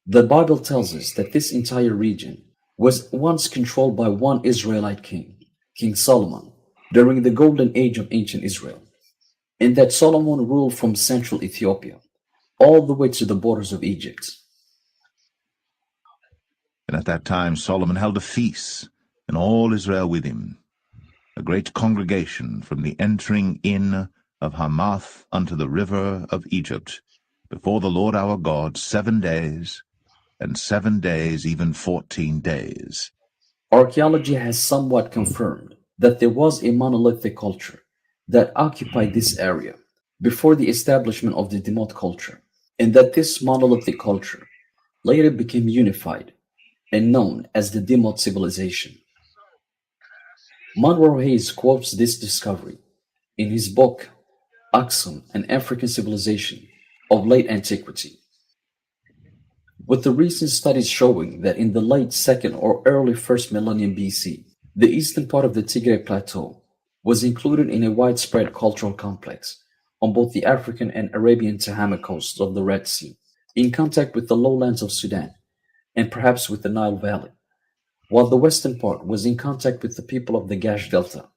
The Bible tells us that this entire region was once controlled by one Israelite king, King Solomon, during the golden age of ancient Israel, and that Solomon ruled from central Ethiopia all the way to the borders of Egypt. And at that time Solomon held a feast, and all Israel with him, a great congregation from the entering in of Hamath unto the river of Egypt, before the Lord our God 7 days, and 7 days, even 14 days. Archaeology has somewhat confirmed that there was a monolithic culture that occupied this area before the establishment of the Demot culture, and that this monolithic culture later became unified and known as the Demot civilization. Monroe Hayes quotes this discovery in his book, Aksum, an African Civilization of Late Antiquity. With the recent studies showing that in the late 2nd or early 1st millennium BC, the eastern part of the Tigray Plateau was included in a widespread cultural complex on both the African and Arabian Tehama coasts of the Red Sea, in contact with the lowlands of Sudan, and perhaps with the Nile Valley, while the western part was in contact with the people of the Gash Delta.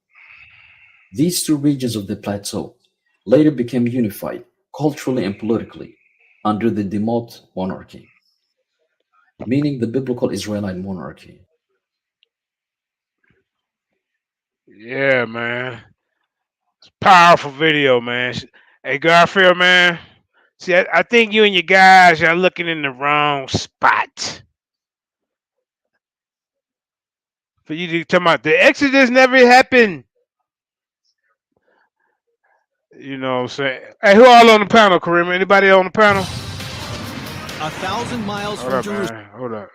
These two regions of the plateau later became unified culturally and politically under the Demot monarchy, meaning the biblical Israelite monarchy. Yeah, man. It's a powerful video, man. Hey, Garfield, man. See, I think you and your guys are looking in the wrong spot. For you to talk about the Exodus never happened. You know what I'm saying? Hey, who all on the panel, Kareem? Anybody on the panel? 1,000 miles Hold from up, Jerusalem. man. Hold up.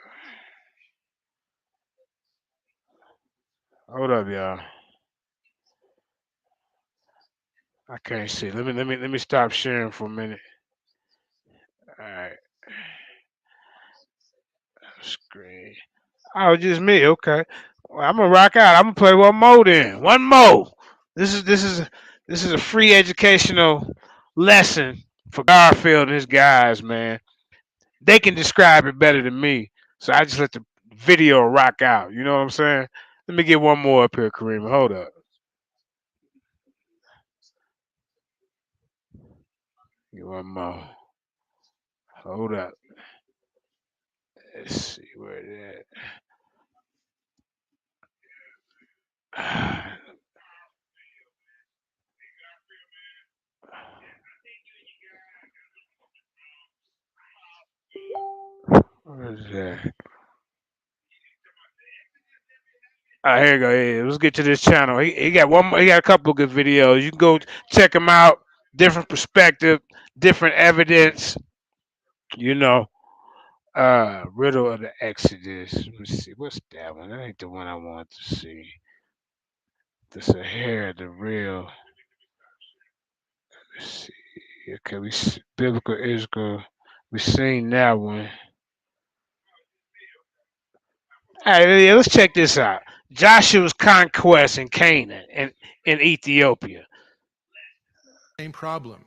Hold up, y'all. I can't see. Let me stop sharing for a minute. All right. Screen. Oh, just me. Okay. Well, I'm gonna rock out. I'm gonna play one more then. One more. This is a free educational lesson for Garfield and his guys, man. They can describe it better than me. So I just let the video rock out. You know what I'm saying? Let me get one more up here, Kareem. Hold up. Get one more. Hold up. Let's see where it at. Where is that? Here you go. Yeah, let's get to this channel. He got one. He got a couple of good videos. You can go check him out. Different perspective, different evidence. You know, riddle of the Exodus. Let me see. What's that one? That ain't the one I want to see. The Sahara, the real. Let's see. Okay, biblical Israel. We seen that one. All right, yeah, let's check this out. Joshua's conquest in Canaan and in Ethiopia. Same problem.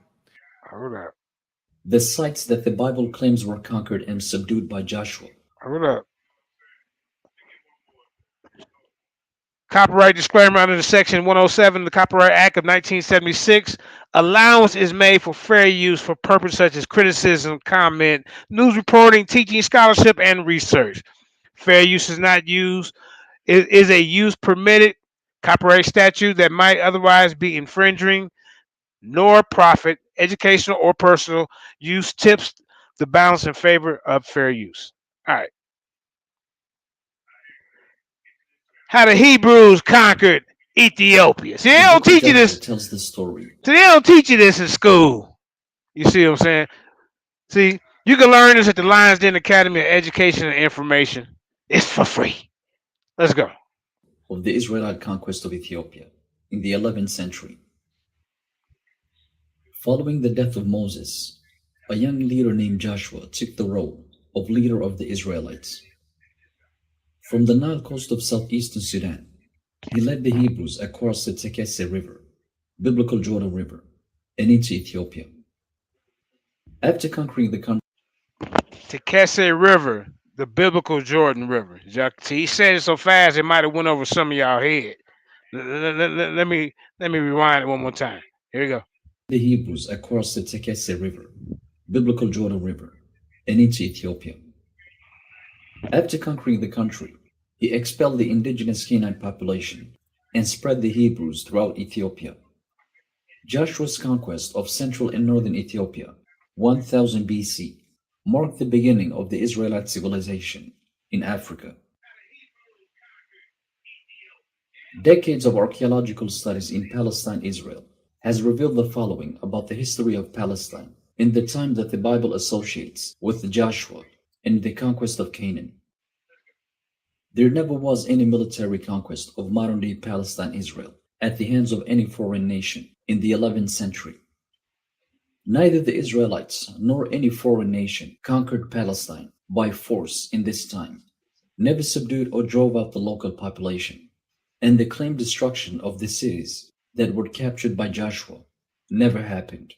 Hold up. The sites that the Bible claims were conquered and subdued by Joshua. Hold up. Copyright disclaimer under the Section 107 of the Copyright Act of 1976. Allowance is made for fair use for purposes such as criticism, comment, news reporting, teaching, scholarship, and research. Fair use is not used. It is a use permitted copyright statute that might otherwise be infringing, nor profit, educational, or personal use tips the balance in favor of fair use. All right. how the Hebrews conquered Ethiopia. See, they The don't book of teach you Joshua this. tells the story. See, they don't teach you this in school. You see what I'm saying? See, you can learn this at the Lions Den Academy of Education and Information. It's for free. Let's go. Of the Israelite conquest of Ethiopia in the 11th century. Following the death of Moses, a young leader named Joshua took the role of leader of the Israelites. From the Nile coast of southeastern Sudan, he led the Hebrews across the Tekesse River, biblical Jordan River, and into Ethiopia. After conquering the country, Tekesse River, the biblical Jordan River. See, he said it so fast it might have went over some of y'all head. Let me rewind it one more time. Here we go. The Hebrews across the Tekesse River, biblical Jordan River, and into Ethiopia. After conquering the country, he expelled the indigenous Canaanite population and spread the Hebrews throughout Ethiopia. Joshua's conquest of central and northern Ethiopia, 1000 BC, marked the beginning of the Israelite civilization in Africa. Decades of archaeological studies in Palestine, Israel, has revealed the following about the history of Palestine in the time that the Bible associates with Joshua and the conquest of Canaan. There never was any military conquest of modern-day Palestine, Israel, at the hands of any foreign nation in the 11th century. Neither the Israelites nor any foreign nation conquered Palestine by force in this time, never subdued or drove out the local population, and the claimed destruction of the cities that were captured by Joshua never happened.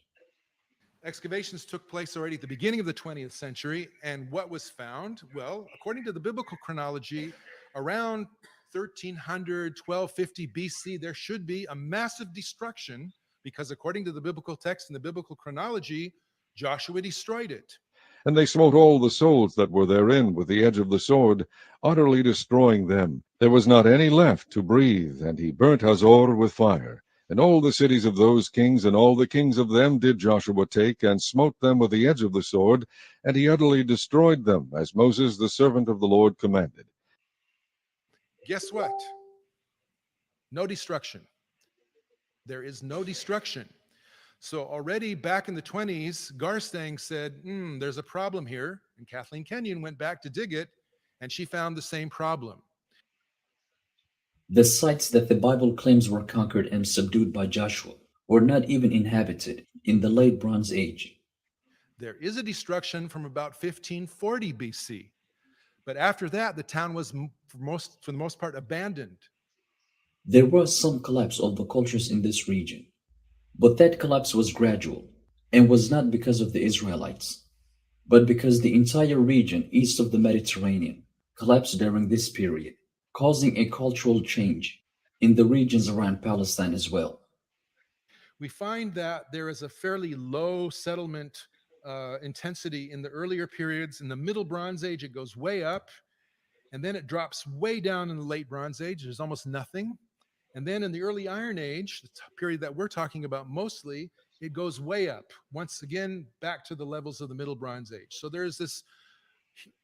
Excavations took place already at the beginning of the 20th century, and what was found? Well, according to the biblical chronology, around 1300, 1250 BC, there should be a massive destruction because according to the biblical text and the biblical chronology, Joshua destroyed it. And they smote all the souls that were therein with the edge of the sword, utterly destroying them. There was not any left to breathe, and he burnt Hazor with fire. And all the cities of those kings and all the kings of them did Joshua take, and smote them with the edge of the sword, and he utterly destroyed them, as Moses the servant of the Lord commanded. Guess what? No destruction. There is no destruction. So already back in the 20s, Garstang said, there's a problem here. And Kathleen Kenyon went back to dig it, and she found the same problem. The sites that the Bible claims were conquered and subdued by Joshua were not even inhabited in the late Bronze Age. There is a destruction from about 1540 BC. But after that, the town was, for the most part, abandoned. There was some collapse of the cultures in this region, but that collapse was gradual and was not because of the Israelites, but because the entire region east of the Mediterranean collapsed during this period, causing a cultural change in the regions around Palestine as well. We find that there is a fairly low settlement intensity in the earlier periods. In the Middle Bronze Age, it goes way up, and then it drops way down in the Late Bronze Age. There's almost nothing. And then in the Early Iron Age, the period that we're talking about mostly, it goes way up, once again, back to the levels of the Middle Bronze Age. So there's this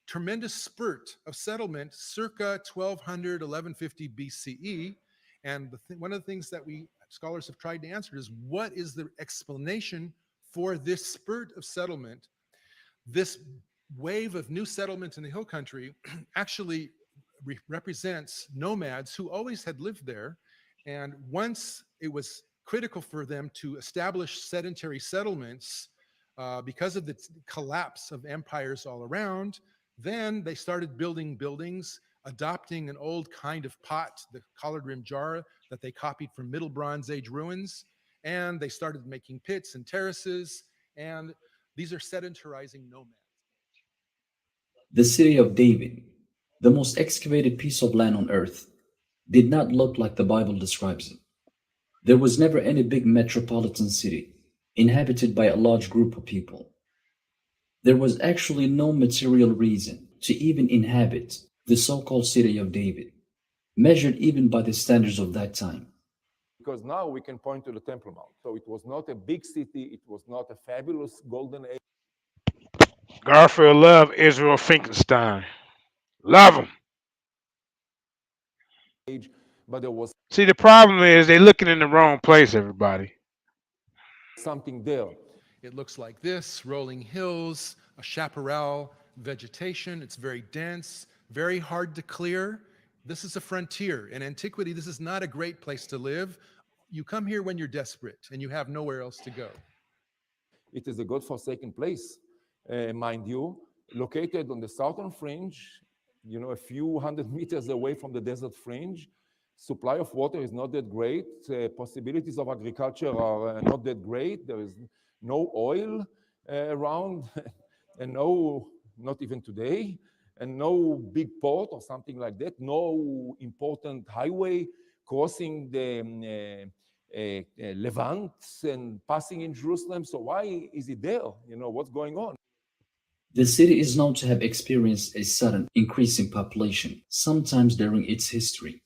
tremendous spurt of settlement circa 1200, 1150 BCE. And one of the things that we scholars have tried to answer is, what is the explanation for this spurt of settlement? This wave of new settlement in the hill country actually represents nomads who always had lived there. And once it was critical for them to establish sedentary settlements because of the collapse of empires all around, then they started building buildings, adopting an old kind of pot, the collared rim jar that they copied from Middle Bronze Age ruins. And they started making pits and terraces. And these are sedentarizing nomads. The city of David, the most excavated piece of land on earth, did not look like the Bible describes it. There was never any big metropolitan city inhabited by a large group of people. There was actually no material reason to even inhabit the so-called city of David, measured even by the standards of that time. Because now we can point to the Temple Mount. So it was not a big city. It was not a fabulous golden age. Garfield loved Israel Finkelstein. Love him. but there was See, the problem is they're looking in the wrong place, everybody. something there. It looks like this, rolling hills, a chaparral vegetation. It's very dense, very hard to clear. This is a frontier. In antiquity, this is not a great place to live. You come here when you're desperate and you have nowhere else to go. It is a God-forsaken place, mind you, located on the southern fringe, you know, a few hundred meters away from the desert fringe. Supply of water is not that great. Possibilities of agriculture are not that great. There is no oil around, and not even today, and no big port or something like that. No important highway crossing the Levant and passing in Jerusalem. So why is it there? You know, what's going on? The city is known to have experienced a sudden increase in population, sometimes during its history.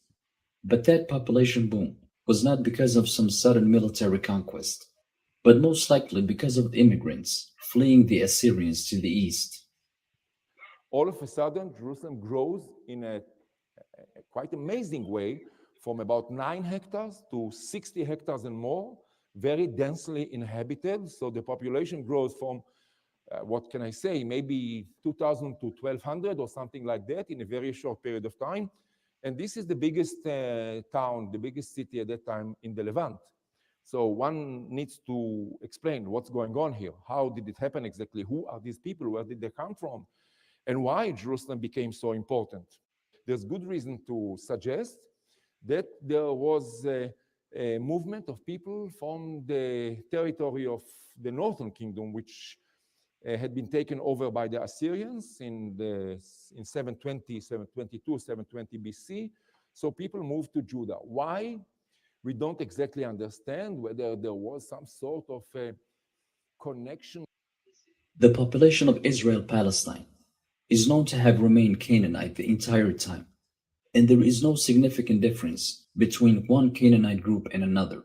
But that population boom was not because of some sudden military conquest, but most likely because of immigrants fleeing the Assyrians to the east. All of a sudden, Jerusalem grows in a quite amazing way, from about 9 hectares to 60 hectares and more, very densely inhabited. So the population grows from, what can I say, maybe 2,000 to 1,200 or something like that in a very short period of time. And this is the biggest town, the biggest city at that time in the Levant. So one needs to explain what's going on here. How did it happen exactly? Who are these people? Where did they come from? And why Jerusalem became so important? There's good reason to suggest that there was a movement of people from the territory of the northern kingdom, which had been taken over by the Assyrians in 720, 722, 720 BC. So people moved to Judah. Why? We don't exactly understand, whether there was some sort of a connection. The population of Israel-Palestine is known to have remained Canaanite the entire time, and there is no significant difference between one Canaanite group and another.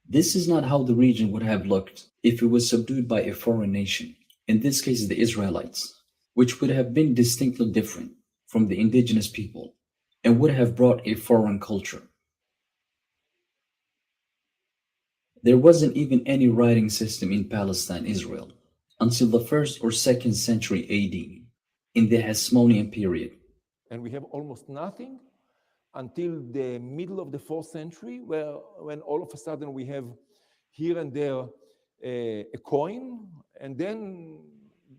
This is not how the region would have looked if it was subdued by a foreign nation, in this case the Israelites, which would have been distinctly different from the indigenous people and would have brought a foreign culture. There wasn't even any writing system in Palestine, Israel, until the 1st or 2nd century AD, in the Hasmonean period. And we have almost nothing until the middle of the 4th century, when all of a sudden we have here and there a coin, and then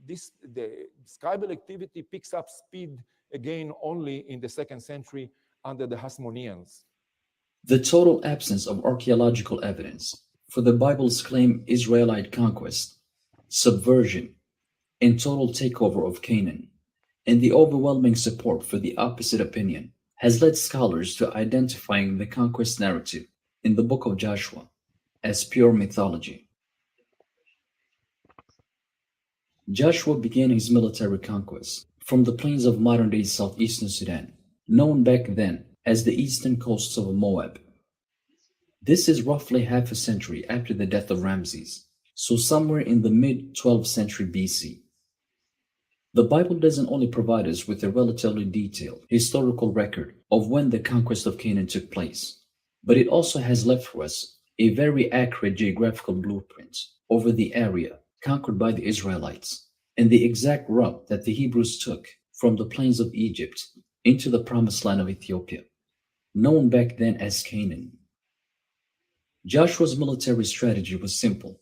the scribal activity picks up speed again only in the 2nd century under the Hasmoneans. The total absence of archaeological evidence for the Bible's claimed Israelite conquest, subversion, and total takeover of Canaan, and the overwhelming support for the opposite opinion, has led scholars to identifying the conquest narrative in the book of Joshua as pure mythology. Joshua began his military conquest from the plains of modern-day southeastern Sudan, known back then as the eastern coasts of Moab. This is roughly half a century after the death of Ramses, so somewhere in the mid-12th century BC. The Bible doesn't only provide us with a relatively detailed historical record of when the conquest of Canaan took place, but it also has left for us a very accurate geographical blueprint over the area conquered by the Israelites and the exact route that the Hebrews took from the plains of Egypt into the promised land of Ethiopia, known back then as Canaan. Joshua's military strategy was simple.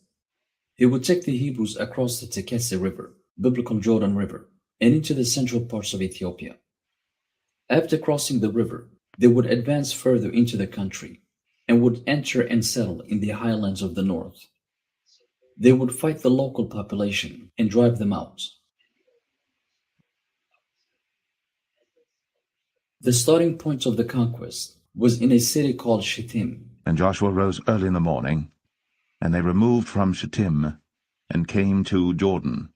He would take the Hebrews across the Tekese River, biblical Jordan River, and into the central parts of Ethiopia. After crossing the river, they would advance further into the country and would enter and settle in the highlands of the north. They would fight the local population and drive them out. The starting point of the conquest was in a city called Shittim. And Joshua rose early in the morning, and they removed from Shittim and came to Jordan,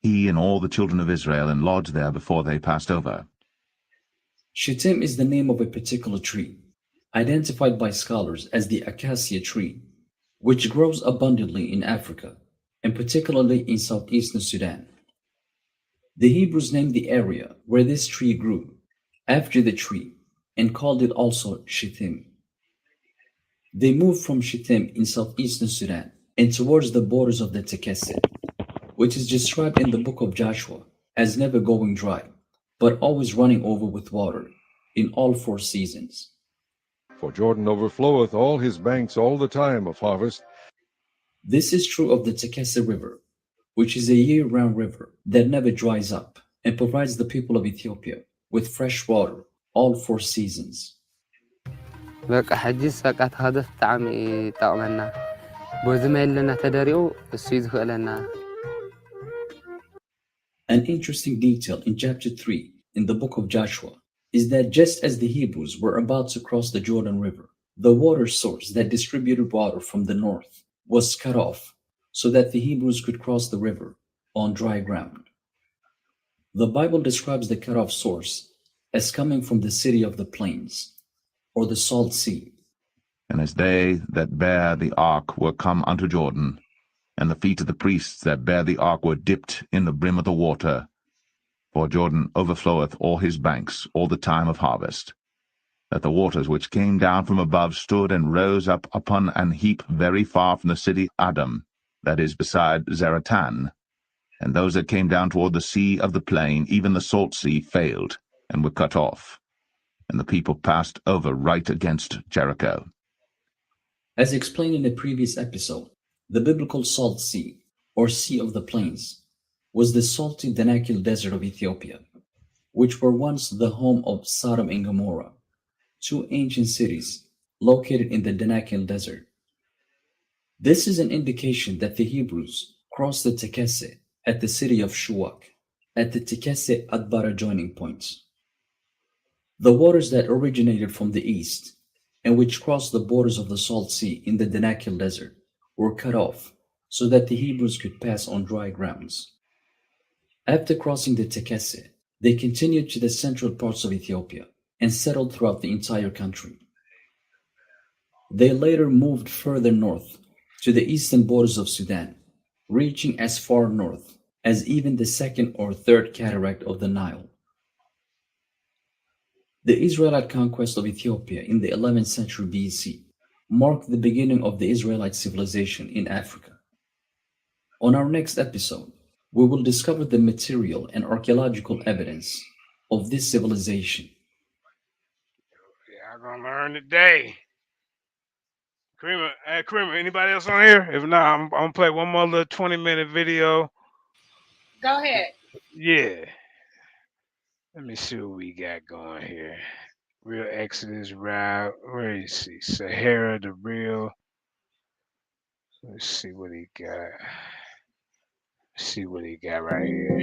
he and all the children of Israel, and lodged there before they passed over. Shittim is the name of a particular tree, identified by scholars as the acacia tree, which grows abundantly in Africa, and particularly in southeastern Sudan. The Hebrews named the area where this tree grew after the tree and called it also Shittim. They moved from Shittim in southeastern Sudan and towards the borders of the Tekesse, which is described in the book of Joshua as never going dry, but always running over with water in all 4 seasons. For Jordan overfloweth all his banks all the time of harvest. This is true of the Tekesse River, which is a year-round river that never dries up and provides the people of Ethiopia with fresh water all 4 seasons. በቃ ሕጂስ በቃ ተኸደስ ብጣዕሚ ይጠቕመና በዚ መለና ተደሪኡ እሱ እዩ ዝኽእለና An interesting detail in chapter 3 in the book of Joshua is that just as the Hebrews were about to cross the Jordan River, the water source that distributed water from the north was cut off so that the Hebrews could cross the river on dry ground. The Bible describes the cut off source as coming from the city of the plains, or the Salt Sea. And as they that bear the ark were come unto Jordan, and the feet of the priests that bear the ark were dipped in the brim of the water, for Jordan overfloweth all his banks all the time of harvest, that the waters which came down from above stood and rose up upon an heap very far from the city Adam, that is beside Zaratan. And those that came down toward the sea of the plain, even the salt sea, failed, and were cut off. And the people passed over right against Jericho. As explained in a previous episode, the biblical Salt Sea, or Sea of the Plains, was the salty Danakil Desert of Ethiopia, which were once the home of Sodom and Gomorrah, 2 ancient cities located in the Danakil Desert. This is an indication that the Hebrews crossed the Tekesse at the city of Shuak, at the Tekesse-Adbara joining points. The waters that originated from the east and which crossed the borders of the Salt Sea in the Danakil Desert were cut off so that the Hebrews could pass on dry grounds. After crossing the Tekesse, they continued to the central parts of Ethiopia and settled throughout the entire country. They later moved further north to the eastern borders of Sudan, reaching as far north as even the 2nd or 3rd cataract of the Nile. The Israelite conquest of Ethiopia in the 11th century BC marked the beginning of the Israelite civilization in Africa. On our next episode, we will discover the material and archaeological evidence of this civilization. Y'all gonna learn today. Kareem, anybody else on here? If not, I'm gonna play one more little 20-minute video. Go ahead. Yeah. Let me see what we got going here. Real Exodus route. Where you see Sahara, the real. Let's see what he got. See what he got right here.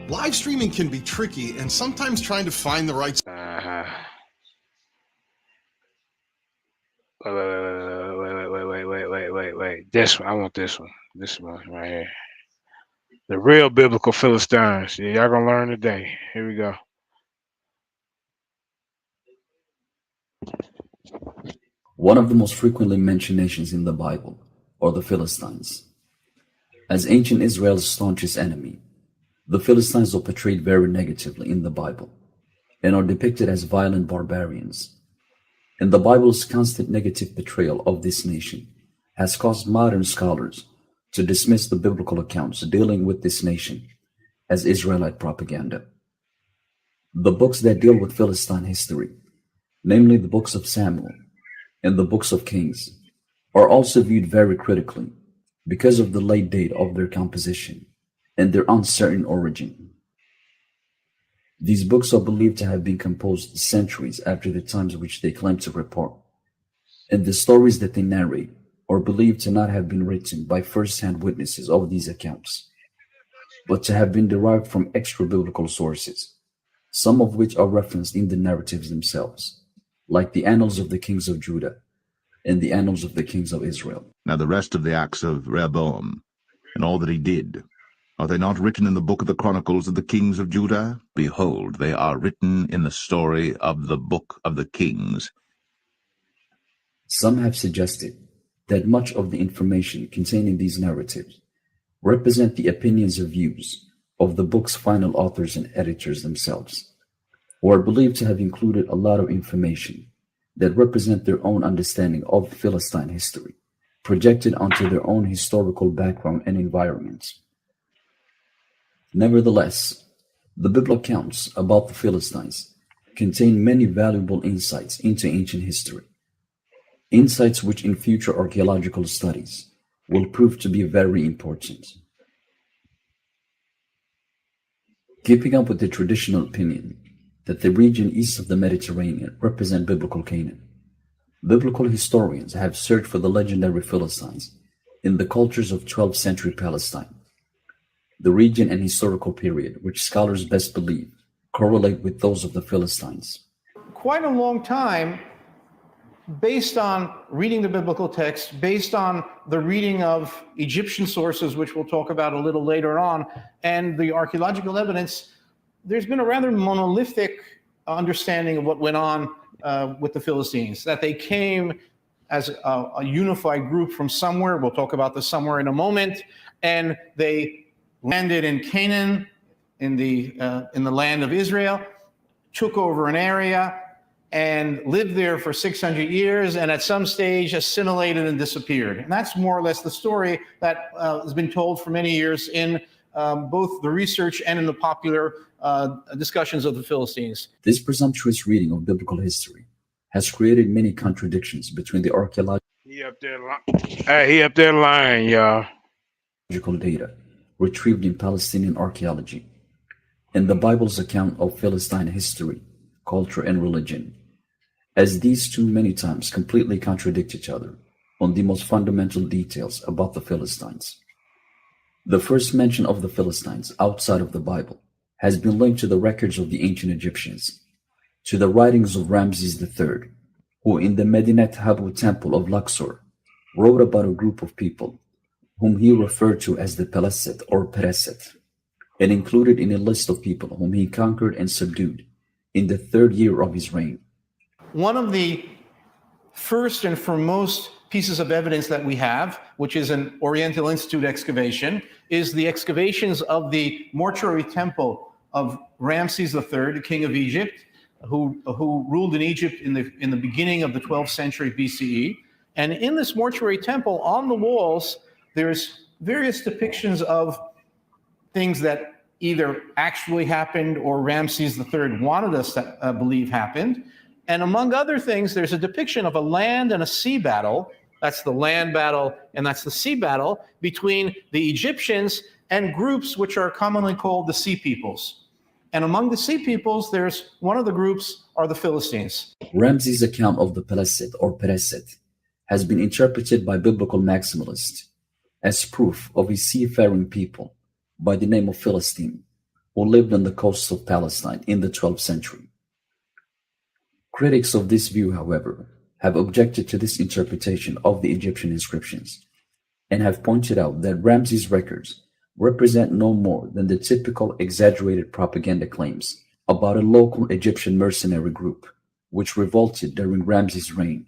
Live streaming can be tricky, and sometimes trying to find the right. Wait. This one. I want this one. This one right here. The real biblical Philistines. Yeah, y'all gonna learn today. Here we go. One of the most frequently mentioned nations in the Bible are the Philistines. As ancient Israel's staunchest enemy, the Philistines are portrayed very negatively in the Bible and are depicted as violent barbarians. And the Bible's constant negative portrayal of this nation has caused modern scholars to dismiss the biblical accounts dealing with this nation as Israelite propaganda. The books that deal with Philistine history, namely the books of Samuel and the books of Kings, are also viewed very critically because of the late date of their composition and their uncertain origin. These books are believed to have been composed centuries after the times which they claim to report, and the stories that they narrate are believed to not have been written by first-hand witnesses of these accounts, but to have been derived from extra-biblical sources, some of which are referenced in the narratives themselves, like the Annals of the Kings of Judah and the Annals of the Kings of Israel. Now the rest of the acts of Rehoboam, and all that he did, are they not written in the book of the Chronicles of the Kings of Judah? Behold, they are written in the story of the book of the Kings. Some have suggested that much of the information contained in these narratives represent the opinions or views of the book's final authors and editors themselves, who are believed to have included a lot of information that represent their own understanding of Philistine history, projected onto their own historical background and environment. Nevertheless, the biblical accounts about the Philistines contain many valuable insights into ancient history, insights which in future archaeological studies will prove to be very important. Keeping up with the traditional opinion that the region east of the Mediterranean represent biblical Canaan, biblical historians have searched for the legendary Philistines in the cultures of 12th century Palestine, the region and historical period which scholars best believe correlate with those of the Philistines. Quite a long time, based on reading the biblical text, based on the reading of Egyptian sources, which we'll talk about a little later on, and the archaeological evidence, there's been a rather monolithic understanding of what went on with the Philistines, that they came as a unified group from somewhere. We'll talk about the somewhere in a moment. And they landed in Canaan, in the land of Israel, took over an area, and lived there for 600 years, and at some stage assimilated and disappeared. And that's more or less the story that has been told for many years in both the research and in the popular discussions of the Philistines. This presumptuous reading of biblical history has created many contradictions between the archaeological He up there lying, y'all. data retrieved in Palestinian archaeology and the Bible's account of Philistine history, culture, and religion, as these two many times completely contradict each other on the most fundamental details about the Philistines. The first mention of the Philistines outside of the Bible has been linked to the records of the ancient Egyptians, to the writings of Ramses III, who in the Medinet Habu temple of Luxor wrote about a group of people whom he referred to as the Peleset or Pereset, and included in a list of people whom he conquered and subdued in the 3rd year of his reign. One of the first and foremost pieces of evidence that we have, which is an Oriental Institute excavation, is the excavations of the mortuary temple of Ramses III, the king of Egypt, who ruled in Egypt in the beginning of the 12th century BCE. And in this mortuary temple, on the walls, there's various depictions of things that either actually happened or Ramses III wanted us to believe happened. And among other things, there's a depiction of a land and a sea battle. That's the land battle and that's the sea battle between the Egyptians and groups which are commonly called the Sea Peoples. And among the Sea Peoples, there's one of the groups are the Philistines. Ramses' account of the Peleset or Pereset has been interpreted by biblical maximalists as proof of a seafaring people by the name of Philistine, who lived on the coasts of Palestine in the 12th century. Critics of this view, however, have objected to this interpretation of the Egyptian inscriptions and have pointed out that Ramses' records represent no more than the typical exaggerated propaganda claims about a local Egyptian mercenary group which revolted during Ramses' reign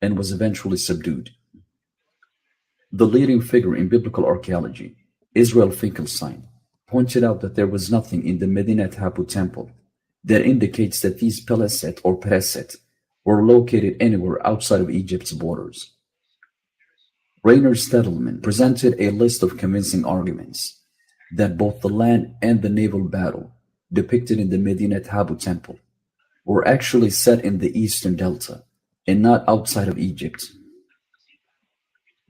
and was eventually subdued. The leading figure in biblical archaeology, Israel Finkelstein, pointed out that there was nothing in the Medinet Habu temple that indicates that these Peleset or Pereset were located anywhere outside of Egypt's borders. Rainer Stedelman presented a list of convincing arguments that both the land and the naval battle depicted in the Medinet Habu temple were actually set in the eastern delta and not outside of Egypt.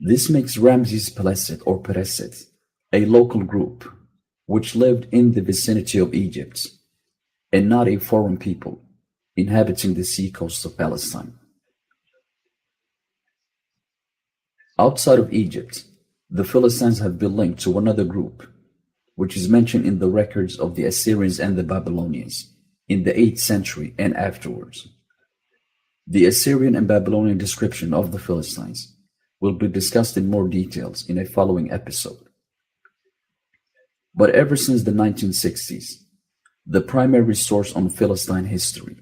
This makes Ramses' Peleset or Pereset a local group which lived in the vicinity of Egypt and not a foreign people inhabiting the seacoast of Palestine. Outside of Egypt, the Philistines have been linked to another group, which is mentioned in the records of the Assyrians and the Babylonians in the 8th century and afterwards. The Assyrian and Babylonian description of the Philistines will be discussed in more details in a following episode. But ever since the 1960s, the primary source on Philistine history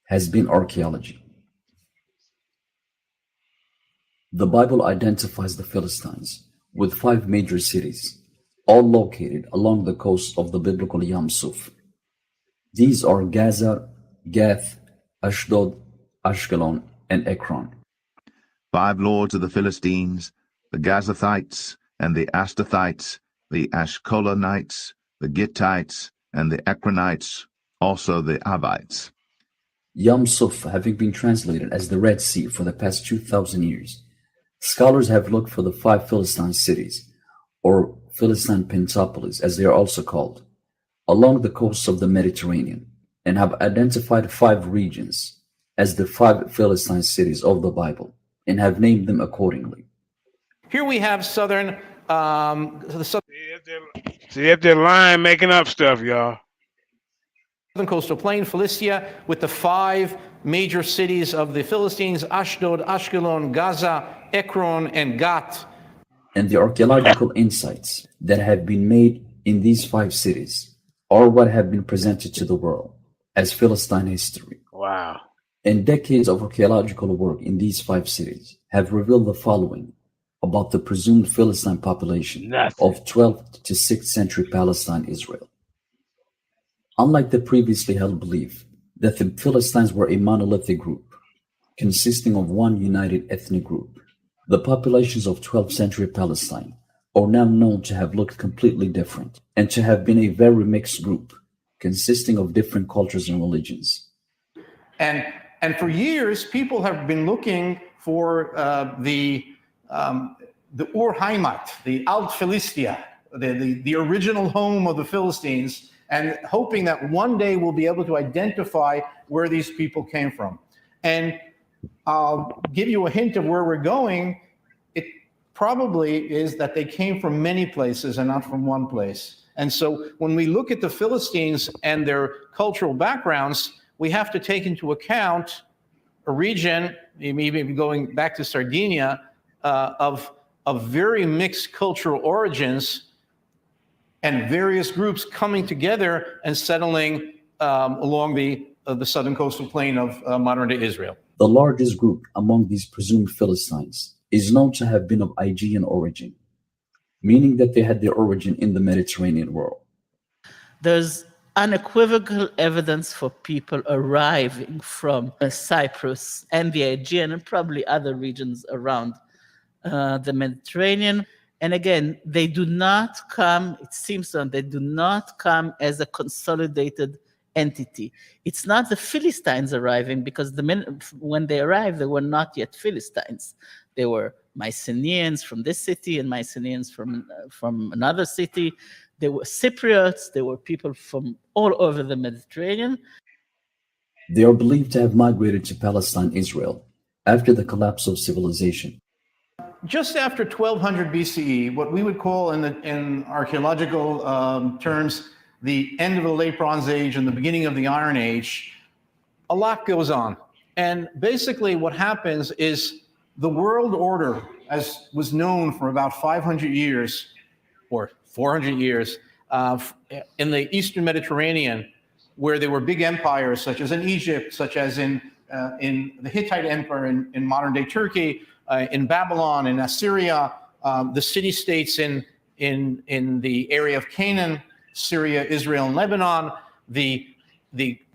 has been archaeology. The Bible identifies the Philistines with 5 major cities, all located along the coast of the biblical Yam Suf. These are Gaza, Gath, Ashdod, Ashkelon, and Ekron. 5 lords of the Philistines, the Gazathites, and the Astathites, the Ashkelonites, the Gittites, and the Ekronites, also the Avites. Yam Suf having been translated as the Red Sea for the past 2,000 years, scholars have looked for the 5 Philistine cities, or Philistine Pentapolis as they are also called, along the coasts of the Mediterranean, and have identified 5 regions as the 5 Philistine cities of the Bible, and have named them accordingly. Here we have southern, See if they're lying, making up stuff, y'all. southern coastal plain, Philistia, with the 5 major cities of the Philistines: Ashdod, Ashkelon, Gaza, Ekron, and Gat. And the archaeological insights that have been made in these 5 cities are what have been presented to the world as Philistine history. Wow. And decades of archaeological work in these 5 cities have revealed the following about the presumed Philistine population of 12th to 6th century Palestine, Israel. Unlike the previously held belief that the Philistines were a monolithic group consisting of one united ethnic group, the populations of 12th century Palestine are now known to have looked completely different and to have been a very mixed group consisting of different cultures and religions. And for years, people have been looking for the Ur Heimat, the Alt Philistia, the original home of the Philistines, and hoping that one day we'll be able to identify where these people came from. And I'll give you a hint of where we're going. It probably is that they came from many places and not from one place. And so when we look at the Philistines and their cultural backgrounds, we have to take into account a region, maybe going back to Sardinia, of very mixed cultural origins and various groups coming together and settling along the southern coastal plain of modern-day Israel. The largest group among these presumed Philistines is known to have been of Aegean origin, meaning that they had their origin in the Mediterranean world. There's unequivocal evidence for people arriving from Cyprus and the Aegean and probably other regions around the Mediterranean. And again, they do not come, it seems that they do not come as a consolidated entity. It's not the Philistines arriving, because when they arrived, they were not yet Philistines. They were Mycenaeans from this city and Mycenaeans from another city. They were Cypriots. They were people from all over the Mediterranean. They are believed to have migrated to Palestine, Israel, after the collapse of civilization. Just after 1200 BCE, what we would call in archaeological terms, the end of the Late Bronze Age and the beginning of the Iron Age, a lot goes on. And basically what happens is the world order, as was known for about 500 years or 400 years in the Eastern Mediterranean, where there were big empires, such as in Egypt, such as in the Hittite Empire in modern-day Turkey, in Babylon, in Assyria, the city-states in the area of Canaan, Syria, Israel, and Lebanon, the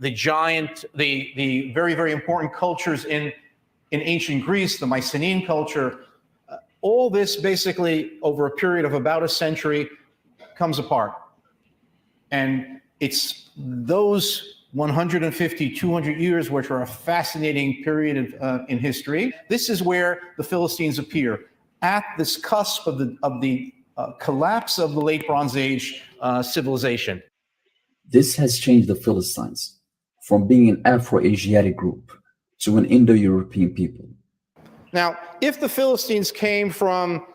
giant, the very, very important cultures in ancient Greece, the Mycenaean culture. All this basically over a period of about a century comes apart. And it's those 150, 200 years, which are a fascinating period in history. This is where the Philistines appear, at this cusp of the collapse of the Late Bronze Age civilization. This has changed the Philistines from being an Afro-Asiatic group to an Indo-European people. Now, if the Philistines came from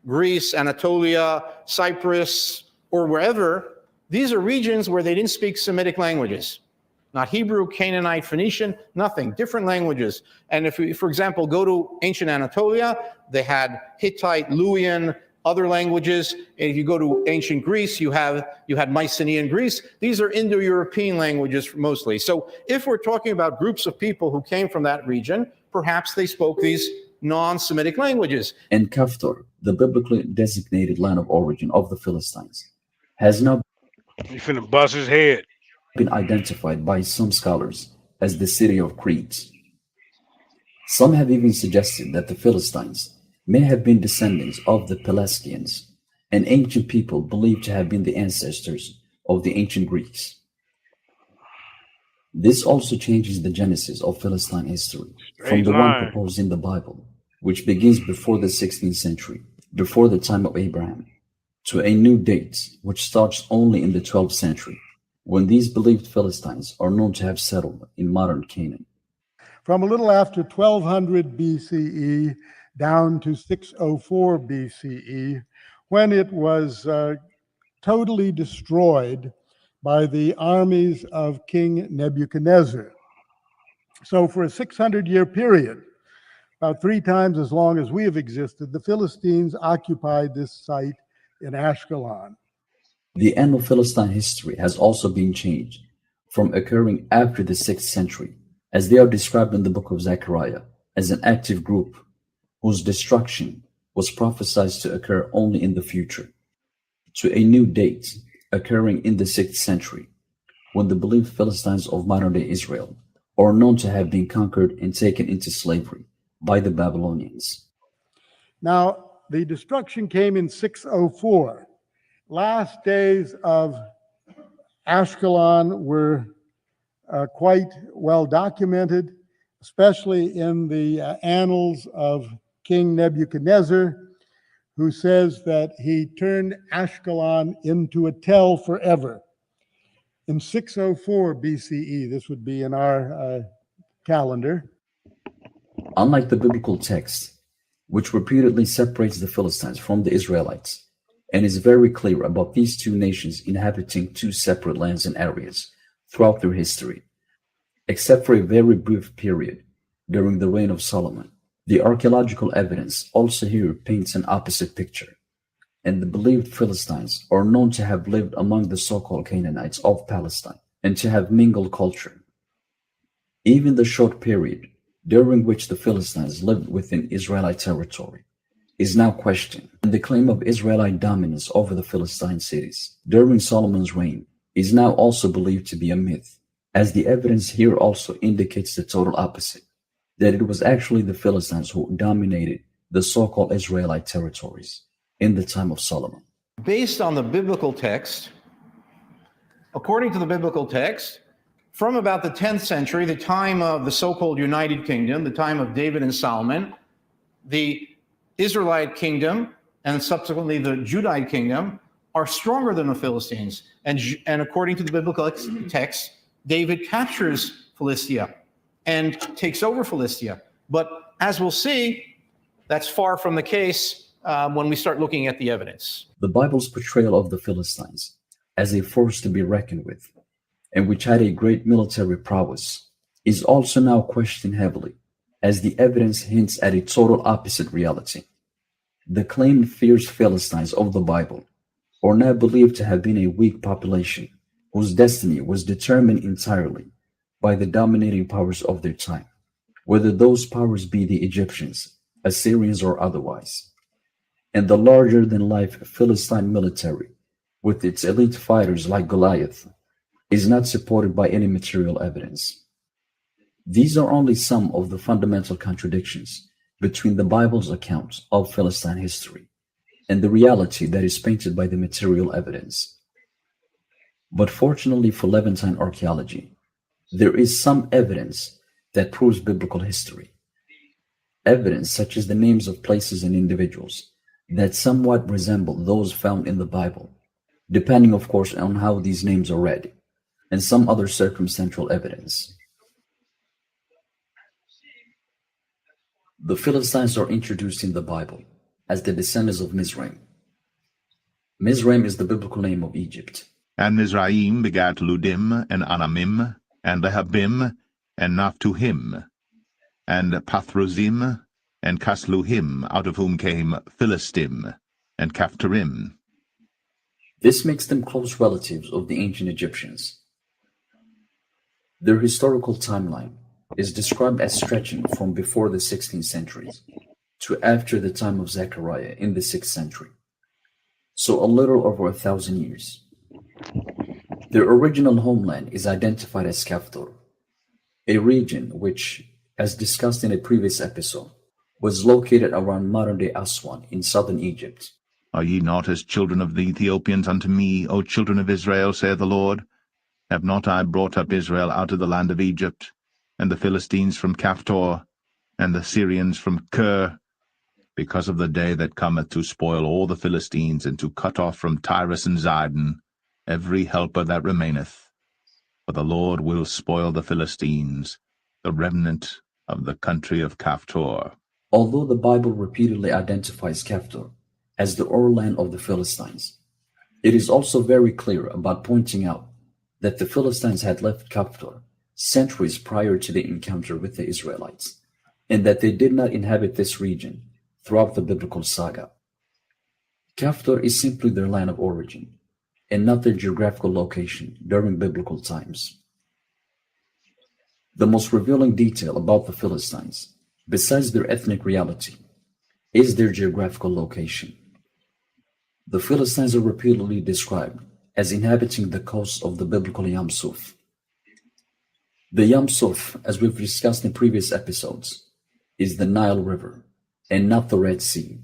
Greece, Anatolia, Cyprus, or wherever, these are regions where they didn't speak Semitic languages. Not Hebrew, Canaanite, Phoenician, nothing, different languages. And if we, for example, go to ancient Anatolia, they had Hittite, Luwian, other languages. And if you go to ancient Greece, you had Mycenaean Greece. These are Indo-European languages mostly. So if we're talking about groups of people who came from that region, perhaps they spoke these non-Semitic languages. And Kaftor, the biblically designated land of origin of the Philistines, has now You finna bust his head. been identified by some scholars as the city of Crete. Some have even suggested that the Philistines may have been descendants of the Pelasgians, an ancient people believed to have been the ancestors of the ancient Greeks. This also changes the genesis of Philistine history from the one proposed in the Bible, which begins before the 16th century, before the time of Abraham, to a new date which starts only in the 12th century, when these believed Philistines are known to have settled in modern Canaan. From a little after 1200 BCE down to 604 BCE, when it was totally destroyed by the armies of King Nebuchadnezzar. So for a 600-year period, about 3 times as long as we have existed, the Philistines occupied this site in Ashkelon. The end of Philistine history has also been changed from occurring after the 6th century, as they are described in the book of Zechariah, as an active group whose destruction was prophesied to occur only in the future, to a new date occurring in the 6th century, when the believed Philistines of modern-day Israel are known to have been conquered and taken into slavery by the Babylonians. Now, the destruction came in 604. Last days of Ashkelon were quite well documented, especially in the annals of King Nebuchadnezzar, who says that he turned Ashkelon into a tell forever. In 604 BCE, this would be in our calendar. Unlike the biblical text, which repeatedly separates the Philistines from the Israelites, and is very clear about these two nations inhabiting two separate lands and areas throughout their history, except for a very brief period during the reign of Solomon, the archaeological evidence also here paints an opposite picture, and the believed Philistines are known to have lived among the so-called Canaanites of Palestine and to have mingled culture. Even the short period during which the Philistines lived within Israelite territory is now questioned, and the claim of Israelite dominance over the Philistine cities during Solomon's reign is now also believed to be a myth, as the evidence here also indicates the total opposite, that it was actually the Philistines who dominated the so-called Israelite territories in the time of Solomon. Based on the biblical text, according to the biblical text, from about the 10th century, the time of the so-called United Kingdom, the time of David and Solomon, the Israelite kingdom and subsequently the Judite kingdom are stronger than the Philistines. And according to the biblical text, David captures Philistia and takes over Philistia. But as we'll see, that's far from the case when we start looking at the evidence. The Bible's portrayal of the Philistines as a force to be reckoned with, and which had a great military prowess, is also now questioned heavily, as the evidence hints at a total opposite reality. The claimed fierce Philistines of the Bible are now believed to have been a weak population whose destiny was determined entirely by the dominating powers of their time, whether those powers be the Egyptians, Assyrians, or otherwise. And the larger-than-life Philistine military, with its elite fighters like Goliath, is not supported by any material evidence. These are only some of the fundamental contradictions between the Bible's account of Philistine history and the reality that is painted by the material evidence. But fortunately for Levantine archaeology, there is some evidence that proves biblical history. Evidence such as the names of places and individuals that somewhat resemble those found in the Bible, depending of course on how these names are read, and some other circumstantial evidence. The Philistines are introduced in the Bible as the descendants of Mizraim. Mizraim is the biblical name of Egypt. And Mizraim begat Ludim, and Anamim, and Lehabim, and Naphtuhim, and Pathrozim, and Casluhim, out of whom came Philistim, and Caphtorim. This makes them close relatives of the ancient Egyptians. Their historical timeline is described as stretching from before the 16th century to after the time of Zechariah in the 6th century, so a little over 1,000 years. Their original homeland is identified as Caphtor, a region which, as discussed in a previous episode, was located around modern-day Aswan in southern Egypt. Are ye not as children of the Ethiopians unto me, O children of Israel, saith the Lord? Have not I brought up Israel out of the land of Egypt, and the Philistines from Caphtor, and the Syrians from Kir, because of the day that cometh to spoil all the Philistines, and to cut off from Tyrus and Zidon every helper that remaineth? For the Lord will spoil the Philistines, the remnant of the country of Caphtor. Although the Bible repeatedly identifies Caphtor as the old land of the Philistines, it is also very clear about pointing out that the Philistines had left Caphtor centuries prior to the encounter with the Israelites, and that they did not inhabit this region throughout the biblical saga. Caphtor is simply their land of origin, and not their geographical location during biblical times. The most revealing detail about the Philistines, besides their ethnic reality, is their geographical location. The Philistines are repeatedly described as inhabiting the coast of the biblical Yam Suf. The Yam Suf, as we've discussed in previous episodes, is the Nile River and not the Red Sea.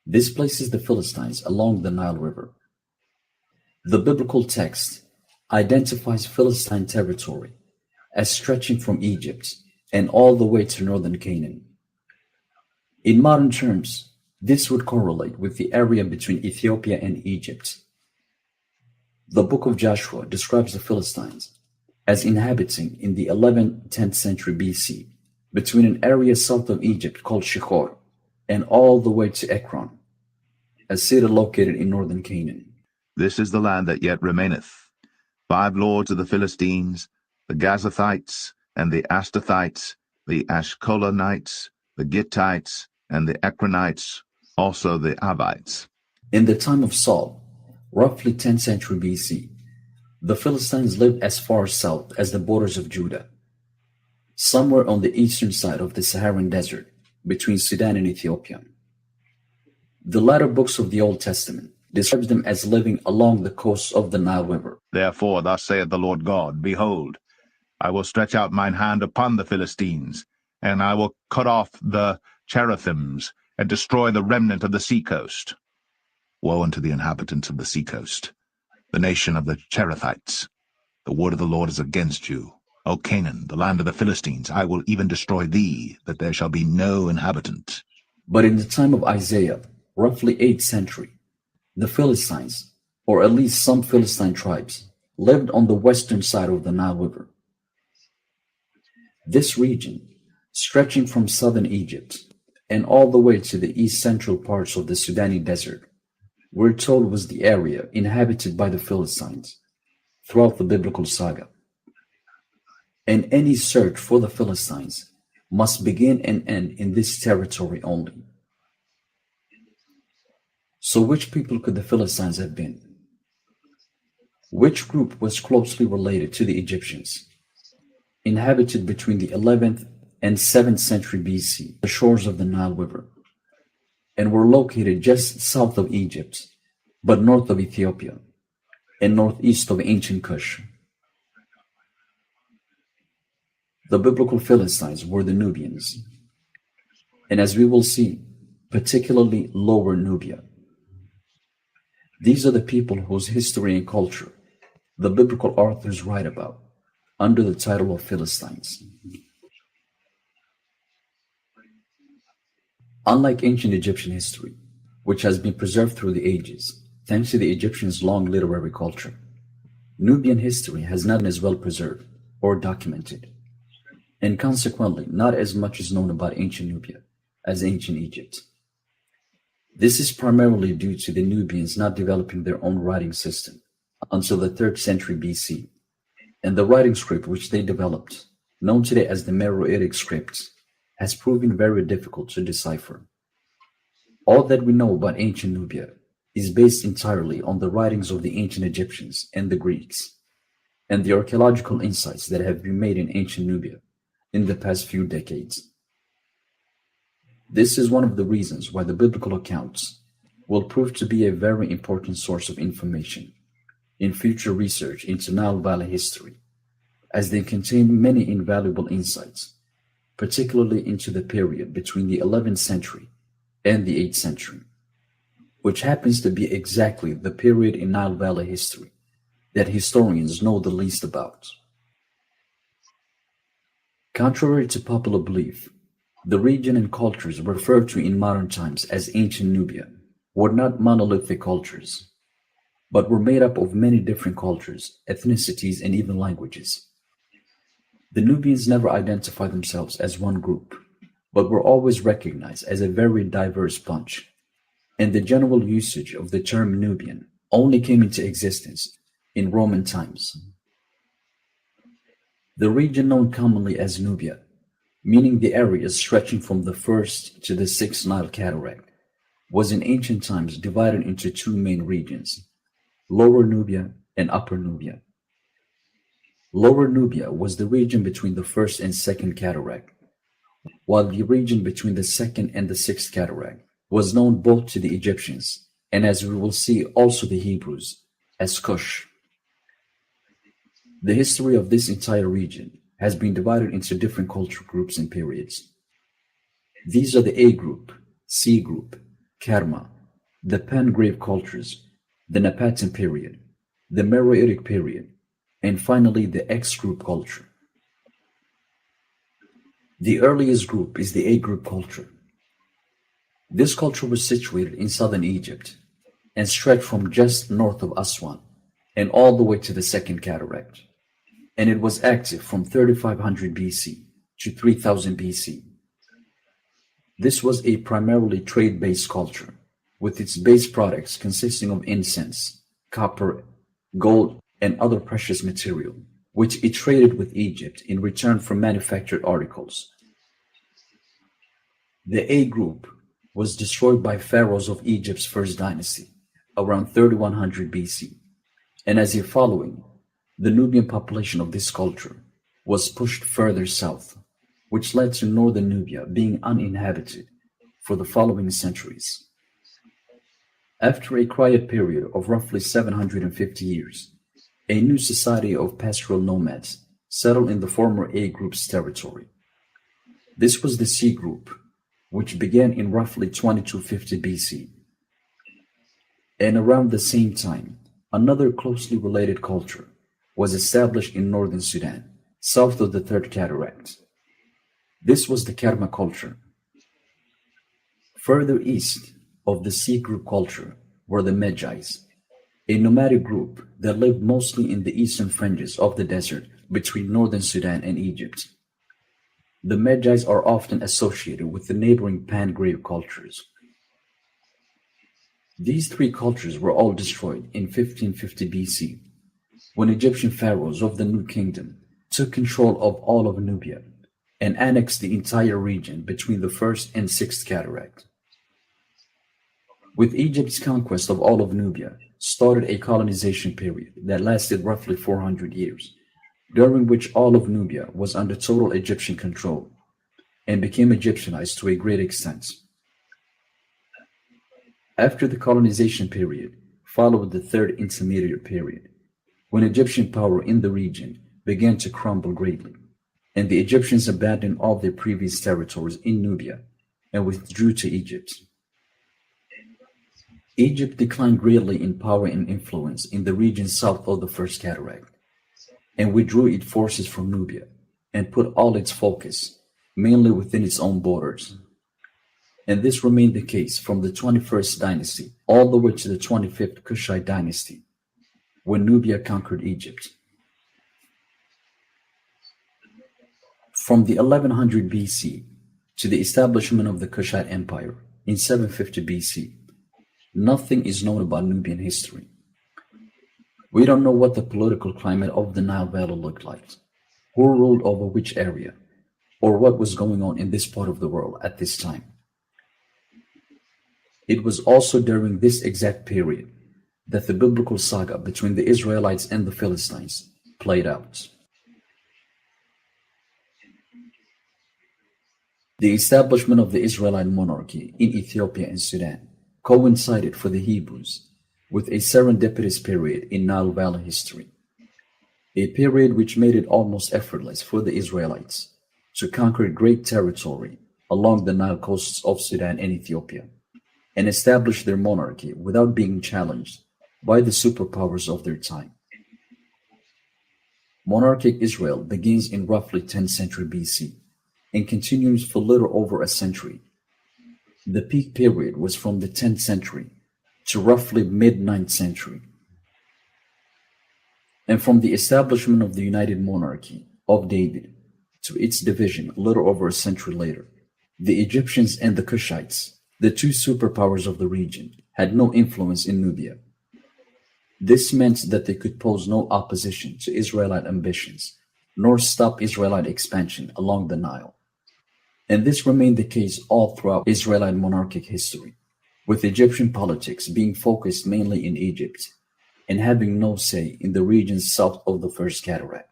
This places the Philistines along the Nile River. The biblical text identifies Philistine territory as stretching from Egypt and all the way to northern Canaan. In modern terms, this would correlate with the area between Ethiopia and Egypt. The book of Joshua describes the Philistines as inhabiting in the 11th-10th century BC between an area south of Egypt called Shechor and all the way to Ekron, a city located in northern Canaan. This is the land that yet remaineth. 5 lords of the Philistines, the Gazathites, and the Astathites, the Ashkolanites, the Gittites, and the Ekronites, also the Avites. In the time of Saul, roughly 10th century BC, the Philistines lived as far south as the borders of Judah, somewhere on the eastern side of the Saharan desert between Sudan and Ethiopia. The latter books of the Old Testament describes them as living along the coast of the Nile River. Therefore thus saith the Lord God, Behold, I will stretch out mine hand upon the Philistines, and I will cut off the Cherethims, and destroy the remnant of the seacoast. Woe unto the inhabitants of the seacoast, the nation of the Cherethites. The word of the Lord is against you. O Canaan, the land of the Philistines, I will even destroy thee, that there shall be no inhabitant. But in the time of Isaiah, roughly 8th century, the Philistines, or at least some Philistine tribes, lived on the western side of the Nile River. This region, stretching from southern Egypt and all the way to the east central parts of the Sudani desert, we're told was the area inhabited by the Philistines throughout the biblical saga. And any search for the Philistines must begin and end in this territory only. So which people could the Philistines have been? Which group was closely related to the Egyptians, inhabited between the 11th and 7th century BC, the shores of the Nile River, and were located just south of Egypt, but north of Ethiopia, and northeast of ancient Kush? The biblical Philistines were the Nubians, and as we will see, particularly Lower Nubia. These are the people whose history and culture the biblical authors write about under the title of Philistines. Unlike ancient Egyptian history, which has been preserved through the ages, thanks to the Egyptians' long literary culture, Nubian history has not been as well preserved or documented, and consequently not as much is known about ancient Nubia as ancient Egypt. This is primarily due to the Nubians not developing their own writing system until the 3rd century BC, and the writing script which they developed, known today as the Meroitic script, has proven very difficult to decipher. All that we know about ancient Nubia is based entirely on the writings of the ancient Egyptians and the Greeks, and the archaeological insights that have been made in ancient Nubia in the past few decades. This is one of the reasons why the biblical accounts will prove to be a very important source of information in future research into Nile Valley history, as they contain many invaluable insights, particularly into the period between the 11th century and the 8th century, which happens to be exactly the period in Nile Valley history that historians know the least about. Contrary to popular belief, the region and cultures referred to in modern times as ancient Nubia were not monolithic cultures, but were made up of many different cultures, ethnicities, and even languages. The Nubians never identified themselves as one group, but were always recognized as a very diverse bunch, and the general usage of the term Nubian only came into existence in Roman times. The region known commonly as Nubia, meaning the areas stretching from the first to the sixth Nile cataract, was in ancient times divided into two main regions, Lower Nubia and Upper Nubia. Lower Nubia was the region between the first and second cataract, while the region between the second and the sixth cataract was known both to the Egyptians and, as we will see, also the Hebrews, as Cush. The history of this entire region has been divided into different cultural groups and periods. These are the A group, C group, Kerma, the Pangrave cultures, the Napatan period, the Meroitic period, and finally the X group culture. The earliest group is the A group culture. This culture was situated in southern Egypt and stretched from just north of Aswan and all the way to the second cataract, and it was active from 3500 BC to 3000 BC. This was a primarily trade-based culture, with its base products consisting of incense, copper, gold, and other precious material, which it traded with Egypt in return for manufactured articles. The A group was destroyed by pharaohs of Egypt's first dynasty around 3100 BC, and as a following, the Nubian population of this culture was pushed further south, which led to northern Nubia being uninhabited for the following centuries. After a quiet period of roughly 750 years, a new society of pastoral nomads settled in the former A group's territory. This was the C group, which began in roughly 2250 BC. And around the same time, another closely related culture was established in northern Sudan, south of the Third Cataract. This was the Kerma culture. Further east of the C group culture were the Medjais, a nomadic group that lived mostly in the eastern fringes of the desert between northern Sudan and Egypt. The Medjais are often associated with the neighboring Pangrave cultures. These three cultures were all destroyed in 1550 BC, when Egyptian pharaohs of the New Kingdom took control of all of Nubia and annexed the entire region between the first and sixth cataract. With Egypt's conquest of all of Nubia started a colonization period that lasted roughly 400 years, during which all of Nubia was under total Egyptian control and became Egyptianized to a great extent. After the colonization period followed the third intermediate period, when Egyptian power in the region began to crumble greatly, and the Egyptians abandoned all their previous territories in Nubia and withdrew to Egypt. Egypt declined greatly in power and influence in the region south of the First Cataract, and withdrew its forces from Nubia and put all its focus mainly within its own borders. And this remained the case from the 21st dynasty all the way to the 25th Kushite dynasty, when Nubia conquered Egypt. From the 1100 BC to the establishment of the Kushite Empire in 750 BC, nothing is known about Nubian history. We don't know what the political climate of the Nile Valley looked like, who ruled over which area, or what was going on in this part of the world at this time. It was also during this exact period that the biblical saga between the Israelites and the Philistines played out. The establishment of the Israelite monarchy in Ethiopia and Sudan coincided for the Hebrews with a serendipitous period in Nile Valley history. a period which made it almost effortless for the Israelites to conquer great territory along the Nile coasts of Sudan and Ethiopia, and establish their monarchy without being challenged by the superpowers of their time. Monarchic Israel begins in roughly 10th century BC and continues for little over a century. The peak period was from the 10th century to roughly mid-9th century. And from the establishment of the United Monarchy of David to its division a little over a century later, the Egyptians and the Cushites, the two superpowers of the region, had no influence in Nubia. This meant that they could pose no opposition to Israelite ambitions, nor stop Israelite expansion along the Nile. And this remained the case all throughout Israelite monarchic history, with Egyptian politics being focused mainly in Egypt and having no say in the regions south of the First Cataract.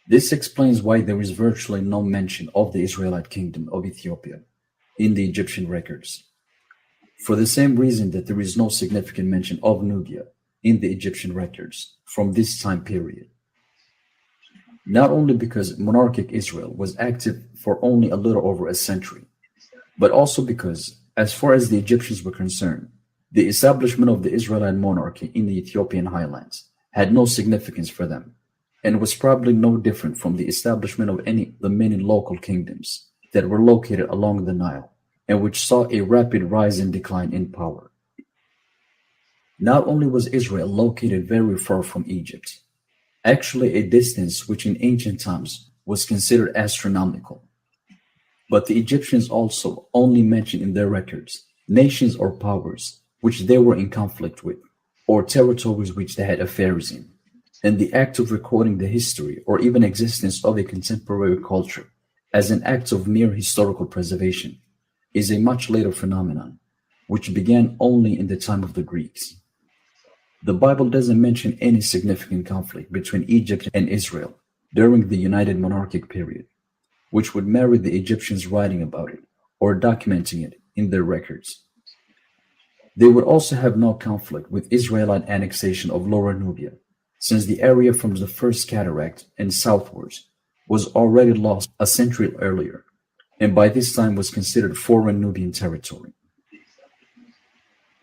This explains why there is virtually no mention of the Israelite kingdom of Ethiopia in the Egyptian records, for the same reason that there is no significant mention of Nubia in the Egyptian records from this time period. Not only because monarchic Israel was active for only a little over a century, but also because, as far as the Egyptians were concerned, the establishment of the Israelite monarchy in the Ethiopian highlands had no significance for them, and was probably no different from the establishment of any of the many local kingdoms that were located along the Nile, and which saw a rapid rise and decline in power. Not only was Israel located very far from Egypt, actually a distance which in ancient times was considered astronomical, but the Egyptians also only mentioned in their records nations or powers which they were in conflict with, or territories which they had affairs in. And the act of recording the history or even existence of a contemporary culture as an act of mere historical preservation is a much later phenomenon, which began only in the time of the Greeks. The Bible doesn't mention any significant conflict between Egypt and Israel during the United Monarchic period, which would merit the Egyptians writing about it or documenting it in their records. They would also have no conflict with Israelite annexation of Lower Nubia, since the area from the First Cataract and southwards was already lost a century earlier, and by this time was considered foreign Nubian territory.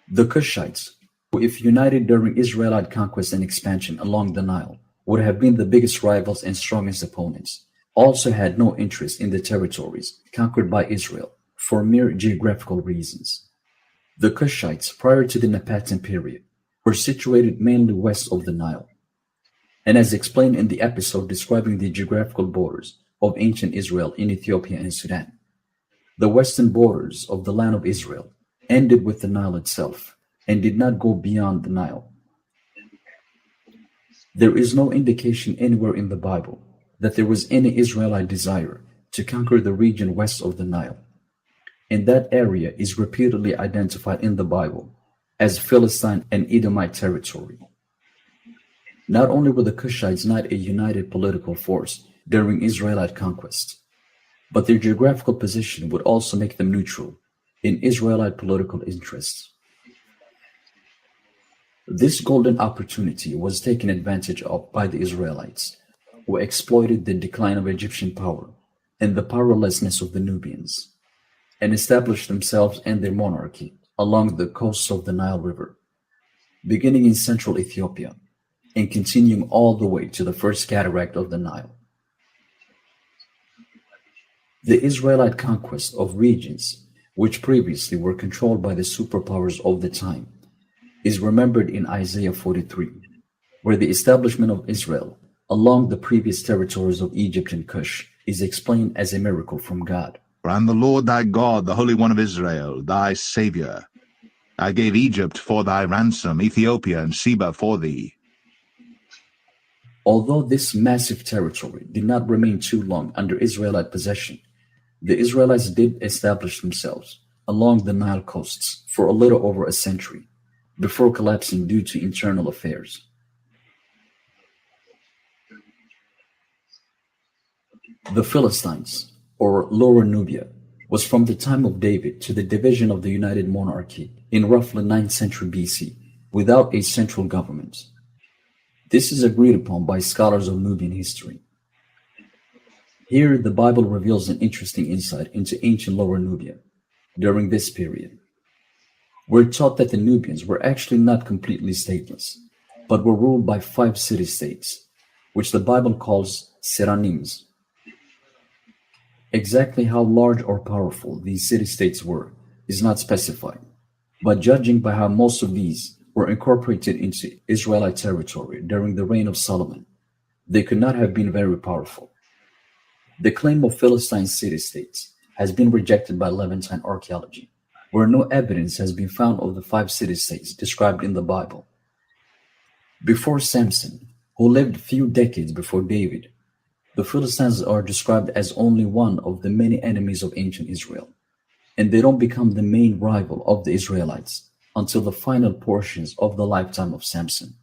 The Cushites, who if united during Israelite conquest and expansion along the Nile, would have been the biggest rivals and strongest opponents, also had no interest in the territories conquered by Israel for mere geographical reasons. The Cushites, prior to the Napatan period, were situated mainly west of the Nile, and as explained in the episode describing the geographical borders of ancient Israel in Ethiopia and Sudan, the western borders of the land of Israel ended with the Nile itself and did not go beyond the Nile. There is no indication anywhere in the Bible that there was any Israelite desire to conquer the region west of the Nile, and that area is repeatedly identified in the Bible as Philistine and Edomite territory. Not only were the Cushites not a united political force during Israelite conquest, but their geographical position would also make them neutral in Israelite political interests. This golden opportunity was taken advantage of by the Israelites, who exploited the decline of Egyptian power and the powerlessness of the Nubians, and established themselves and their monarchy along the coasts of the Nile River, beginning in central Ethiopia and continuing all the way to the First Cataract of the Nile. The Israelite conquest of regions which previously were controlled by the superpowers of the time is remembered in Isaiah 43, where the establishment of Israel along the previous territories of Egypt and Cush is explained as a miracle from God. For I am the Lord thy God, the Holy One of Israel, thy Saviour. I gave Egypt for thy ransom, Ethiopia and Seba for thee. Although this massive territory did not remain too long under Israelite possession, the Israelites did establish themselves along the Nile coasts for a little over a century before collapsing due to internal affairs. The Philistines, or Lower Nubia, was from the time of David to the division of the United Monarchy in roughly 9th century BC without a central government. This is agreed upon by scholars of Nubian history. Here, the Bible reveals an interesting insight into ancient Lower Nubia during this period. We're taught that the Nubians were actually not completely stateless, but were ruled by 5 city-states, which the Bible calls Seranims. Exactly how large or powerful these city-states were is not specified, but judging by how most of these were incorporated into Israelite territory during the reign of Solomon, they could not have been very powerful. The claim of Philistine city-states has been rejected by Levantine archaeology, where no evidence has been found of the 5 city-states described in the Bible. Before Samson, who lived a few decades before David, the Philistines are described as only one of the many enemies of ancient Israel, and they don't become the main rival of the Israelites until the final portions of the lifetime of Samson.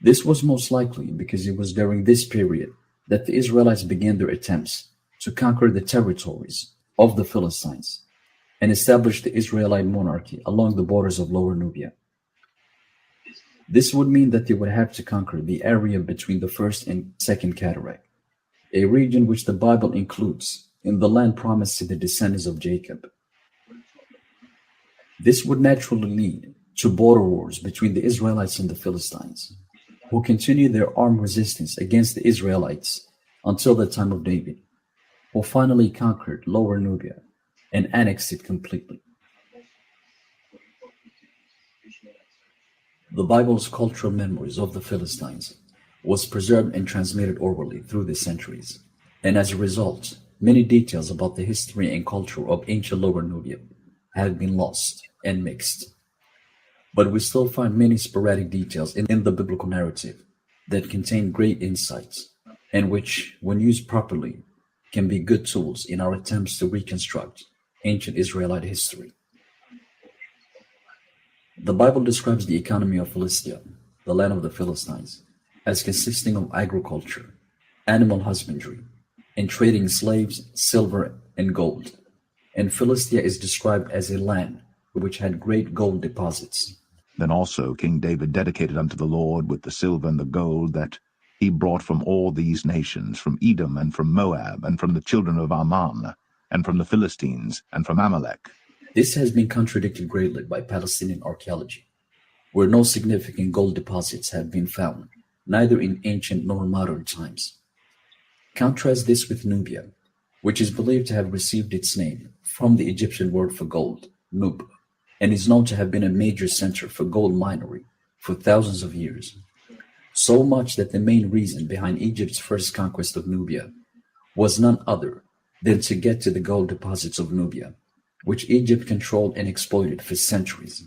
This was most likely because it was during this period that the Israelites began their attempts to conquer the territories of the Philistines and establish the Israelite monarchy along the borders of Lower Nubia. This would mean that they would have to conquer the area between the First and Second Cataract, a region which the Bible includes in the land promised to the descendants of Jacob. This would naturally lead to border wars between the Israelites and the Philistines, who continued their armed resistance against the Israelites until the time of David, who finally conquered Lower Nubia and annexed it completely. The Bible's cultural memories of the Philistines was preserved and transmitted orally through the centuries, and as a result, many details about the history and culture of ancient Lower Nubia have been lost and mixed. But we still find many sporadic details in the biblical narrative that contain great insights, and which, when used properly, can be good tools in our attempts to reconstruct ancient Israelite history. The Bible describes the economy of Philistia, the land of the Philistines, as consisting of agriculture, animal husbandry, and trading slaves, silver, and gold. And Philistia is described as a land which had great gold deposits. Then also King David dedicated unto the Lord with the silver and the gold that he brought from all these nations, from Edom and from Moab, and from the children of Ammon, and from the Philistines, and from Amalek. This has been contradicted greatly by Palestinian archaeology, where no significant gold deposits have been found, neither in ancient nor modern times. Contrast this with Nubia, which is believed to have received its name from the Egyptian word for gold, Nub, and is known to have been a major center for gold minery for thousands of years. So much that the main reason behind Egypt's first conquest of Nubia was none other than to get to the gold deposits of Nubia, which Egypt controlled and exploited for centuries.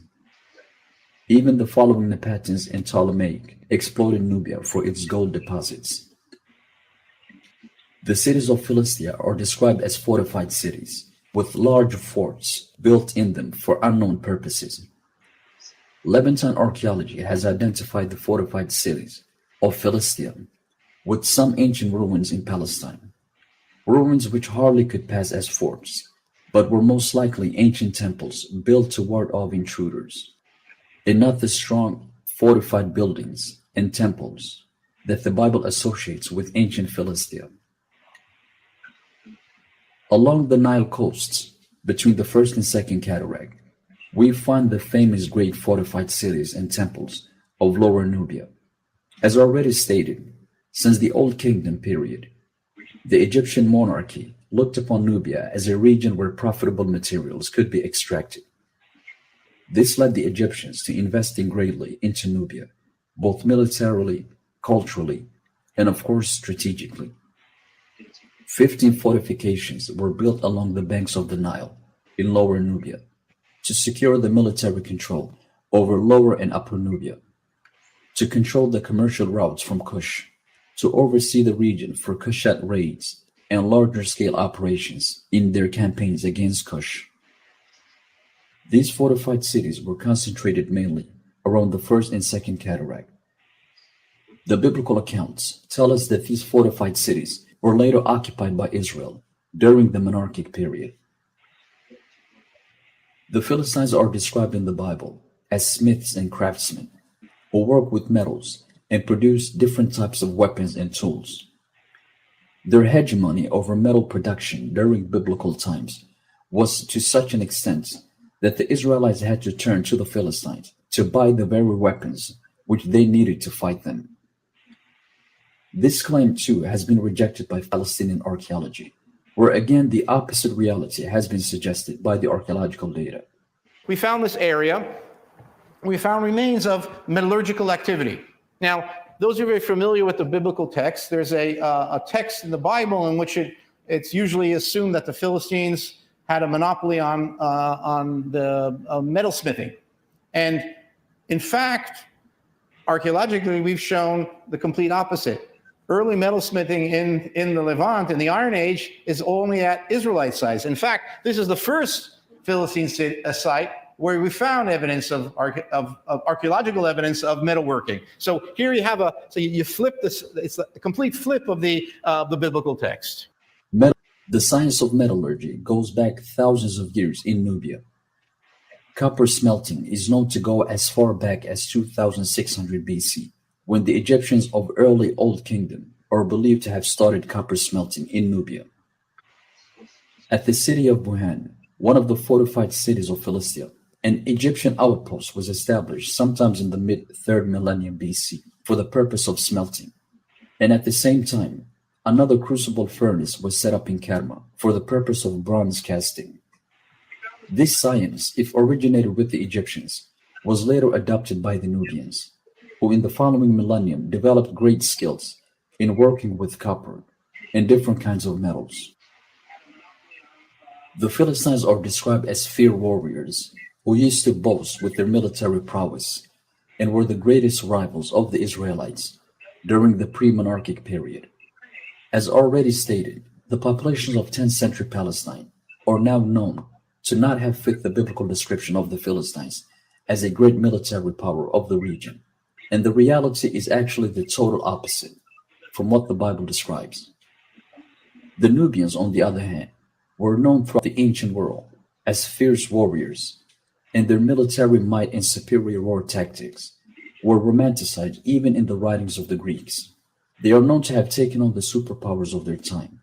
Even the following Napatans and Ptolemaic exploited Nubia for its gold deposits. The cities of Philistia are described as fortified cities, with large forts built in them for unknown purposes. Levantine archaeology has identified the fortified cities of Philistia with some ancient ruins in Palestine, ruins which hardly could pass as forts, but were most likely ancient temples built to ward off intruders, and not the strong fortified buildings and temples that the Bible associates with ancient Philistia. Along the Nile coasts, between the First and Second Cataract, we find the famous great fortified cities and temples of Lower Nubia. As already stated, since the Old Kingdom period, the Egyptian monarchy looked upon Nubia as a region where profitable materials could be extracted. This led the Egyptians to investing greatly into Nubia, both militarily, culturally, and of course strategically. 15 fortifications were built along the banks of the Nile in Lower Nubia to secure the military control over Lower and Upper Nubia, to control the commercial routes from Kush, to oversee the region for Kushite raids and larger-scale operations in their campaigns against Kush. These fortified cities were concentrated mainly around the First and Second Cataract. The biblical accounts tell us that these fortified cities were later occupied by Israel during the monarchic period. The Philistines are described in the Bible as smiths and craftsmen who work with metals and produced different types of weapons and tools. Their hegemony over metal production during biblical times was to such an extent that the Israelites had to turn to the Philistines to buy the very weapons which they needed to fight them. This claim too has been rejected by Palestinian archaeology, where again the opposite reality has been suggested by the archaeological data. We found this area. We found remains of metallurgical activity. Now, those who are very familiar with the biblical text, there's a text in the Bible in which it's usually assumed that the Philistines had a monopoly on the metalsmithing. And in fact, archaeologically, we've shown the complete opposite. Early metalsmithing in the Levant, in the Iron Age, is only at Israelite sites. In fact, this is the first Philistine site where we found evidence of archaeological evidence of metalworking. So here you have you flip this, it's a complete flip of the biblical text. The science of metallurgy goes back thousands of years in Nubia. Copper smelting is known to go as far back as 2600 BC, when the Egyptians of early Old Kingdom are believed to have started copper smelting in Nubia. At the city of Buhan, one of the fortified cities of Philistia, an Egyptian outpost was established sometimes in the mid-3rd millennium BC for the purpose of smelting. And at the same time, another crucible furnace was set up in Kerma for the purpose of bronze casting. This science, if originated with the Egyptians, was later adopted by the Nubians, who in the following millennium developed great skills in working with copper and different kinds of metals. The Philistines are described as fierce warriors who used to boast with their military prowess and were the greatest rivals of the Israelites during the pre-monarchic period. As already stated, the populations of 10th century Palestine are now known to not have fit the biblical description of the Philistines as a great military power of the region. And the reality is actually the total opposite from what the Bible describes. The Nubians, on the other hand, were known throughout the ancient world as fierce warriors, and their military might and superior war tactics were romanticized even in the writings of the Greeks. They are known to have taken on the superpowers of their time,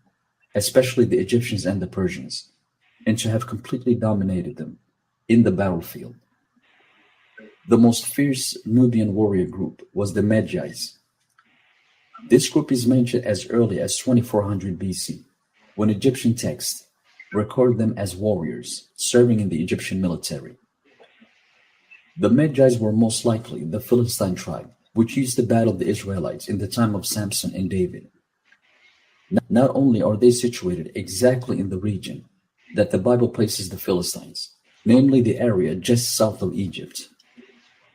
especially the Egyptians and the Persians, and to have completely dominated them in the battlefield. The most fierce Nubian warrior group was the Medjais. This group is mentioned as early as 2400 BC, when Egyptian texts record them as warriors serving in the Egyptian military. The Medjais were most likely the Philistine tribe, which used to battle the Israelites in the time of Samson and David. Not only are they situated exactly in the region that the Bible places the Philistines, namely the area just south of Egypt,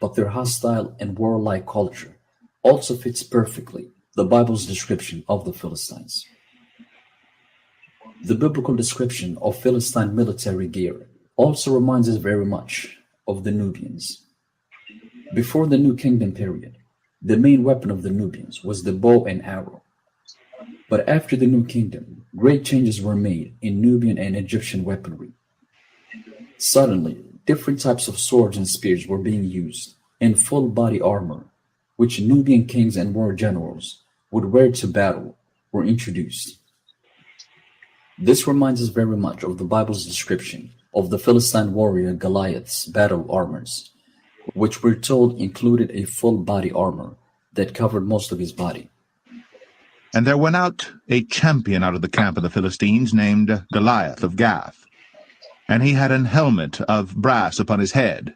but their hostile and warlike culture also fits perfectly the Bible's description of the Philistines. The biblical description of Philistine military gear also reminds us very much of the Nubians. Before the New Kingdom period, the main weapon of the Nubians was the bow and arrow. But after the New Kingdom, great changes were made in Nubian and Egyptian weaponry. Suddenly, different types of swords and spears were being used, and full body armor, which Nubian kings and war generals would wear to battle, were introduced. This reminds us very much of the Bible's description of the Philistine warrior Goliath's battle armors, which we're told included a full body armor that covered most of his body. And there went out a champion out of the camp of the Philistines named Goliath of Gath. And he had an helmet of brass upon his head,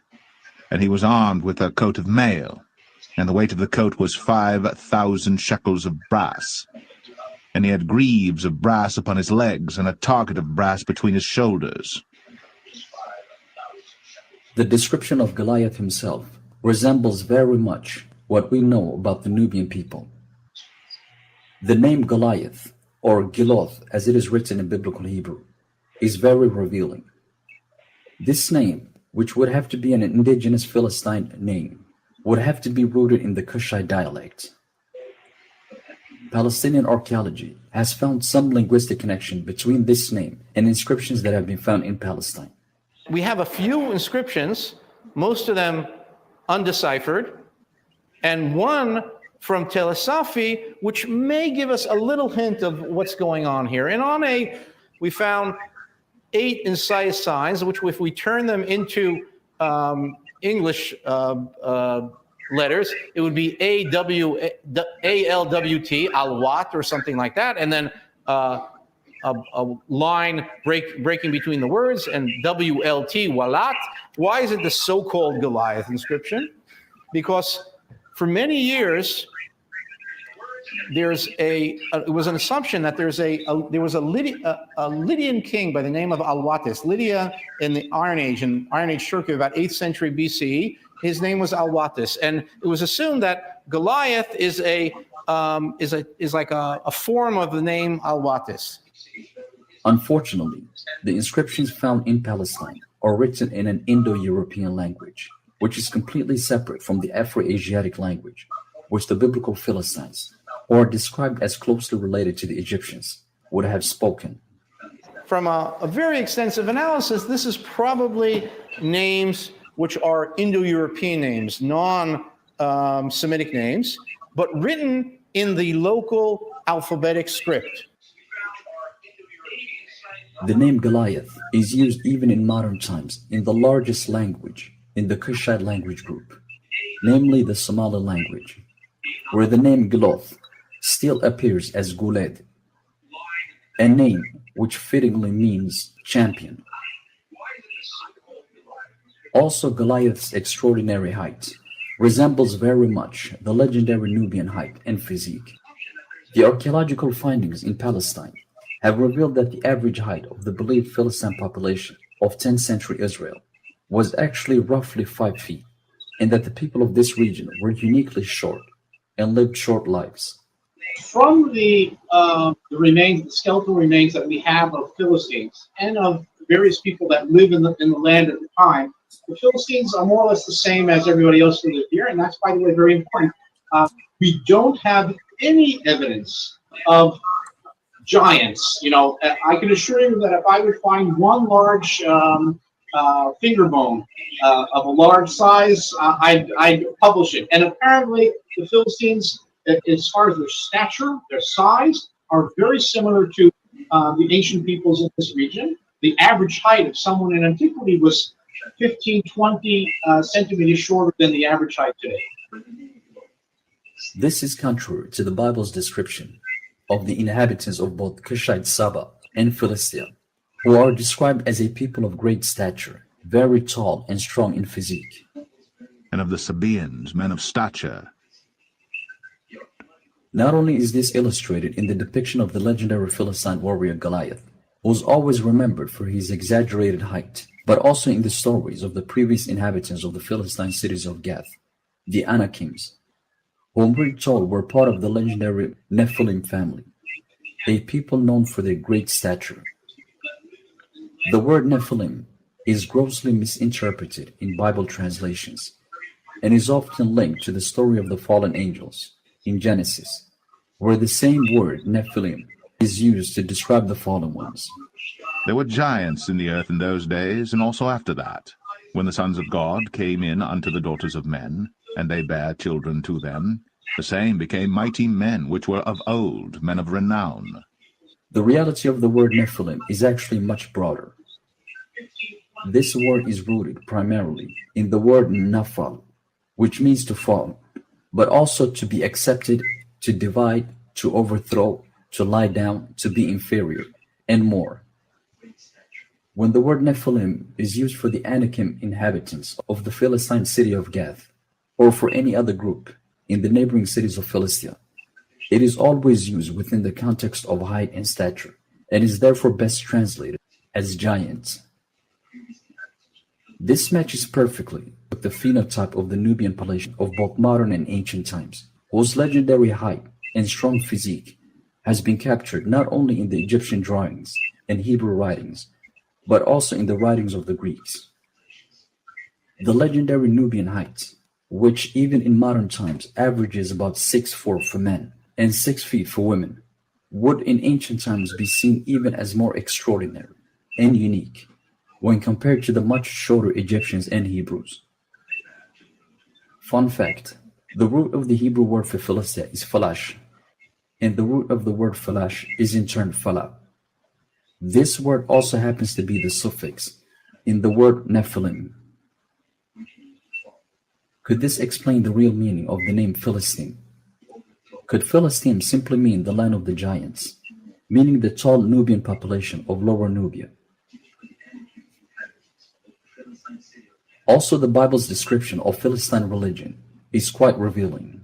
and he was armed with a coat of mail, and the weight of the coat was 5,000 shekels of brass. And he had greaves of brass upon his legs, and a target of brass between his shoulders. The description of Goliath himself resembles very much what we know about the Nubian people. The name Goliath, or Giloth as it is written in Biblical Hebrew, is very revealing. This name, which would have to be an indigenous Philistine name, would have to be rooted in the Cushite dialect. Palestinian archaeology has found some linguistic connection between this name and inscriptions that have been found in Palestine. We have a few inscriptions, most of them undeciphered, and one from Tel Safi, which may give us a little hint of what's going on here. And on A, we found 8 incised signs, which if we turn them into English letters, it would be ALWT, Alwat, or something like that, and then a line breaking between the words, and WLT, Walat. Why is it the so-called Goliath inscription? Because for many years, it was an assumption that there was a Lydian king by the name of Alwatis. Lydia in the Iron Age Turkey, about 8th century BCE, his name was Alwatis, and it was assumed that Goliath is like a form of the name Alwatis. Unfortunately, the inscriptions found in Palestine are written in an Indo-European language, which is completely separate from the Afro-Asiatic language, which the biblical Philistines, who are described as closely related to the Egyptians, would have spoken. From a very extensive analysis, this is probably names which are Indo-European names, non-Semitic names, but written in the local alphabetic script. The name Goliath is used even in modern times in the largest language in the Kushite language group, namely the Somali language, where the name Giloth still appears as Guled, a name which fittingly means champion. Also, Goliath's extraordinary height resembles very much the legendary Nubian height and physique. The archaeological findings in Palestine have revealed that the average height of the believed Philistine population of 10th century Israel was actually roughly 5 feet, and that the people of this region were uniquely short and lived short lives. From the remains, the skeletal remains that we have of Philistines and of various people that live in the land at the time, the Philistines are more or less the same as everybody else who lived here, and that's, by the way, very important. We don't have any evidence of giants. You know, I can assure you that if I would find one large finger bone of a large size, I'd publish it. And apparently, the Philistines, as far as their stature, their size, are very similar to the ancient peoples in this region. The average height of someone in antiquity was 15, 20 centimeters shorter than the average height today. This is contrary to the Bible's description of the inhabitants of both Kushite Saba and Philistia, who are described as a people of great stature, very tall and strong in physique. And of the Sabaeans, men of stature. Not only is this illustrated in the depiction of the legendary Philistine warrior Goliath, who is always remembered for his exaggerated height, but also in the stories of the previous inhabitants of the Philistine cities of Gath, the Anakims, whom we're told were part of the legendary Nephilim family, a people known for their great stature. The word Nephilim is grossly misinterpreted in Bible translations and is often linked to the story of the fallen angels in Genesis, where the same word Nephilim is used to describe the fallen ones. There were giants in the earth in those days, and also after that, when the sons of God came in unto the daughters of men, and they bare children to them. The same became mighty men, which were of old, men of renown. The reality of the word Nephilim is actually much broader. This word is rooted primarily in the word Nafal, which means to fall, but also to be accepted, to divide, to overthrow, to lie down, to be inferior, and more. When the word Nephilim is used for the Anakim inhabitants of the Philistine city of Gath, or for any other group in the neighboring cities of Philistia, it is always used within the context of height and stature, and is therefore best translated as giants. This matches perfectly with the phenotype of the Nubian population of both modern and ancient times, whose legendary height and strong physique has been captured not only in the Egyptian drawings and Hebrew writings, but also in the writings of the Greeks. The legendary Nubian height, which even in modern times averages about 6'4" for men and 6 feet for women, would in ancient times be seen even as more extraordinary and unique when compared to the much shorter Egyptians and Hebrews. Fun fact, The root of the Hebrew word for Philistia is Phalash, and the root of the word Phalash is in turn Phala. This word also happens to be the suffix in the word Nephilim. Could this explain the real meaning of the name Philistine? Could Philistine simply mean the land of the giants, meaning the tall Nubian population of Lower Nubia? Also, the Bible's description of Philistine religion is quite revealing.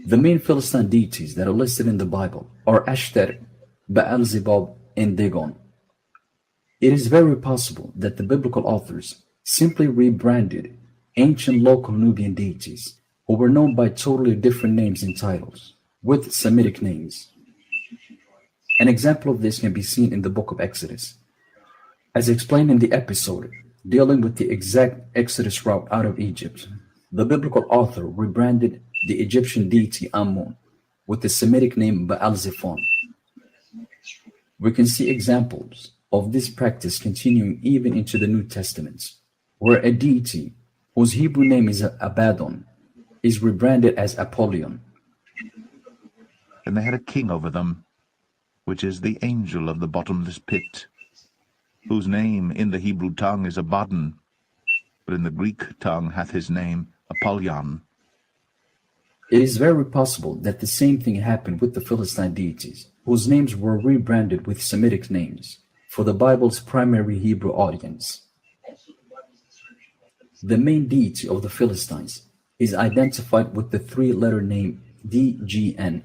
The main Philistine deities that are listed in the Bible are Ashtar, Baal-zebub, and Dagon. It is very possible that the biblical authors simply rebranded ancient local Nubian deities who were known by totally different names and titles with Semitic names. An example of this can be seen in the book of Exodus. As explained in the episode dealing with the exact Exodus route out of Egypt, the biblical author rebranded the Egyptian deity Ammon with the Semitic name Baal-zephon. We can see examples of this practice continuing even into the New Testament, where a deity whose Hebrew name is Abaddon is rebranded as Apollyon. And they had a king over them, which is the angel of the bottomless pit, whose name in the Hebrew tongue is Abaddon, but in the Greek tongue hath his name Apollyon. It is very possible that the same thing happened with the Philistine deities, whose names were rebranded with Semitic names for the Bible's primary Hebrew audience. The main deity of the Philistines is identified with the three-letter name DGN.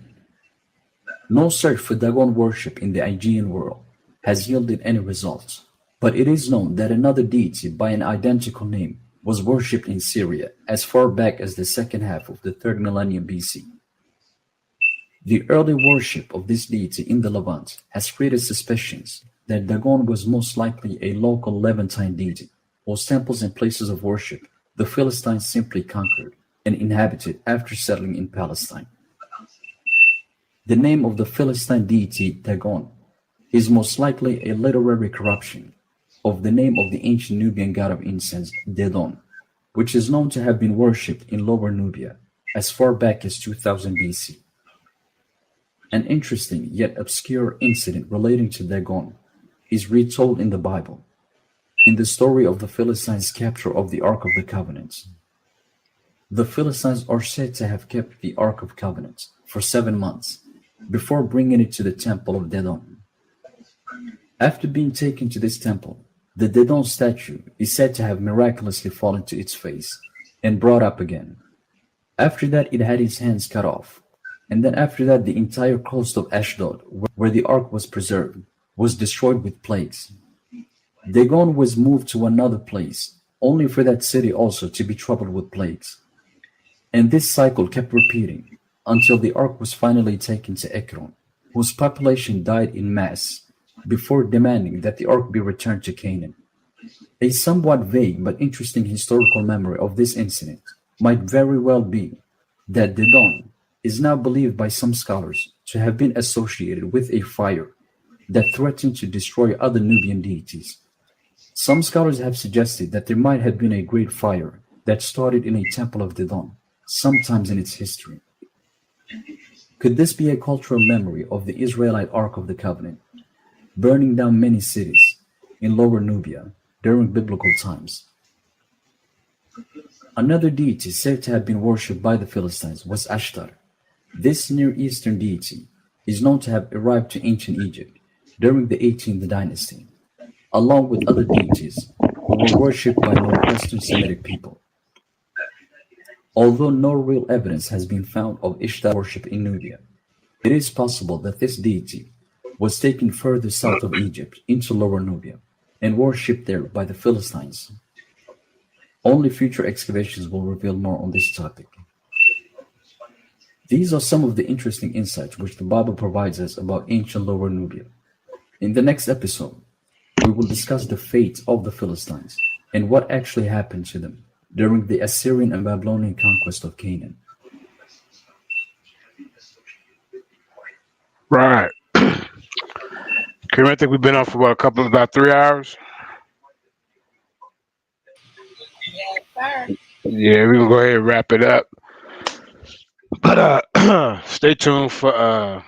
No search for Dagon worship in the Aegean world has yielded any results, but it is known that another deity by an identical name was worshipped in Syria as far back as the second half of the 3rd millennium BC. The early worship of this deity in the Levant has created suspicions that Dagon was most likely a local Levantine deity, whose temples and places of worship the Philistines simply conquered and inhabited after settling in Palestine. The name of the Philistine deity Dagon is most likely a literary corruption of the name of the ancient Nubian god of incense, Dedon, which is known to have been worshipped in Lower Nubia as far back as 2000 BC. An interesting yet obscure incident relating to Dagon is retold in the Bible, in the story of the Philistines' capture of the Ark of the Covenant. The Philistines are said to have kept the Ark of Covenant for 7 months before bringing it to the temple of Dedon. After being taken to this temple, the Dedon statue is said to have miraculously fallen to its face and brought up again. After that, it had its hands cut off. And then after that, the entire coast of Ashdod, where the ark was preserved, was destroyed with plagues. Dagon was moved to another place, only for that city also to be troubled with plagues. And this cycle kept repeating until the ark was finally taken to Ekron, whose population died in mass before demanding that the ark be returned to Canaan. A somewhat vague but interesting historical memory of this incident might very well be that Dedon is now believed by some scholars to have been associated with a fire that threatened to destroy other Nubian deities. Some scholars have suggested that there might have been a great fire that started in a temple of Dedon, sometimes in its history. Could this be a cultural memory of the Israelite Ark of the Covenant, burning down many cities in Lower Nubia during biblical times? Another deity said to have been worshipped by the Philistines was Ashtar. This Near Eastern deity is known to have arrived to ancient Egypt during the 18th dynasty, along with other deities who were worshipped by Northwestern Semitic people. Although no real evidence has been found of Ishtar worship in Nubia, it is possible that this deity was taken further south of Egypt into Lower Nubia and worshipped there by the Philistines. Only future excavations will reveal more on this topic. These are some of the interesting insights which the Bible provides us about ancient Lower Nubia. In the next episode, we will discuss the fate of the Philistines and what actually happened to them during the Assyrian and Babylonian conquest of Canaan. Right. I think we've been on for about 3 hours. Yes, sir. Yeah, we're gonna go ahead and wrap it up. But stay tuned for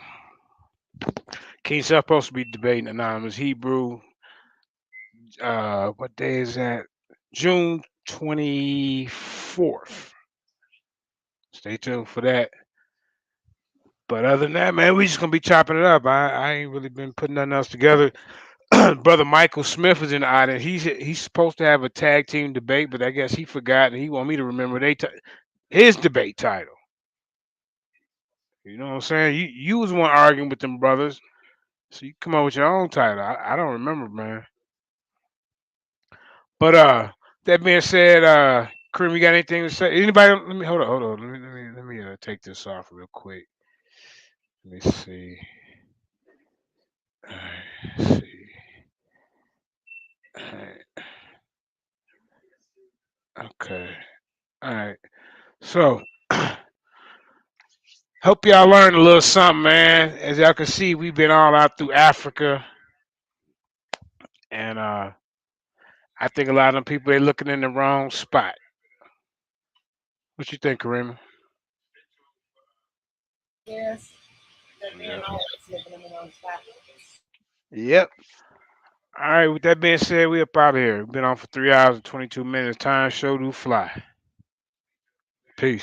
King Self supposed to be debating Anonymous Hebrew. What day is that? June 24th. Stay tuned for that. But other than that, man, we just gonna be chopping it up. I ain't really been putting nothing else together. Brother Michael Smith is in the audience. He's supposed to have a tag team debate, but I guess he forgot and he want me to remember his debate title. You know what I'm saying? You was one arguing with them brothers, so you come up with your own title. I don't remember, man. But that being said, Kareem, you got anything to say? Anybody? Let me hold on. Let me take this off real quick. Let me see. All right, let's see. All right. Okay. All right. So, hope y'all learned a little something, man. As y'all can see, we've been all out through Africa, and I think a lot of them people they're looking in the wrong spot. What you think, Karima? Yes. They're being always looking in the wrong spot. Yep. All right. With that being said, we up out of here. We've been on for 3 hours and 22 minutes. Time show do fly. Peace.